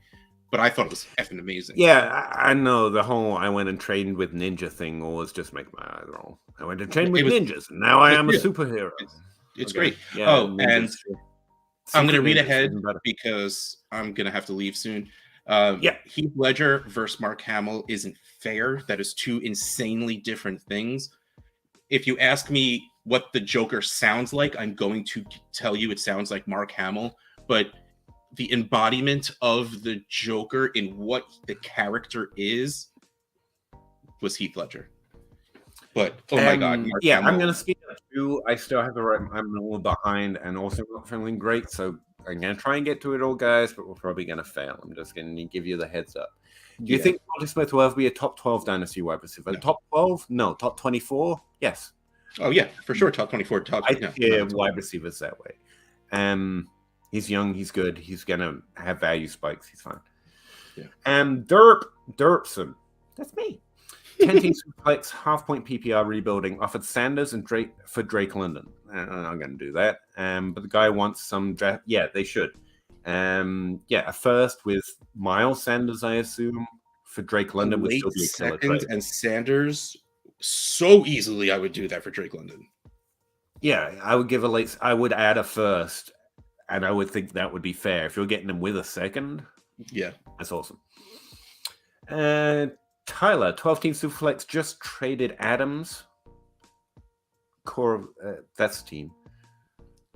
But I thought it was effing amazing. Yeah, I know the whole I went and trained with ninja thing always just make my eyes roll. I went to train with ninjas, and now I am a superhero. It's great. Yeah, and I'm going to read ahead because I'm going to have to leave soon. Heath Ledger versus Mark Hamill isn't fair. That is two insanely different things. If you ask me what the Joker sounds like, I'm going to tell you it sounds like Mark Hamill, but the embodiment of the Joker in what the character is was Heath Ledger. But my God, Mark Hamill. I'm going to speak up too. I still have I'm a little behind and also not feeling great, so I'm going to try and get to it all, guys, but we're probably going to fail. I'm just going to give you the heads up. Do you think Monty Smith will ever be a top 12 Dynasty wide receiver? No. Top 12? No. Top 24? Yes. Oh, yeah, for sure. Top 24. Wide receivers that way. He's young. He's good. He's going to have value spikes. He's fine. Yeah. Derpson. That's me. 10 team suplex, half-point PPR rebuilding, offered Sanders and Drake London. I'm going to do that. But the guy wants some draft. Yeah, they should. A first with Miles Sanders, I assume, for Drake London would still be a killer trade. And Sanders, so easily I would do that for Drake London. Yeah, I would add a first, and I would think that would be fair. If you're getting them with a second, that's awesome. Tyler, 12-team Superflex just traded Adams. That's the team.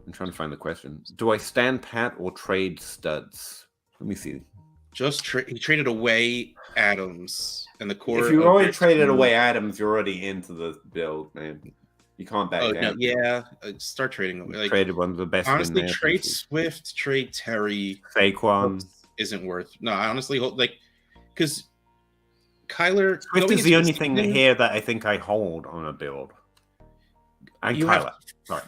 I'm trying to find the question. Do I stand pat or trade studs? Let me see. He traded away Adams and the core. If you of already your traded team- away Adams, you're already into the build, man. You can't back Oh down. no, yeah, start trading. You Like traded one of the best honestly, win now trade pieces. Swift, trade Terry. Saquon. Isn't worth. No, I honestly hope like because Kyler Swift going is the into only the thing season, here that I think I hold on a build. And you Kyler. have Sorry.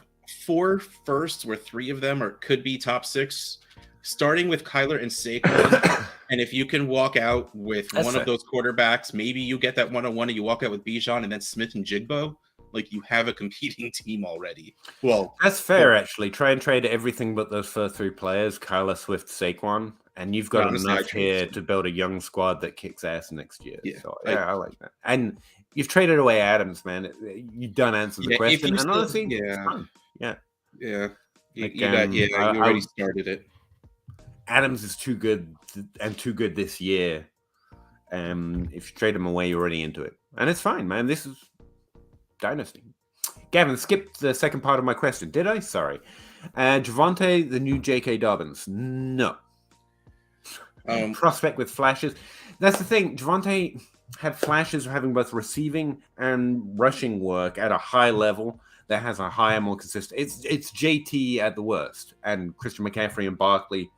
4 firsts, where 3 of them could be top 6, starting with Kyler and Saquon. And if you can walk out with That's one fair. of those quarterbacks, maybe you get that 1-on-1 and you walk out with Bijan and then Smith and Jigbo. Like you have a competing team already. Well, that's fair, actually. Try and trade everything but those first 3 players, Kyler, Swift, Saquon, and you've got honestly, enough here to build a young squad that kicks ass next year. Yeah, so I like that. And you've traded away Adams, man. You done answered the question. And honestly, it's fun. Yeah. Yeah. Like, You already started it. Adams is too good and too good this year. If you trade him away, you're already into it. And it's fine, man. This is Dynasty. Gavin, skipped the second part of my question. Did I? Sorry. Javonte, the new J.K. Dobbins. No. Prospect with flashes. That's the thing. Javonte had flashes of having both receiving and rushing work at a high level that has a higher, more consistent. It's JT at the worst, and Christian McCaffrey and Barkley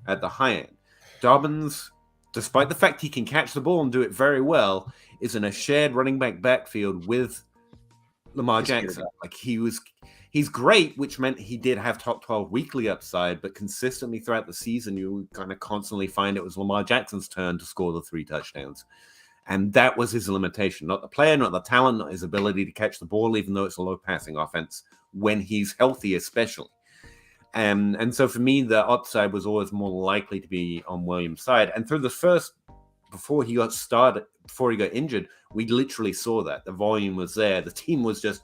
at the high end. Dobbins, despite the fact he can catch the ball and do it very well, is in a shared running back backfield with Lamar Jackson. Like he's great, which meant he did have top 12 weekly upside, but consistently throughout the season, you kind of constantly find it was Lamar Jackson's turn to score the 3 touchdowns. And that was his limitation, not the player, not the talent, not his ability to catch the ball, even though it's a low passing offense when he's healthy, especially. And so for me, the upside was always more likely to be on Williams' side. And through the first, before he got injured, we literally saw that. The volume was there. The team was just,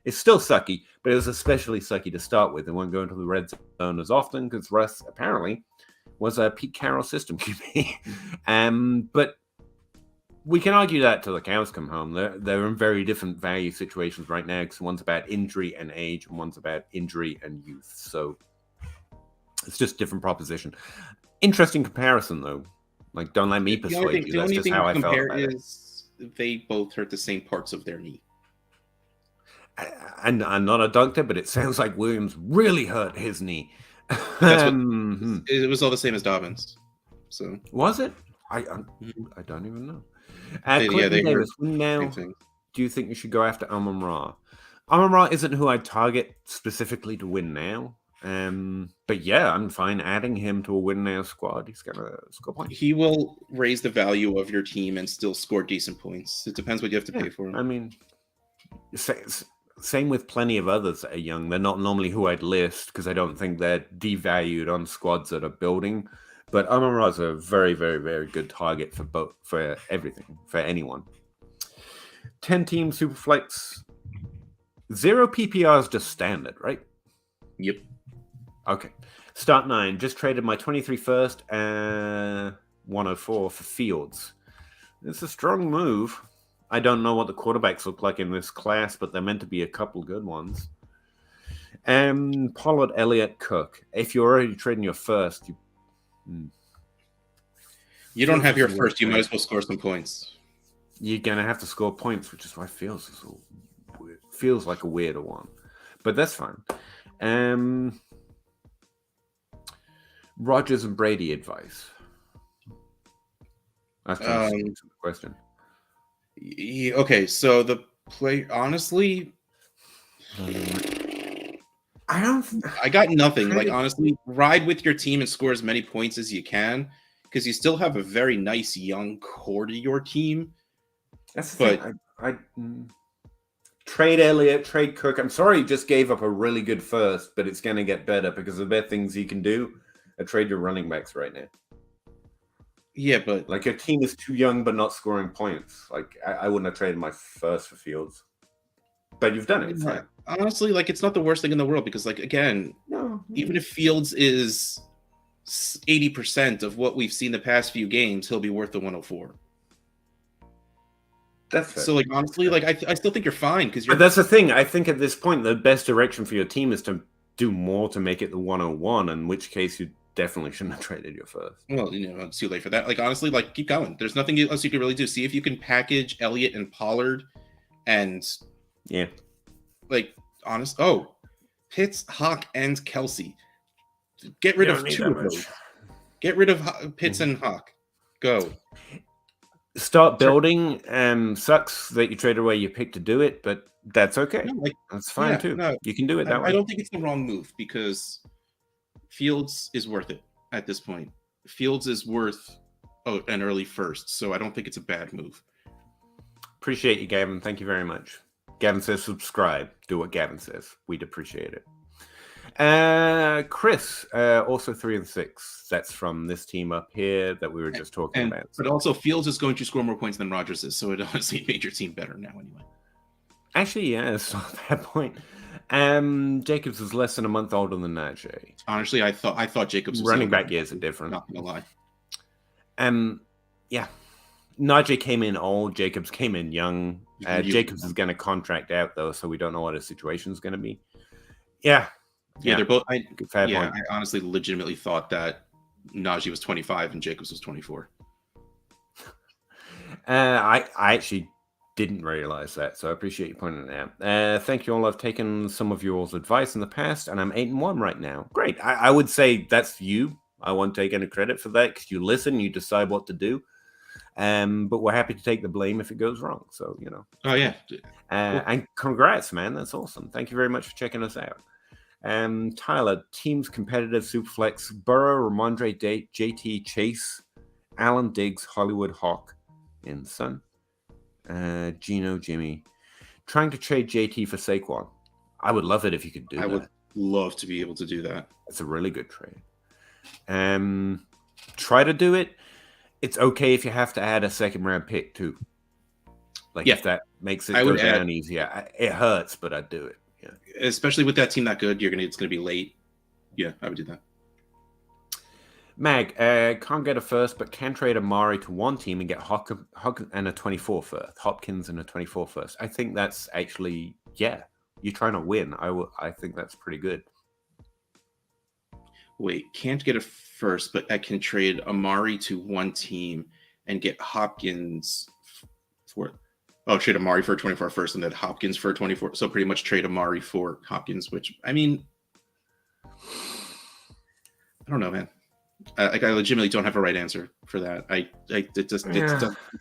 it's still sucky, but it was especially sucky to start with. They won't go into the red zone as often because Russ apparently was a Pete Carroll system QB. But we can argue that till the cows come home. They're in very different value situations right now because one's about injury and age and one's about injury and youth. So it's just a different proposition. Interesting comparison, though. Like, don't let me persuade you. That's just how I felt about it. They both hurt the same parts of their knee. And I'm not a doctor, but it sounds like Williams really hurt his knee. It was all the same as Dobbins. So was it? I don't even know. They Davis, now, do you think you should go after Amon-Ra? Amon-Ra isn't who I target specifically to win now. But yeah, I'm fine adding him to a win now squad. He's gonna score points. He will raise the value of your team and still score decent points. It depends what you have to pay for him. I mean, same with plenty of others that are young. They're not normally who I'd list because I don't think they're devalued on squads that are building. But Amon-Ra is a very, very, very good target for everything, for anyone. 10-team Superflex. 0 PPR is just standard, right? Yep. Okay. Start 9. Just traded my 23 first and 104 for Fields. It's a strong move. I don't know what the quarterbacks look like in this class, but they're meant to be a couple good ones. Pollard, Elliott, Cook. If you're already trading your first, you don't have your first. You might as well score some points. You're gonna have to score points, which is why feels like a weirder one, but that's fine. Rodgers and Brady advice. That's the question. Okay, so the play. Honestly, I got nothing. Like, honestly, ride with your team and score as many points as you can because you still have a very nice young core to your team. That's the thing. I trade Elliott, trade Cook. I'm sorry you just gave up a really good first, but it's going to get better because the better things you can do are trade your running backs right now. Yeah, but like your team is too young but not scoring points. Like I wouldn't have traded my first for Fields. But you've done it. It's fine. Honestly, like it's not the worst thing in the world because, like, again, even if Fields is 80% of what we've seen the past few games, he'll be worth the 104. That's fair. So, like, honestly, like I still think you're fine because you're. But that's the thing. I think at this point, the best direction for your team is to do more to make it the 101. In which case, you definitely shouldn't have traded your first. Well, it's too late for that. Like, honestly, like, keep going. There's nothing else you can really do. See if you can package Elliott and Pollard and, Yeah. like, Pitts, Hawk, and Kelsey. Get rid of two of those. Get rid of Pitts and Hawk. Go. Start building. Sucks that you traded away your pick to do it, but that's okay. No, that's fine too. No, you can do it that way. I don't think it's the wrong move because Fields is worth it at this point. Fields is worth an early first, so I don't think it's a bad move. Appreciate you, Gavin. Thank you very much. Gavin says subscribe. Do what Gavin says. We'd appreciate it. Chris, also 3 and 6. That's from this team up here that we were just talking about. But also, Fields is going to score more points than Rodgers is, so it honestly made your team better now anyway. Actually, yeah, it's not that point. Jacobs is less than a month older than Najee. Honestly, I thought Jacobs was running back years are different. Not gonna lie. Yeah. Najee came in old. Jacobs came in young. Jacobs is going to contract out though, so we don't know what his situation is going to be. Yeah, they're both. I point. I honestly legitimately thought that Najee was 25 and Jacobs was 24. I actually didn't realize that, so I appreciate you pointing it out. Thank you all. I've taken some of your advice in the past, and I'm 8-1 right now. Great. I would say that's you. I won't take any credit for that because you listen, you decide what to do. But we're happy to take the blame if it goes wrong. So, Oh, yeah. Cool. And congrats, man. That's awesome. Thank you very much for checking us out. Tyler, teams competitive Superflex, Burrow, Ramondre, JT, Chase, Allen, Diggs, Hollywood, Hawk, in Sun, Gino, Jimmy. Trying to trade JT for Saquon. I would love it if you could do that. I would love to be able to do that. It's a really good trade. Try to do it. It's okay if you have to add a second round pick too. If that makes it go down easier. It hurts, but I'd do it. Yeah. Especially with that team that good, it's going to be late. Yeah, I would do that. Mag, can't get a first, but can trade Amari to one team and get Hopkins and a 24 first. Hopkins and a 24 first. I think that's actually, you're trying to win. I think that's pretty good. Wait, can't get a first, but I can trade Amari to one team and get Hopkins for. Trade Amari for a 24 first and then Hopkins for a 24. So pretty much trade Amari for Hopkins, which I mean, I don't know, man. I legitimately don't have a right answer for that. It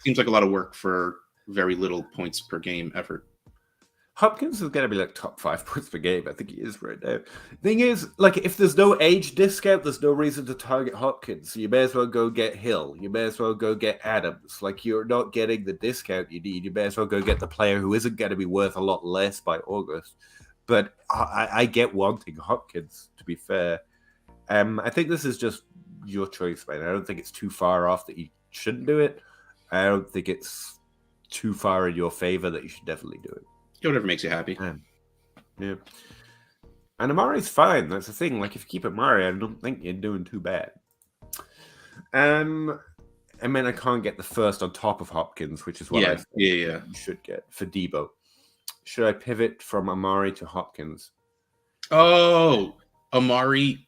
seems like a lot of work for very little points per game effort. Hopkins is going to be like top 5 points per game. I think he is right now. Thing is, if there's no age discount, there's no reason to target Hopkins. So you may as well go get Hill. You may as well go get Adams. You're not getting the discount you need. You may as well go get the player who isn't going to be worth a lot less by August. But I get wanting Hopkins, to be fair. I think this is just your choice, man. I don't think it's too far off that you shouldn't do it. I don't think it's too far in your favor that you should definitely do it. Whatever makes you happy. Yeah. And Amari's fine. That's the thing. If you keep Amari, I don't think you're doing too bad. I mean, I can't get the first on top of Hopkins, which is what I think you should get for Debo. Should I pivot from Amari to Hopkins? Oh, Amari.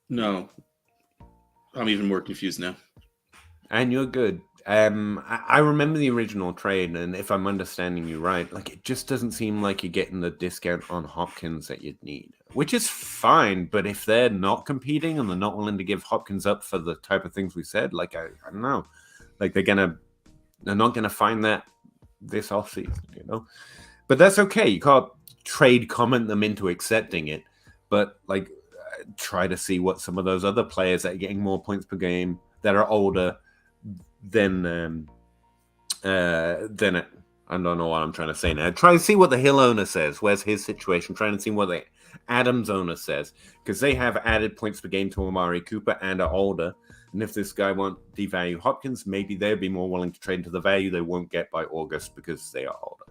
No. I'm even more confused now. And you're good. I remember the original trade, and if I'm understanding you right, it just doesn't seem like you're getting the discount on Hopkins that you'd need, which is fine. But if they're not competing and they're not willing to give Hopkins up for the type of things we said, I don't know, they're not gonna find that this offseason, But that's okay. You can't comment them into accepting it, but try to see what some of those other players that are getting more points per game that are older. Then I don't know what I'm trying to say now. Try to see what the Hill owner says. Where's his situation? Trying to see what the Adams owner says, because they have added points per game to Amari Cooper and are older. And if this guy won't devalue Hopkins, maybe they'll be more willing to trade into the value they won't get by August because they are older.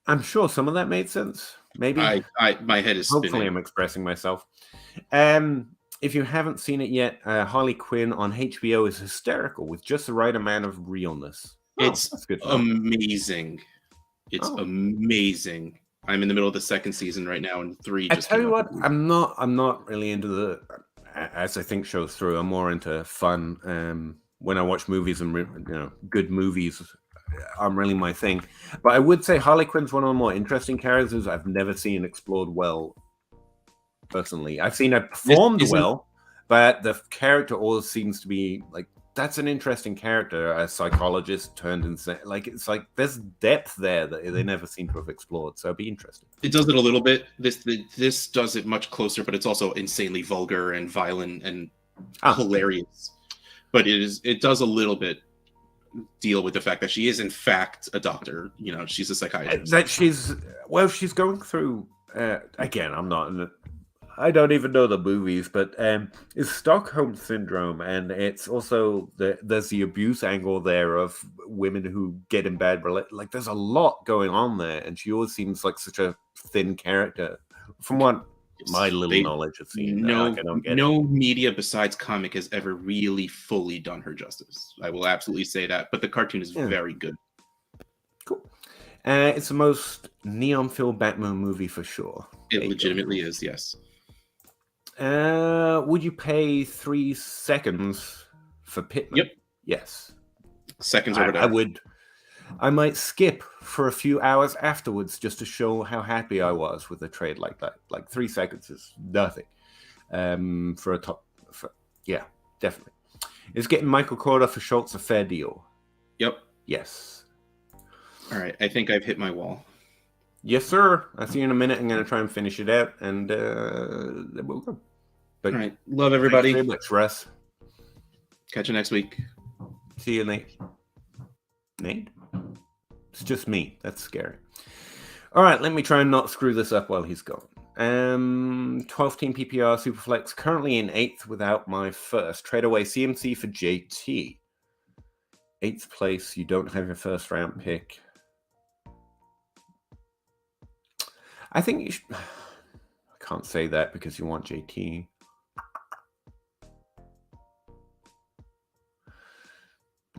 I'm sure some of that made sense. Maybe my head is hopefully spinning. I'm expressing myself. If you haven't seen it yet, Harley Quinn on HBO is hysterical with just the right amount of realness. It's good amazing. It's amazing. I'm in the middle of the second season right now, and 3 I just tell came you out. what, I'm not really into the as I think shows through. I'm more into fun. When I watch movies and good movies aren't really my thing. But I would say Harley Quinn's one of the more interesting characters I've never seen explored well. Personally, I've seen her performed well, but the character always seems to be like, that's an interesting character, a psychologist turned insane. Like, it's like there's depth there that they never seem to have explored. So it'd be interesting. It does it a little bit. This does it much closer, but it's also insanely vulgar and violent and hilarious. But it does a little bit deal with the fact that she is in fact a doctor. She's a psychiatrist. That she's going through. Again, I don't even know the movies, but it's Stockholm syndrome, and it's also there's the abuse angle there of women who get in bad like there's a lot going on there, and she always seems like such a thin character from what my little knowledge of seeing. No media besides comic has ever really fully done her justice. I will absolutely say that, but the cartoon is very good. Cool. It's the most neon-filled Batman movie for sure. It legitimately is, yes. Would you pay 3 seconds for Pittman? Yep. Yes. Seconds or whatever. I would. I might skip for a few hours afterwards just to show how happy I was with a trade like that. Like 3 seconds is nothing. For a top. Yeah, definitely. Is getting Michael Corda for Schultz a fair deal? Yep. Yes. All right. I think I've hit my wall. Yes, sir. I'll see you in a minute. I'm going to try and finish it out, and then we'll go. But all right. Love everybody. Thanks very much, Russ. Catch you next week. See you, Nate. Nate? It's just me. That's scary. All right, let me try and not screw this up while he's gone. 12-team PPR Superflex, currently in 8th without my first. Trade away CMC for JT. 8th place, you don't have your first round pick. I think you should. I can't say that because you want JT.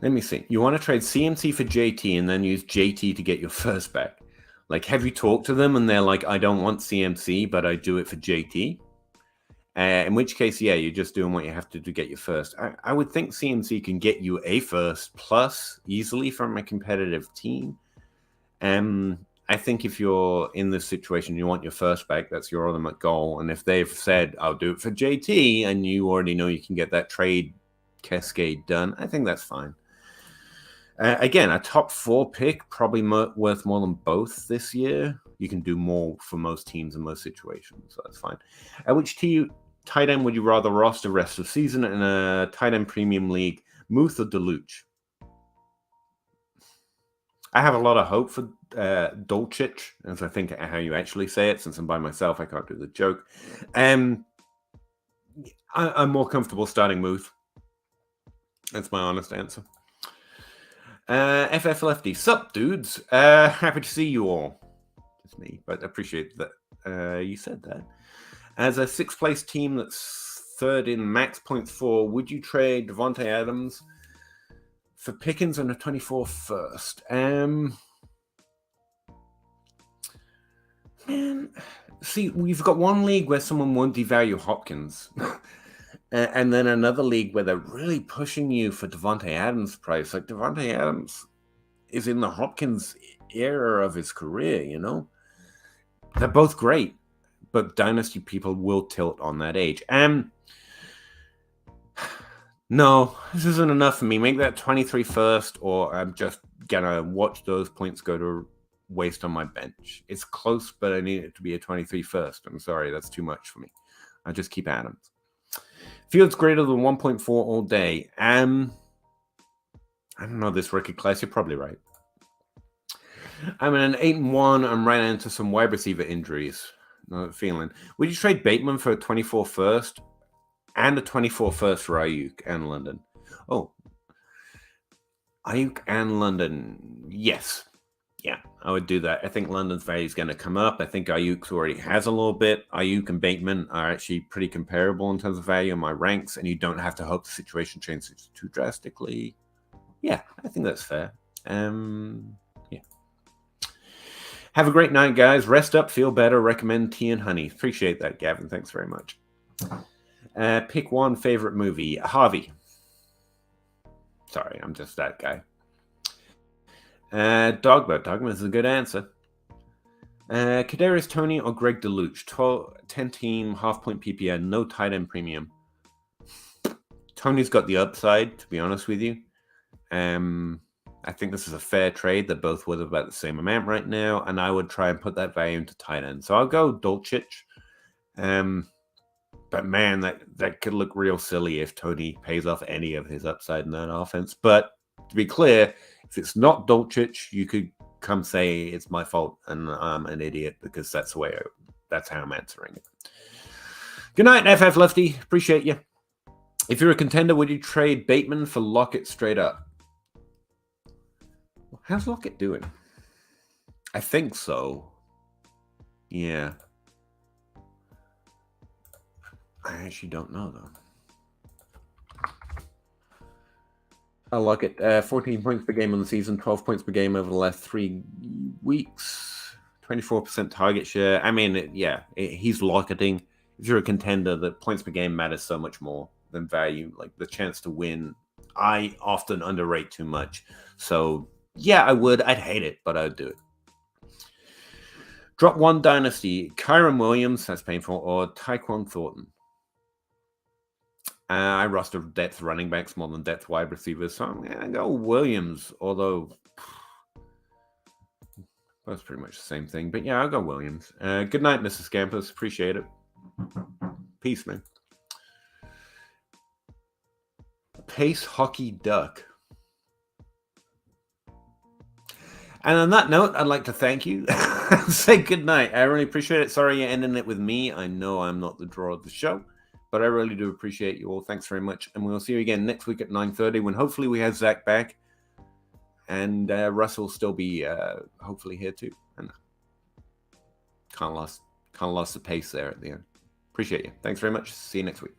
Let me see. You want to trade CMC for JT and then use JT to get your first back. Like, have you talked to them and they're like, I don't want CMC, but I do it for JT? In which case, yeah, you're just doing what you have to get your first. I would think CMC can get you a first plus easily from a competitive team. I think if you're in this situation, you want your first back, that's your ultimate goal. And if they've said, I'll do it for JT, and you already know you can get that trade cascade done, I think that's fine. Again, a top 4 pick, probably worth more than both this year. You can do more for most teams in most situations, so that's fine. Which tight end would you rather roster rest of season in a tight end premium league, Muth or Deluge? I have a lot of hope for Dolcic, as I think how you actually say it. Since I'm by myself, I can't do the joke. I'm more comfortable starting Muth. That's my honest answer. FF Lefty, sup, dudes? Happy to see you all. It's me, but I appreciate that you said that. As a 6th place team that's 3rd in max points for, would you trade Devontae Adams for Pickens and a 24 first? Man, see, we've got one league where someone won't devalue Hopkins. And then another league where they're really pushing you for Devontae Adams' price. Like, Devontae Adams is in the Hopkins era of his career, you know? They're both great, but Dynasty people will tilt on that age. No, this isn't enough for me. Make that 23 first, or I'm just going to watch those points go to waste on my bench. It's close, but I need it to be a 23 first. I'm sorry, that's too much for me. I just keep Adams. Fields greater than 1.4 all day. I don't know this rookie class. You're probably right. I'm in an 8-1. I'm right into some wide receiver injuries. Not feeling. Would you trade Bateman for a 24 first and a 24 first for Ayuk and London? Oh, Ayuk and London. Yes. Yeah, I would do that. I think London's value is going to come up. I think Ayuk's already has a little bit. Ayuk and Bateman are actually pretty comparable in terms of value in my ranks, and you don't have to hope the situation changes too drastically. Yeah, I think that's fair. Yeah. Have a great night, guys. Rest up, feel better. Recommend tea and honey. Appreciate that, Gavin. Thanks very much. Pick one favorite movie. Harvey. Sorry, I'm just that guy. Dogma. Dogma is a good answer. Kadarius Toney or Greg DeLuche? 10 team, half-point PPR, no tight end premium. Tony's got the upside, to be honest with you. I think this is a fair trade. They're both worth about the same amount right now, and I would try and put that value into tight end. So I'll go Dolchich. But man, that could look real silly if Tony pays off any of his upside in that offense. But to be clear, if it's not Dolchich, you could come say it's my fault and I'm an idiot, because that's how I'm answering it. Good night, FF Lefty. Appreciate you. If you're a contender, would you trade Bateman for Lockett straight up? How's Lockett doing? I think so. Yeah. I actually don't know, though. I like it. 14 points per game on the season, 12 points per game over the last 3 weeks, 24% target share. I mean, he's Locketting. If you're a contender, the points per game matters so much more than value. Like the chance to win, I often underrate too much. So, yeah, I would. I'd hate it, but I'd do it. Drop one Dynasty. Kyron Williams, that's painful, or Tyquan Thornton. I roster depth running backs more than depth wide receivers, so I'm going to go Williams, although that's pretty much the same thing. But yeah, I'll go Williams. Good night, Mrs. Scampus. Appreciate it. Peace, man. Pace Hockey Duck. And on that note, I'd like to thank you. Say good night. I really appreciate it. Sorry you're ending it with me. I know I'm not the draw of the show, but I really do appreciate you all. Thanks very much. And we'll see you again next week at 9:30 when hopefully we have Zach back. And Russ will still be hopefully here too. And kind of lost the pace there at the end. Appreciate you. Thanks very much. See you next week.